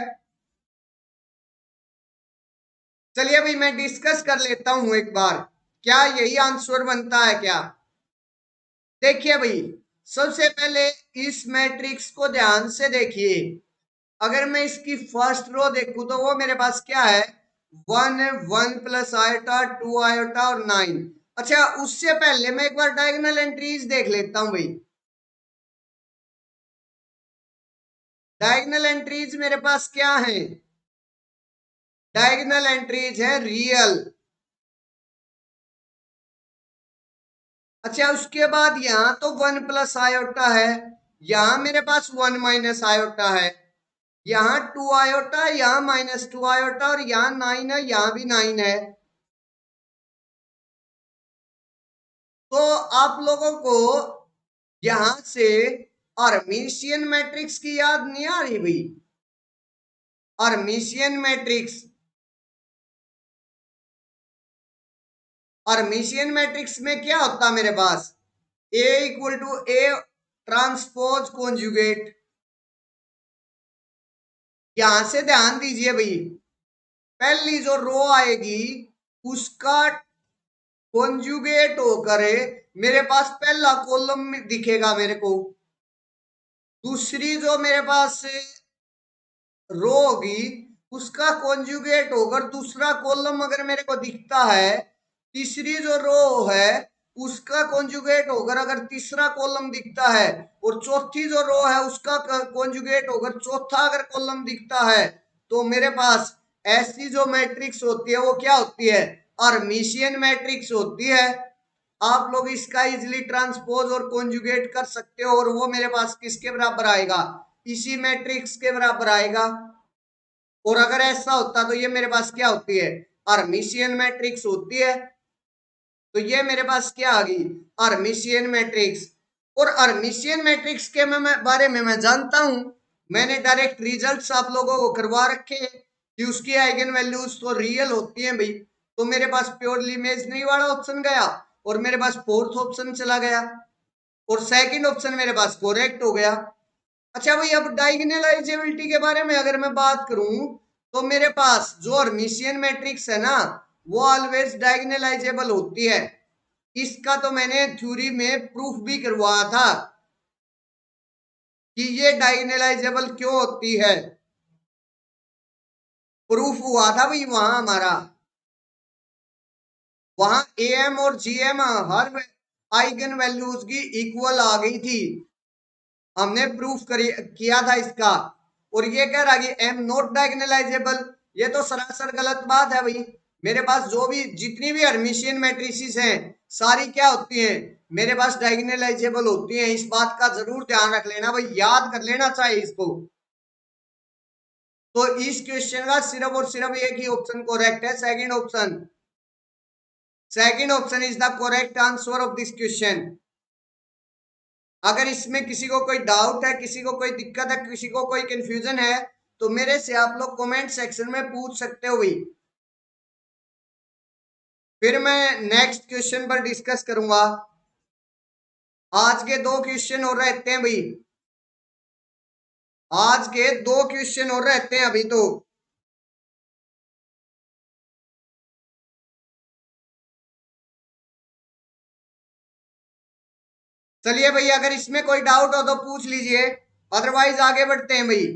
चलिए भाई मैं डिस्कस कर लेता हूं एक बार, क्या यही आंसर बनता है क्या। देखिए भाई सबसे पहले इस मैट्रिक्स को ध्यान से देखिए, अगर मैं इसकी फर्स्ट रो देखूं तो वो मेरे पास क्या है, 1 1 प्लस आयोटा 2 आयोटा और 9। अच्छा उससे पहले मैं एक बार डायगोनल एंट्रीज देख लेता हूं भाई, डायगोनल एंट्रीज मेरे पास क्या है, डायगोनल एंट्रीज है रियल। अच्छा उसके बाद यहाँ तो 1 प्लस आयोटा है, यहाँ मेरे पास 1 माइनस आयोटा है, यहाँ 2 आयोटा, यहाँ -2 आयोटा और यहाँ 9 है, यहाँ भी 9 है। तो आप लोगों को यहां से हर्मिशियन मैट्रिक्स की याद नहीं आ रही भाई, हर्मिशियन मैट्रिक्स, हर्मिशियन मैट्रिक्स में क्या होता है मेरे पास, A equal to A transpose conjugate. यहां से ध्यान दीजिए भाई, पहली जो रो आएगी उसका कॉन्जुगेट होकर मेरे पास पहला कॉलम दिखेगा मेरे को, दूसरी जो मेरे पास रो होगी उसका कॉन्जुगेट होकर दूसरा कॉलम अगर मेरे को दिखता है, तीसरी जो रो है उसका कॉन्जुगेट होकर अगर तीसरा कॉलम दिखता है, और चौथी जो रो है उसका कॉन्जुगेट होकर चौथा अगर कॉलम दिखता है, तो मेरे पास ऐसी जो मैट्रिक्स होती है वो क्या होती है, हर्मिशियन मैट्रिक्स होती है। आप लोग इसका इजिली ट्रांसपोज और कॉन्जुगेट कर सकते हो और वो मेरे पास किसके बराबर आएगा, इसी मैट्रिक्स के बराबर आएगा। और अगर ऐसा होता तो ये मेरे पास क्या होती है, हर्मिशियन मैट्रिक्स होती है। तो ये मेरे पास क्या आ गई, हर्मिशियन मैट्रिक्स। और हर्मिशियन मैट्रिक्स के बारे में मैं जानता हूं, मैंने डायरेक्ट रिजल्ट्स आप लोगों को करवा रखे हैं कि उसकी आइगन वैल्यूज तो रियल होती हैं भाई। तो मेरे पास प्योरली इमेजिनरी वाला ऑप्शन गया और मेरे पास फोर्थ ऑप्शन चला गया और सेकंड ऑप्शन मेरे पास करेक्ट हो गया। अच्छा भाई, अब डायगोनलाइजेबिलिटी के बारे में अगर मैं बात करूं, तो मेरे पास जो हर्मिशियन मैट्रिक्स है ना, वो ऑलवेज डायगोनलाइजेबल होती है। इसका तो मैंने थ्योरी में प्रूफ भी करवाया था कि ये डायगोनलाइजेबल क्यों होती है। प्रूफ हुआ था भाई वहां हमारा, वहां एम और जीएम हर आइगन वैल्यूज की इक्वल आ गई थी। हमने प्रूफ किया था इसका। और ये कह रहा कि एम नॉट डायगोनलाइजेबल, ये तो सरासर गलत बात है भाई। मेरे पास जो भी जितनी भी हर्मिशियन मैट्रिसेस हैं, सारी क्या होती हैं, मेरे पास डायगोनलाइजेबल होती हैं। इस बात का जरूर ध्यान रख लेना भाई, याद कर लेना चाहिए इसको। तो इस क्वेश्चन का सिर्फ और सिर्फ एक ही ऑप्शन करेक्ट है, second option. Second option is the correct answer of this question. अगर इसमें किसी को कोई डाउट है, किसी को कोई दिक्कत है, किसी को कोई कंफ्यूजन है, तो मेरे से आप लोग कमेंट सेक्शन में पूछ सकते हो भाई। फिर मैं नेक्स्ट क्वेश्चन पर डिस्कस करूंगा। आज के दो क्वेश्चन और रहते हैं भाई, आज के दो क्वेश्चन और रहते हैं अभी तो। चलिए भाई, अगर इसमें कोई डाउट हो तो पूछ लीजिए, अदरवाइज आगे बढ़ते हैं भाई।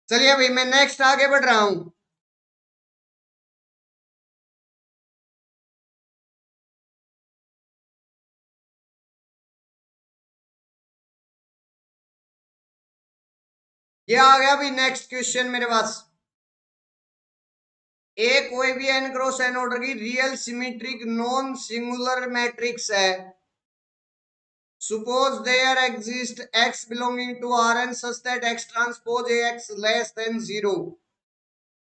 चलिए भाई, मैं नेक्स्ट आगे बढ़ रहा हूं। ये आ गया भाई नेक्स्ट क्वेश्चन मेरे पास। ए कोई भी एन क्रॉस एन ऑर्डर की real symmetric non singular matrix है। Suppose there exists x belonging to Rn such that x transpose Ax less than 0.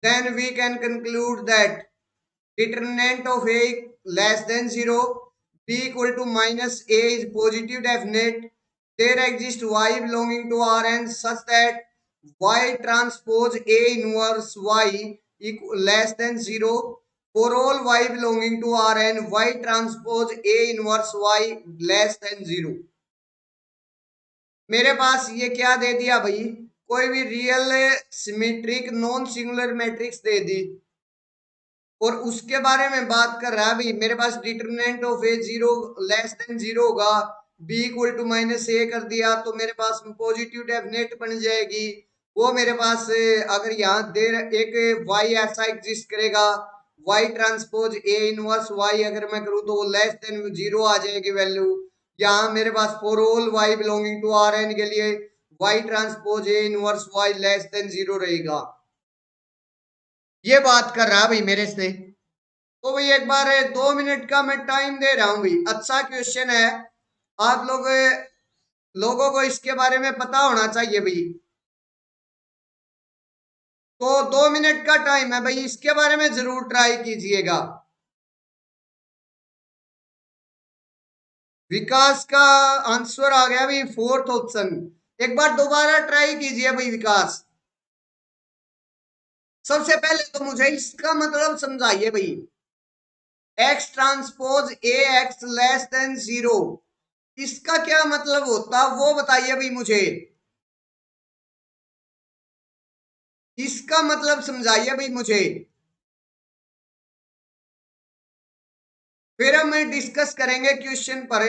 Then we can conclude that determinant of A less than 0, B equal to minus A is positive definite. There exists y belonging to Rn such that y transpose A inverse y equal less than 0. For all y belonging to Rn, y transpose A inverse y less than 0. मेरे पास ये क्या दे दिया भाई, कोई भी real symmetric non singular matrix दे दी और उसके बारे में बात कर रहा है भाई। मेरे पास determinant of A zero less than zero होगा, B equal to minus A कर दिया तो मेरे पास पॉजिटिव डेफिनेट बन जाएगी। वो मेरे पास अगर यहाँ दे एक वाई ऐसा एग्जिस्ट करेगा, y transpose A inverse y अगर मैं करूँ तो वो लेस देन जीरो आ जाएगी वैल्यू। यहाँ मेरे पास for all y belonging to R n के लिए y transpose A inverse y less than zero रहेगा। ये बात कर रहा भाई मेरे से। तो भाई एक बार 2 मिनट का मैं टाइम दे रहा हूँ भाई, अच्छा क्वेश्चन है। आप लोगों को इसके बारे में पता होना चाहिए भाई। तो 2 मिनट का टाइम है भाई, इसके बारे में जरूर ट्राई कीजिएगा। विकास का आंसर आ गया भाई फोर्थ ऑप्शन। एक बार दोबारा ट्राई कीजिए भाई विकास। सबसे पहले तो मुझे इसका मतलब समझाइए भाई, x transpose A x less than zero, इसका क्या मतलब होता वो बताइए भाई मुझे। इसका मतलब समझाइए भाई मुझे, फिर हम डिस्कस करेंगे क्वेश्चन पर।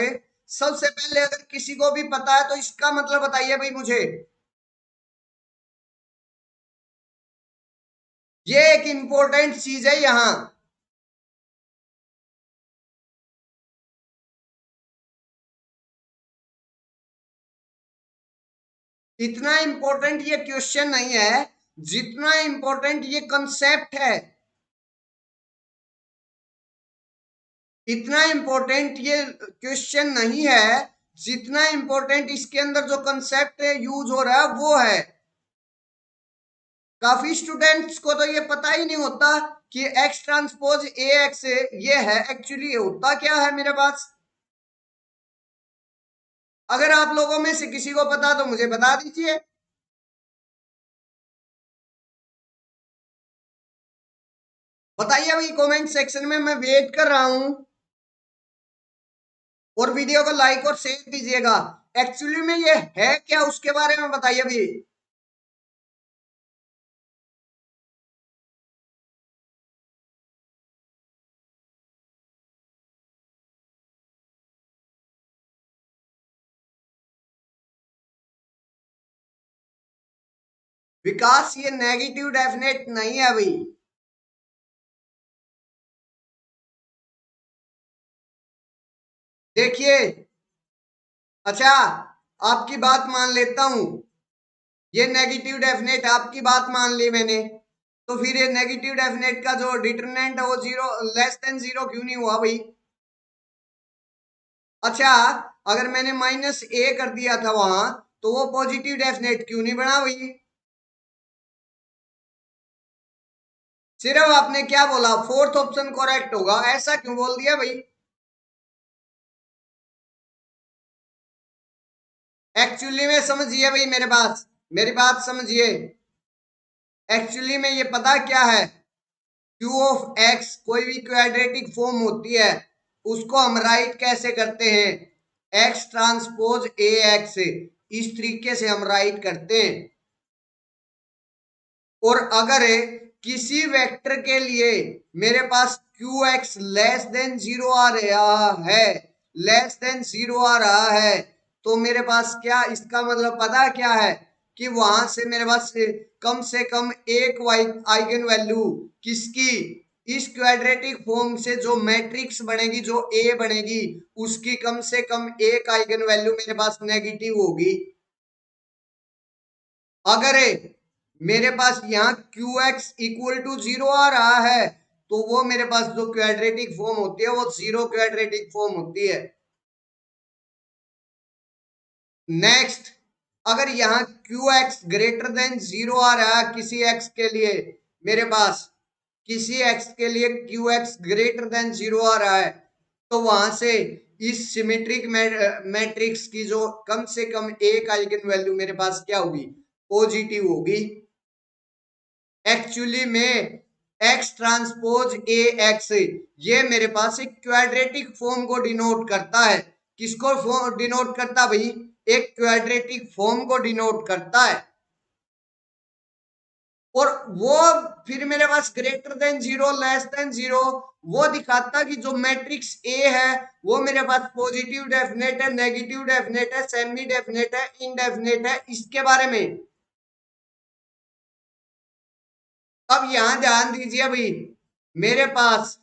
सबसे पहले अगर किसी को भी पता है तो इसका मतलब बताइए भाई मुझे। ये एक इंपॉर्टेंट चीज है यहां। इतना इंपॉर्टेंट ये क्वेश्चन नहीं है जितना इंपॉर्टेंट ये कंसेप्ट है। इतना इंपॉर्टेंट ये क्वेश्चन नहीं है जितना इंपॉर्टेंट इसके अंदर जो कंसेप्ट यूज हो रहा है वो है। काफी स्टूडेंट्स को तो ये पता ही नहीं होता कि एक्स ट्रांसपोज ए एक्स ये है, एक्चुअली होता क्या है मेरे पास। अगर आप लोगों में से किसी को पता तो मुझे बता दीजिए। बताइए भाई कमेंट सेक्शन में, मैं वेट कर रहा हूं। और वीडियो को लाइक और शेयर कीजिएगा। एक्चुअली में ये है क्या उसके बारे में बताइए भाई। विकास ये नेगेटिव डेफिनेट नहीं है भाई। देखिए, अच्छा आपकी बात मान लेता हूं, ये नेगेटिव डेफिनेट आपकी बात मान ली मैंने, तो फिर ये नेगेटिव डेफिनेट का जो डिटरमिनेंट है वो जीरो लेस देन जीरो क्यों नहीं हुआ भाई। अच्छा, अगर मैंने माइनस ए कर दिया था वहां तो वो पॉजिटिव डेफिनेट क्यों नहीं बना भाई। सिर्फ आपने क्या बोला, फोर्थ ऑप्शन करेक्ट होगा, ऐसा क्यों बोल दिया भाई। एक्चुअली में समझिए भाई, मेरी बात समझिए। एक्चुअली में ये पता क्या है, क्यू ऑफ एक्स कोई भी क्वाड्रेटिक फॉर्म होती है उसको हम राइट कैसे करते हैं, एक्स ट्रांसपोज ए एक्स, इस तरीके से हम राइट करते हैं। और अगर किसी वेक्टर के लिए मेरे पास Q x less than zero आ रहा है, लेस देन जीरो आ रहा है, तो मेरे पास क्या इसका मतलब पता क्या है कि वहां से मेरे पास से कम एक आइगन वैल्यू किसकी, इस क्वाड्रेटिक फॉर्म से जो मैट्रिक्स बनेगी, जो ए बनेगी, उसकी कम से कम एक आइगन वैल्यू मेरे पास नेगेटिव होगी। अगर मेरे पास यहाँ Q x equal to zero आ रहा है तो वो मेरे पास जो क्वाड्रेटिक फॉर्म होती है वो जीरो क्वाड्रेटिक फॉर्म होती है। नेक्स्ट, अगर यहाँ Q x greater than zero आ रहा है किसी एक्स के लिए, मेरे पास किसी एक्स के लिए Q x greater than zero आ रहा है, तो वहां से इस सिमेट्रिक मैट्रिक्स की जो कम से कम एक आइगन वैल्यू मेरे पास क्या होगी, पॉजिटिव होगी। एक्चुअली में एक्स ट्रांसपोज ए एक्स ये मेरे पास एक क्वाड्रेटिक फॉर्म को डिनोट करता है। किसको डिनोट करता भाई, एक क्वाड्रेटिक फॉर्म को डिनोट करता है। और वो फिर मेरे पास greater than zero less than zero वो दिखाता कि जो मैट्रिक्स ए है वो मेरे पास पॉजिटिव डेफिनेट है, नेगेटिव डेफिनेट है, सेमी डेफिनेट है, इनडेफिनेट है, इसके बारे में। अब यहां ध्यान दीजिए भाई, मेरे पास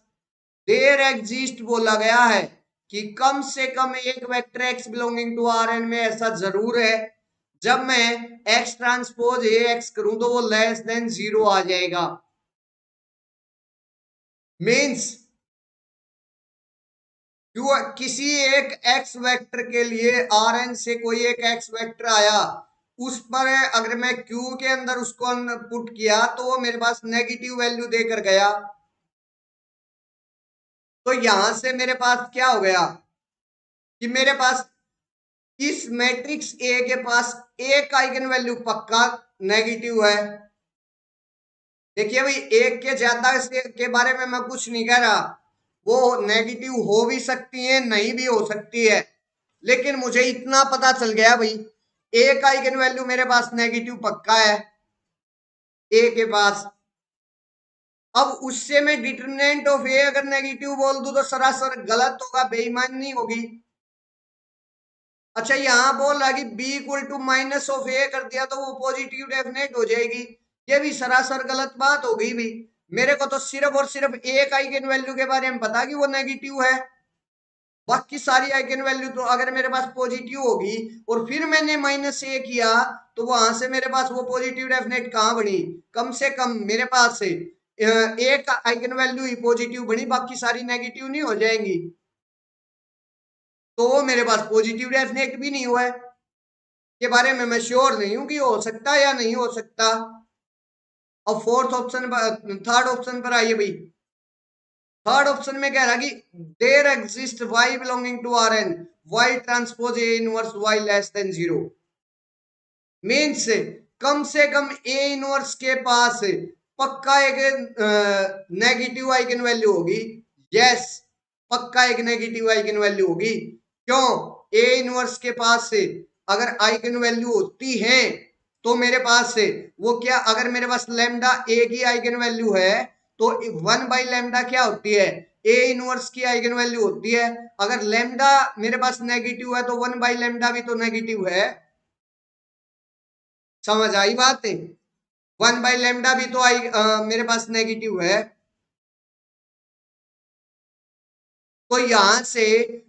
देयर एग्जिस्ट बोला गया है कि कम से कम एक vector x belonging to R n में ऐसा जरूर है, जब मैं एक्स ट्रांसपोज ए एक्स करूं तो वो लेस देन जीरो आ जाएगा। मीन्स किसी एक एक्स वेक्टर के लिए आर एन से कोई एक एक्स वेक्टर आया, उस पर अगर मैं क्यू के अंदर उसको पुट किया तो वो मेरे पास नेगेटिव वैल्यू देकर गया। तो यहां से मेरे पास क्या हो गया कि मेरे पास इस मैट्रिक्स ए के पास एक आइगन वैल्यू पक्का नेगेटिव है। देखिए भाई, एक के ज्यादा के बारे में मैं कुछ नहीं कह रहा, वो नेगेटिव हो भी सकती है नहीं भी हो सकती है, लेकिन मुझे इतना पता चल गया भाई एक आइगन वैल्यू मेरे पास नेगेटिव पक्का है ए के पास। अब उससे मैं डिटरमिनेंट ऑफ ए अगर नेगेटिव बोल दूं तो सरासर गलत होगा, बेईमानी होगी। अच्छा, यहाँ बोल रहा कि b equal to minus of A कर दिया तो वो पॉजिटिव डेफिनेट हो जाएगी, ये भी सरासर गलत बात हो गई भी। मेरे को तो सिर्फ और सिर्फ एक आइगन वैल्यू के बारे में पता कि वो नेगेटिव है, बाकी सारी आइगन वैल्यू तो अगर मेरे पास पॉजिटिव होगी और फिर मैंने माइनस ए किया तो वहां से मेरे पास वो पॉजिटिव डेफिनेट कहाँ बनी, कम से कम मेरे पास से एक आइगन वैल्यू ही पॉजिटिव बनी, बाकी सारी नेगेटिव नहीं हो जाएंगी, तो वो मेरे पास पॉजिटिव डेफिनेट भी नहीं हुआ है। के बारे में मैं श्योर नहीं हूं कि हो सकता या नहीं हो सकता। अब फोर्थ ऑप्शन, थर्ड ऑप्शन पर आइए भाई। थर्ड ऑप्शन में कह रहा कि there exist y belonging to R n y transpose A inverse y less than 0। Means कम से कम ए इनवर्स के पास पक्का एक नेगेटिव आइगन वैल्यू होगी। यस, पक्का एक नेगेटिव आइगन वैल्यू होगी। क्यों? ए इनवर्स के पास से अगर आइगन वैल्यू होती है तो मेरे पास से वो क्या, अगर मेरे पास लैम्डा ए की आइगन वैल्यू है तो 1/λ क्या होती है? ए इनवर्स की आइगन वैल्यू होती है। अगर लैम्डा मेरे पास नेगेटिव है तो 1/λ भी तो नेगेटिव है। समझ आई बात है? 1/λ भी तो मेरे पास नेगेटिव है। तो यहां से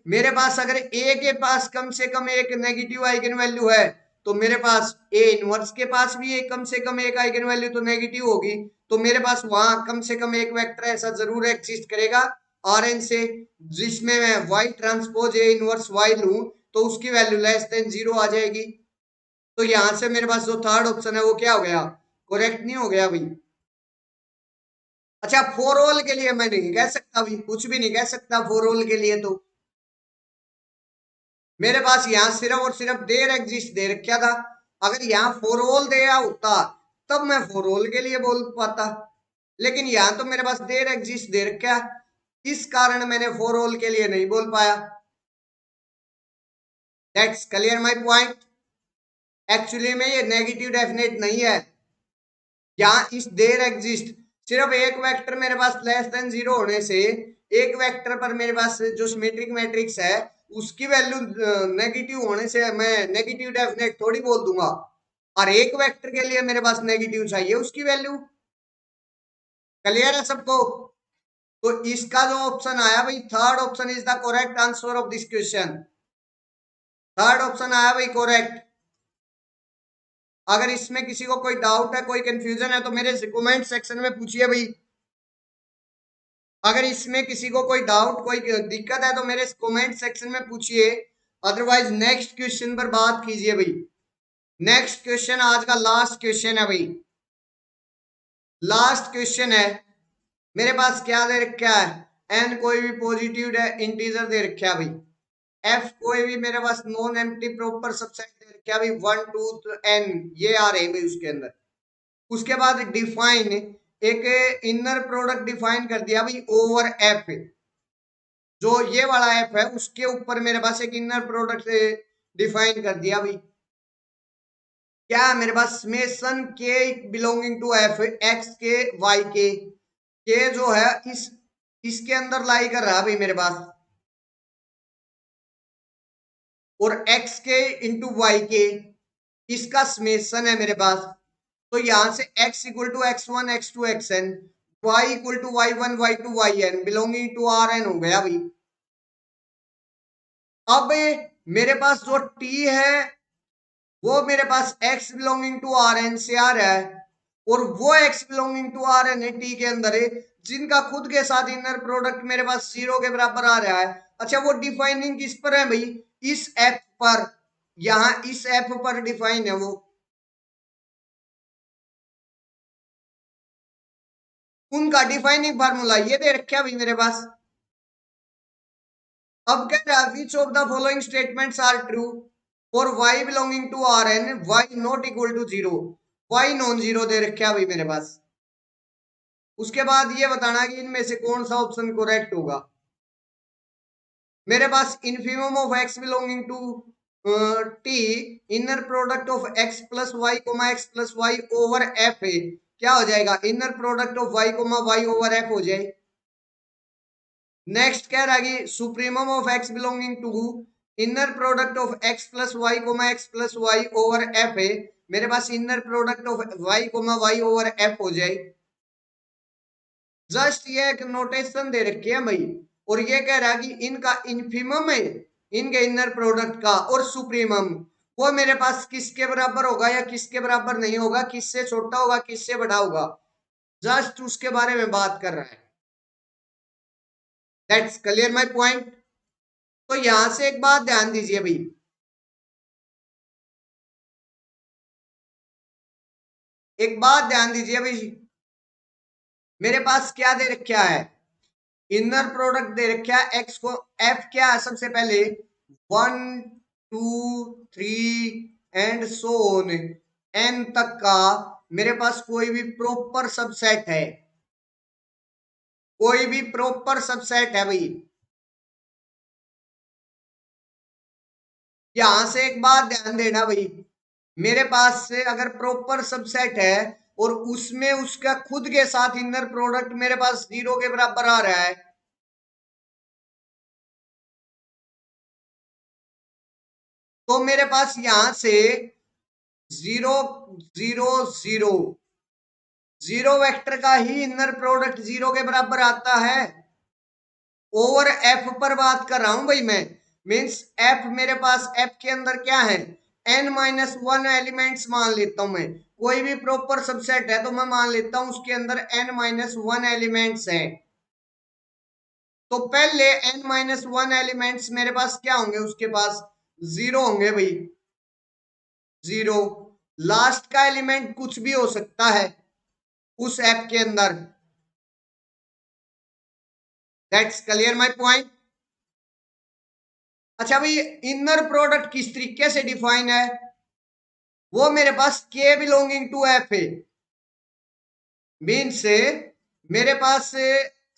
मेरे पास अगर ए के पास कम से कम एक नेगेटिव आइगन वैल्यू है तो मेरे पास ए इनवर्स के पास भी एक कम से कम एक आइगन वैल्यू तो नेगेटिव होगी। तो मेरे पास वहां कम से कम एक वेक्टर ऐसा जरूर एग्जिस्ट करेगा आर एन से, जिसमें मैं y transpose A inverse y लूं तो उसकी वैल्यू लेस देन 0 आ जाएगी। तो यहां से मेरे पास जो थर्ड ऑप्शन है वो क्या हो गया? करेक्ट नहीं हो गया भाई। अच्छा, फोर ऑल के लिए मैं नहीं कह सकता भाई, कुछ भी नहीं कह सकता फोर ऑल के लिए। तो मेरे पास यहाँ सिर्फ और सिर्फ देर एग्जिस्ट दे रखा था। अगर यहाँ फोर ऑल दिया होता तब मैं फोर ऑल के लिए बोल पाता, लेकिन यहाँ तो मेरे पास देर एग्जिस्ट दे रखा, इस कारण मैंने फोर ऑल के लिए नहीं बोल पाया। That's clear my point. Actually में ये नेगेटिव डेफिनेट नहीं है। यहाँ इस देर एग्जिस्ट सिर्फ एक वेक्टर मेरे पास लेस देन 0 होने से, एक वेक्टर पर मेरे पास जो सिमेट्रिक मैट्रिक्स है उसकी वैल्यू नेगेटिव होने से मैं नेगेटिव डेफिनेट थोड़ी बोल दूंगा। और एक वेक्टर के लिए मेरे पास नेगेटिव चाहिए उसकी वैल्यू। क्लियर है सबको? तो इसका जो ऑप्शन आया भाई, third option is the correct answer of this question. Third option आया भाई करेक्ट। अगर इसमें किसी को कोई डाउट है, कोई कंफ्यूजन है तो मेरे कमेंट सेक्शन में पूछिए भाई। अगर इसमें किसी को कोई डाउट, कोई दिक्कत है तो मेरे कमेंट सेक्शन में पूछिए। अदरवाइज नेक्स्ट क्वेश्चन पर बात कीजिए भाई। नेक्स्ट क्वेश्चन आज का लास्ट क्वेश्चन है भाई। लास्ट क्वेश्चन है। मेरे पास क्या दे रखा है? एन कोई भी पॉजिटिव इंटीजर दे रखा है भाई। एफ कोई भी मेरे पास नॉन एम्प्टी प्रॉपर सबसेट दे रखा है भाई, 1 2 एन ये आ रहे हैं भाई उसके अंदर। उसके बाद डिफाइन एक इनर प्रोडक्ट डिफाइन कर दिया भाई ओवर एफ। जो ये वाला एफ है उसके ऊपर मेरे पास एक इनर प्रोडक्ट डिफाइन कर दिया भाई। क्या है मेरे पास? समेशन के बिलोंगिंग टू एफ एक्स के वाई के जो है इसके अंदर लाई कर रहा भाई मेरे पास, और एक्स के इंटू वाई के इसका समेशन है मेरे पास। तो यहां से x equal to x1 x2 xn, y equal to y1 y2 yn belonging to R n हो गया भाई। अब मेरे पास जो t है वो मेरे पास x belonging to R n से आ रहा है, और वो x belonging to R n है t के अंदर है, जिनका खुद के साथ इनर प्रोडक्ट मेरे पास 0 के बराबर आ रहा है। अच्छा, वो डिफाइनिंग किस पर है भाई? इस f पर, यहां इस f पर डिफाइन है वो। उनका डिफाइनिंग फार्मूला ये दे रखा भाई मेरे पास। अब कह रहा है which of the following statements are true for y belonging to R n y not equal to 0, y non zero दे रखा भाई मेरे पास। उसके बाद ये बताना कि इनमें से कौन सा ऑप्शन करेक्ट होगा। मेरे पास infimum of x belonging to t inner product of x plus y comma x plus y over F है, क्या हो जाएगा? Inner product of y comma y over F हो जाए। नेक्स्ट कह रहा है कि supremum of x belonging to inner product of x plus y comma x plus y over F है, मेरे पास inner product of y comma y over F हो जाए। जस्ट ये एक नोटेशन दे रखी है भाई, और ये कह रहा है कि इनका इनफिमम है इनके इनर प्रोडक्ट का, और सुप्रीमम वो मेरे पास किसके बराबर होगा या किसके बराबर नहीं होगा, किससे छोटा होगा किससे बड़ा होगा। जस्ट उसके बारे में बात कर रहा है। That's clear my point. तो यहां से एक बात ध्यान दीजिए भाई, एक बात ध्यान दीजिए भाई, मेरे पास क्या दे रखा है, इनर प्रोडक्ट दे रखा है एक्स को, एफ क्या है सबसे पहले 1 2 3 एंड सो ऑन एन तक का मेरे पास कोई भी प्रॉपर सबसेट है, कोई भी प्रॉपर सबसेट है भाई। यहां से एक बात ध्यान देना भाई, मेरे पास से अगर प्रॉपर सबसेट है और उसमें उसका खुद के साथ इनर प्रोडक्ट मेरे पास 0 के बराबर आ रहा है, तो मेरे पास यहां से 0 0 0 जीरो वेक्टर का ही इनर प्रोडक्ट 0 के बराबर आता है। ओवर एफ पर बात कर रहा हूं भाई मैं, मीन्स एफ मेरे पास, एफ के अंदर क्या है, n-1 एलिमेंट्स मान लेता हूं मैं, कोई भी प्रॉपर सबसेट है तो मैं मान लेता हूं उसके अंदर n-1 एलिमेंट्स हैं। तो पहले n-1 एलिमेंट्स मेरे पास क्या होंगे, उसके पास 0 होंगे भाई, 0। लास्ट का एलिमेंट कुछ भी हो सकता है उस एफ के अंदर। That's clear my point. अच्छा भाई, इनर प्रोडक्ट किस तरीके से डिफाइन है, वो मेरे पास के बिलोंगिंग टू एफ है, मीन से मेरे पास से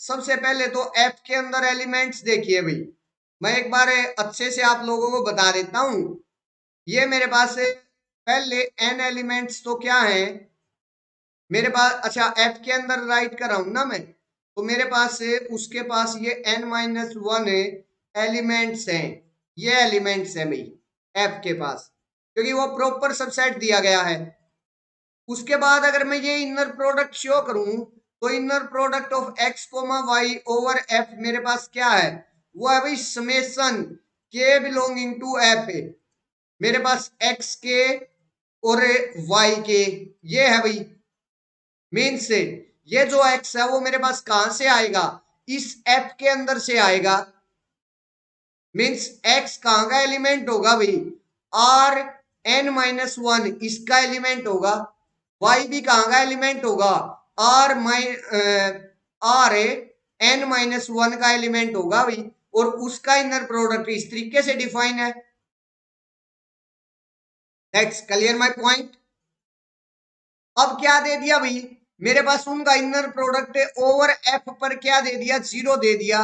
सबसे पहले तो एफ के अंदर एलिमेंट्स देखिए भाई, मैं एक बार अच्छे से आप लोगों को बता देता हूं। ये मेरे पास से पहले एन एलिमेंट्स तो क्या है मेरे पास, अच्छा एफ के अंदर राइट कर रहा हूं ना मैं, तो मेरे पास से उसके पास ये n-1 एलिमेंट्स हैं, ये एलिमेंट्स हैं भाई एफ के पास, क्योंकि वो प्रॉपर सबसेट दिया गया है। उसके बाद अगर मैं ये इनर प्रोडक्ट शो करूं, तो inner product of x comma y over F मेरे पास क्या है, वो है भाई समेसन के बिलोंगिंग टू एफ है, मेरे पास एक्स के और वाई के, ये है भाई मीन से। ये जो एक्स है वो मेरे पास कहां से आएगा, इस एफ के अंदर से आएगा, मीन्स एक्स कहां का एलिमेंट होगा भाई, आर n-1 इसका एलिमेंट होगा, वाई भी कहां का एलिमेंट होगा, आर n-1 का एलिमेंट होगा भाई, और उसका इनर प्रोडक्ट इस तरीके से डिफाइन है। That's clear my point. अब क्या दे दिया भाई, मेरे पास उनका इनर प्रोडक्ट ओवर एफ पर क्या दे दिया, 0 दे दिया,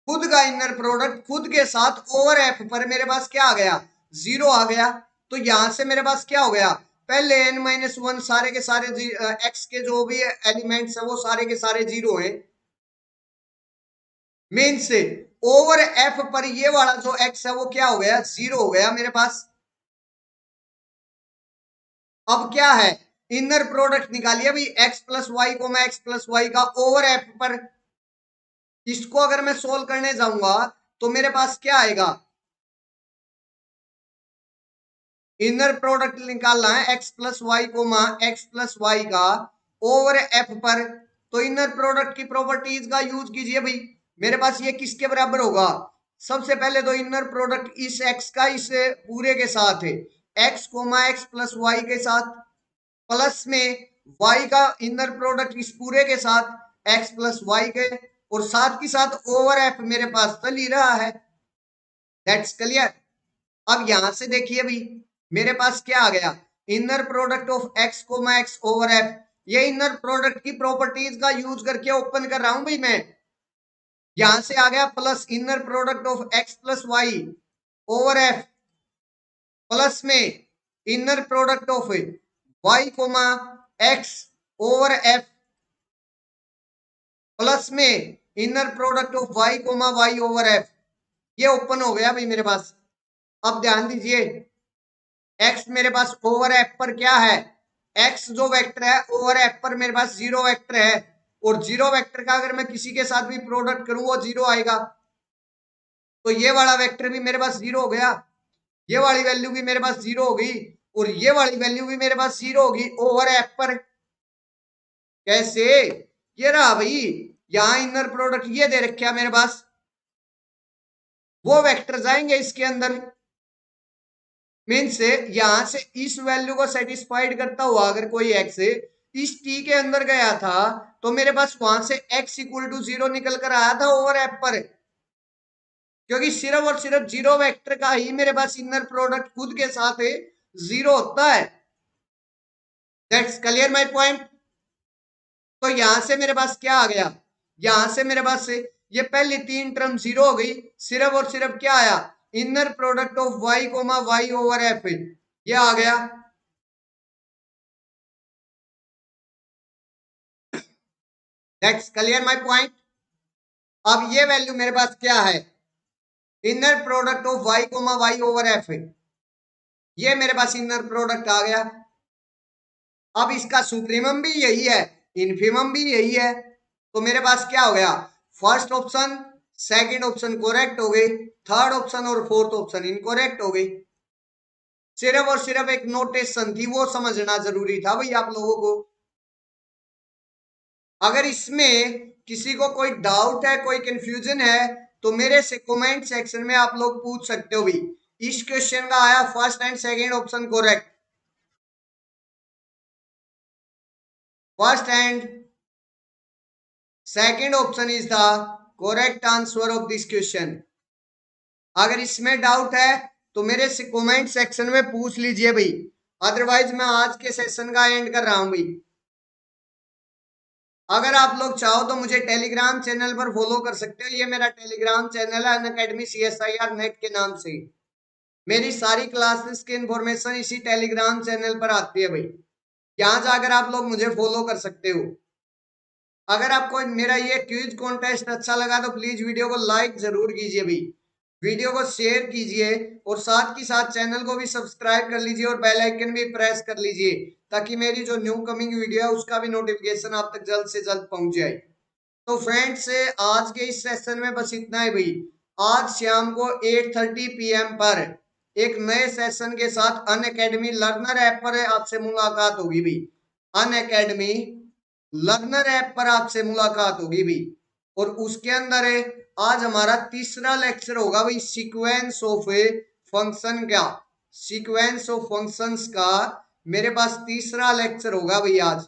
खुद का इनर प्रोडक्ट खुद के साथ ओवर एफ पर मेरे पास क्या आ गया, 0 आ गया। तो यहां से मेरे पास क्या हो गया, पहले n-1 सारे के सारे एक्स के जो भी एलिमेंट्स है वो सारे के सारे 0 हैं, मीन से ओवर एफ पर ये वाला जो एक्स है वो क्या हो गया, 0 हो गया मेरे पास। अब क्या है, इनर प्रोडक्ट निकालिए भाई एक्स प्लस वाई को, मैं एक्स प्लस वाई का ओवर एफ पर, इसको अगर मैं सोल्व करने जाऊंगा तो मेरे पास क्या आएगा, इनर प्रोडक्ट निकालना है एक्स प्लस वाई को एक्स प्लस वाई का ओवर एफ पर, तो इनर प्रोडक्ट की प्रॉपर्टीज का यूज कीजिए भाई। मेरे पास ये किसके बराबर होगा, सबसे पहले तो इनर प्रोडक्ट इस एक्स का इस पूरे के साथ है, x comma x plus y के साथ, प्लस में वाई का इनर प्रोडक्ट इस पूरे के साथ एक्स प्लस वाई के, और साथ की साथ ओवर एफ मेरे पास चल ही रहा है। That's clear. अब यहां से देखिए भाई, मेरे पास क्या आ गया, inner product of x comma x over F, ये इनर प्रोडक्ट की प्रॉपर्टीज का यूज करके ओपन कर रहा हूं भाई मैं, यहां से आ गया plus inner product of x plus y over F, plus में inner product of y comma x over F, plus में inner product of y comma y over F, ये ओपन हो गया भाई मेरे पास। अब ध्यान दीजिए, एक्स मेरे पास ओवर एफ पर क्या है, एक्स जो वेक्टर है ओवर एफ पर मेरे पास 0 वेक्टर है, और 0 वेक्टर का अगर मैं किसी के साथ भी प्रोडक्ट करूं वो 0 आएगा, तो ये वाला वेक्टर भी मेरे पास 0 हो गया, ये वाली वैल्यू भी मेरे पास 0 हो गई, और ये वाली वैल्यू भी मेरे पास 0 होगी ओवर एफ पर। कैसे? ये रहा भाई, यहां इनर प्रोडक्ट ये दे रखा मेरे पास, वो वेक्टर जाएंगे इसके अंदर। मीन्स यहां से इस वैल्यू को सेटिस्फाइड करता हुआ अगर कोई एक्स इस टी के अंदर गया था तो मेरे पास वहां से x इक्वल टू 0 निकल कर आया था ओवर एफ पर, क्योंकि सिर्फ और सिर्फ जीरो वेक्टर का ही मेरे पास इनर प्रोडक्ट खुद के साथ 0 होता है। That's clear my point. तो यहां से मेरे पास क्या आ गया, यहां से मेरे पास ये पहली तीन टर्म 0 हो गई, सिर्फ और सिर्फ क्या आया, inner product of y comma y over F ये आ गया। That's clear my point. अब ये वैल्यू मेरे पास क्या है, inner product of y comma y over F, ये मेरे पास इनर प्रोडक्ट आ गया। अब इसका सुप्रीमम भी यही है, इन्फीमम भी यही है, तो मेरे पास क्या हो गया, first option second option correct हो गई, थर्ड ऑप्शन और फोर्थ ऑप्शन इनकरेक्ट हो गई। सिर्फ और सिर्फ एक नोटेशन थी, वो समझना जरूरी था भाई आप लोगों को। अगर इसमें किसी को कोई डाउट है, कोई कंफ्यूजन है, तो मेरे से कमेंट सेक्शन में आप लोग पूछ सकते हो भाई। इस क्वेश्चन का आया first and second option correct, first and second option is the correct answer of this question. अगर इसमें डाउट है तो मेरे से कमेंट सेक्शन में पूछ लीजिए भाई, अदरवाइज मैं आज के सेशन का एंड कर रहा हूं भाई। अगर आप लोग चाहो तो मुझे टेलीग्राम चैनल पर फॉलो कर सकते हो, ये मेरा टेलीग्राम चैनल है अनअकैडमी CSIR नेट के नाम से। मेरी सारी क्लासेस की इंफॉर्मेशन इसी टेलीग्राम चैनल पर आती है भाई, यहाँ जाकर आप लोग मुझे फॉलो कर सकते हो। अगर आपको मेरा ये क्विज कॉन्टेस्ट अच्छा लगा तो प्लीज वीडियो को लाइक जरूर कीजिए भाई, वीडियो को शेयर कीजिए और साथ ही साथ चैनल को भी सब्सक्राइब कर लीजिए और बेल आइकन भी प्रेस कर लीजिए, ताकि मेरी जो न्यू कमिंग वीडियो है उसका भी नोटिफिकेशन आप तक जल्द से जल्द पहुंच जाए। तो फ्रेंड्स आज के इस सेशन में बस इतना ही भाई। आज शाम को 8:30 PM पर एक नए सेशन के साथ अनअकैडमी लर्नर ऐप पर आपसे मुलाकात होगी भाई। अनअकैडमी लर्नर ऐप पर आपसे मुलाकात होगी भी, और उसके अंदर आज हमारा तीसरा लेक्चर होगा भाई सीक्वेंस ऑफ फंक्शन का, सीक्वेंस ऑफ फंक्शंस का मेरे पास तीसरा लेक्चर होगा भाई आज।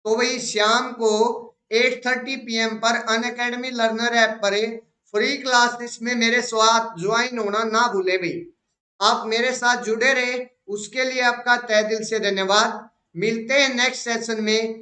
तो भाई शाम को 8:30 PM पर अनअकैडमी लर्नर ऐप पर फ्री क्लासेस में मेरे साथ ज्वाइन होना ना भूले भाई। आप मेरे साथ जुड़े रहे उसके लिए आपका तहे दिल से धन्यवाद। मिलते हैं नेक्स्ट सेशन में।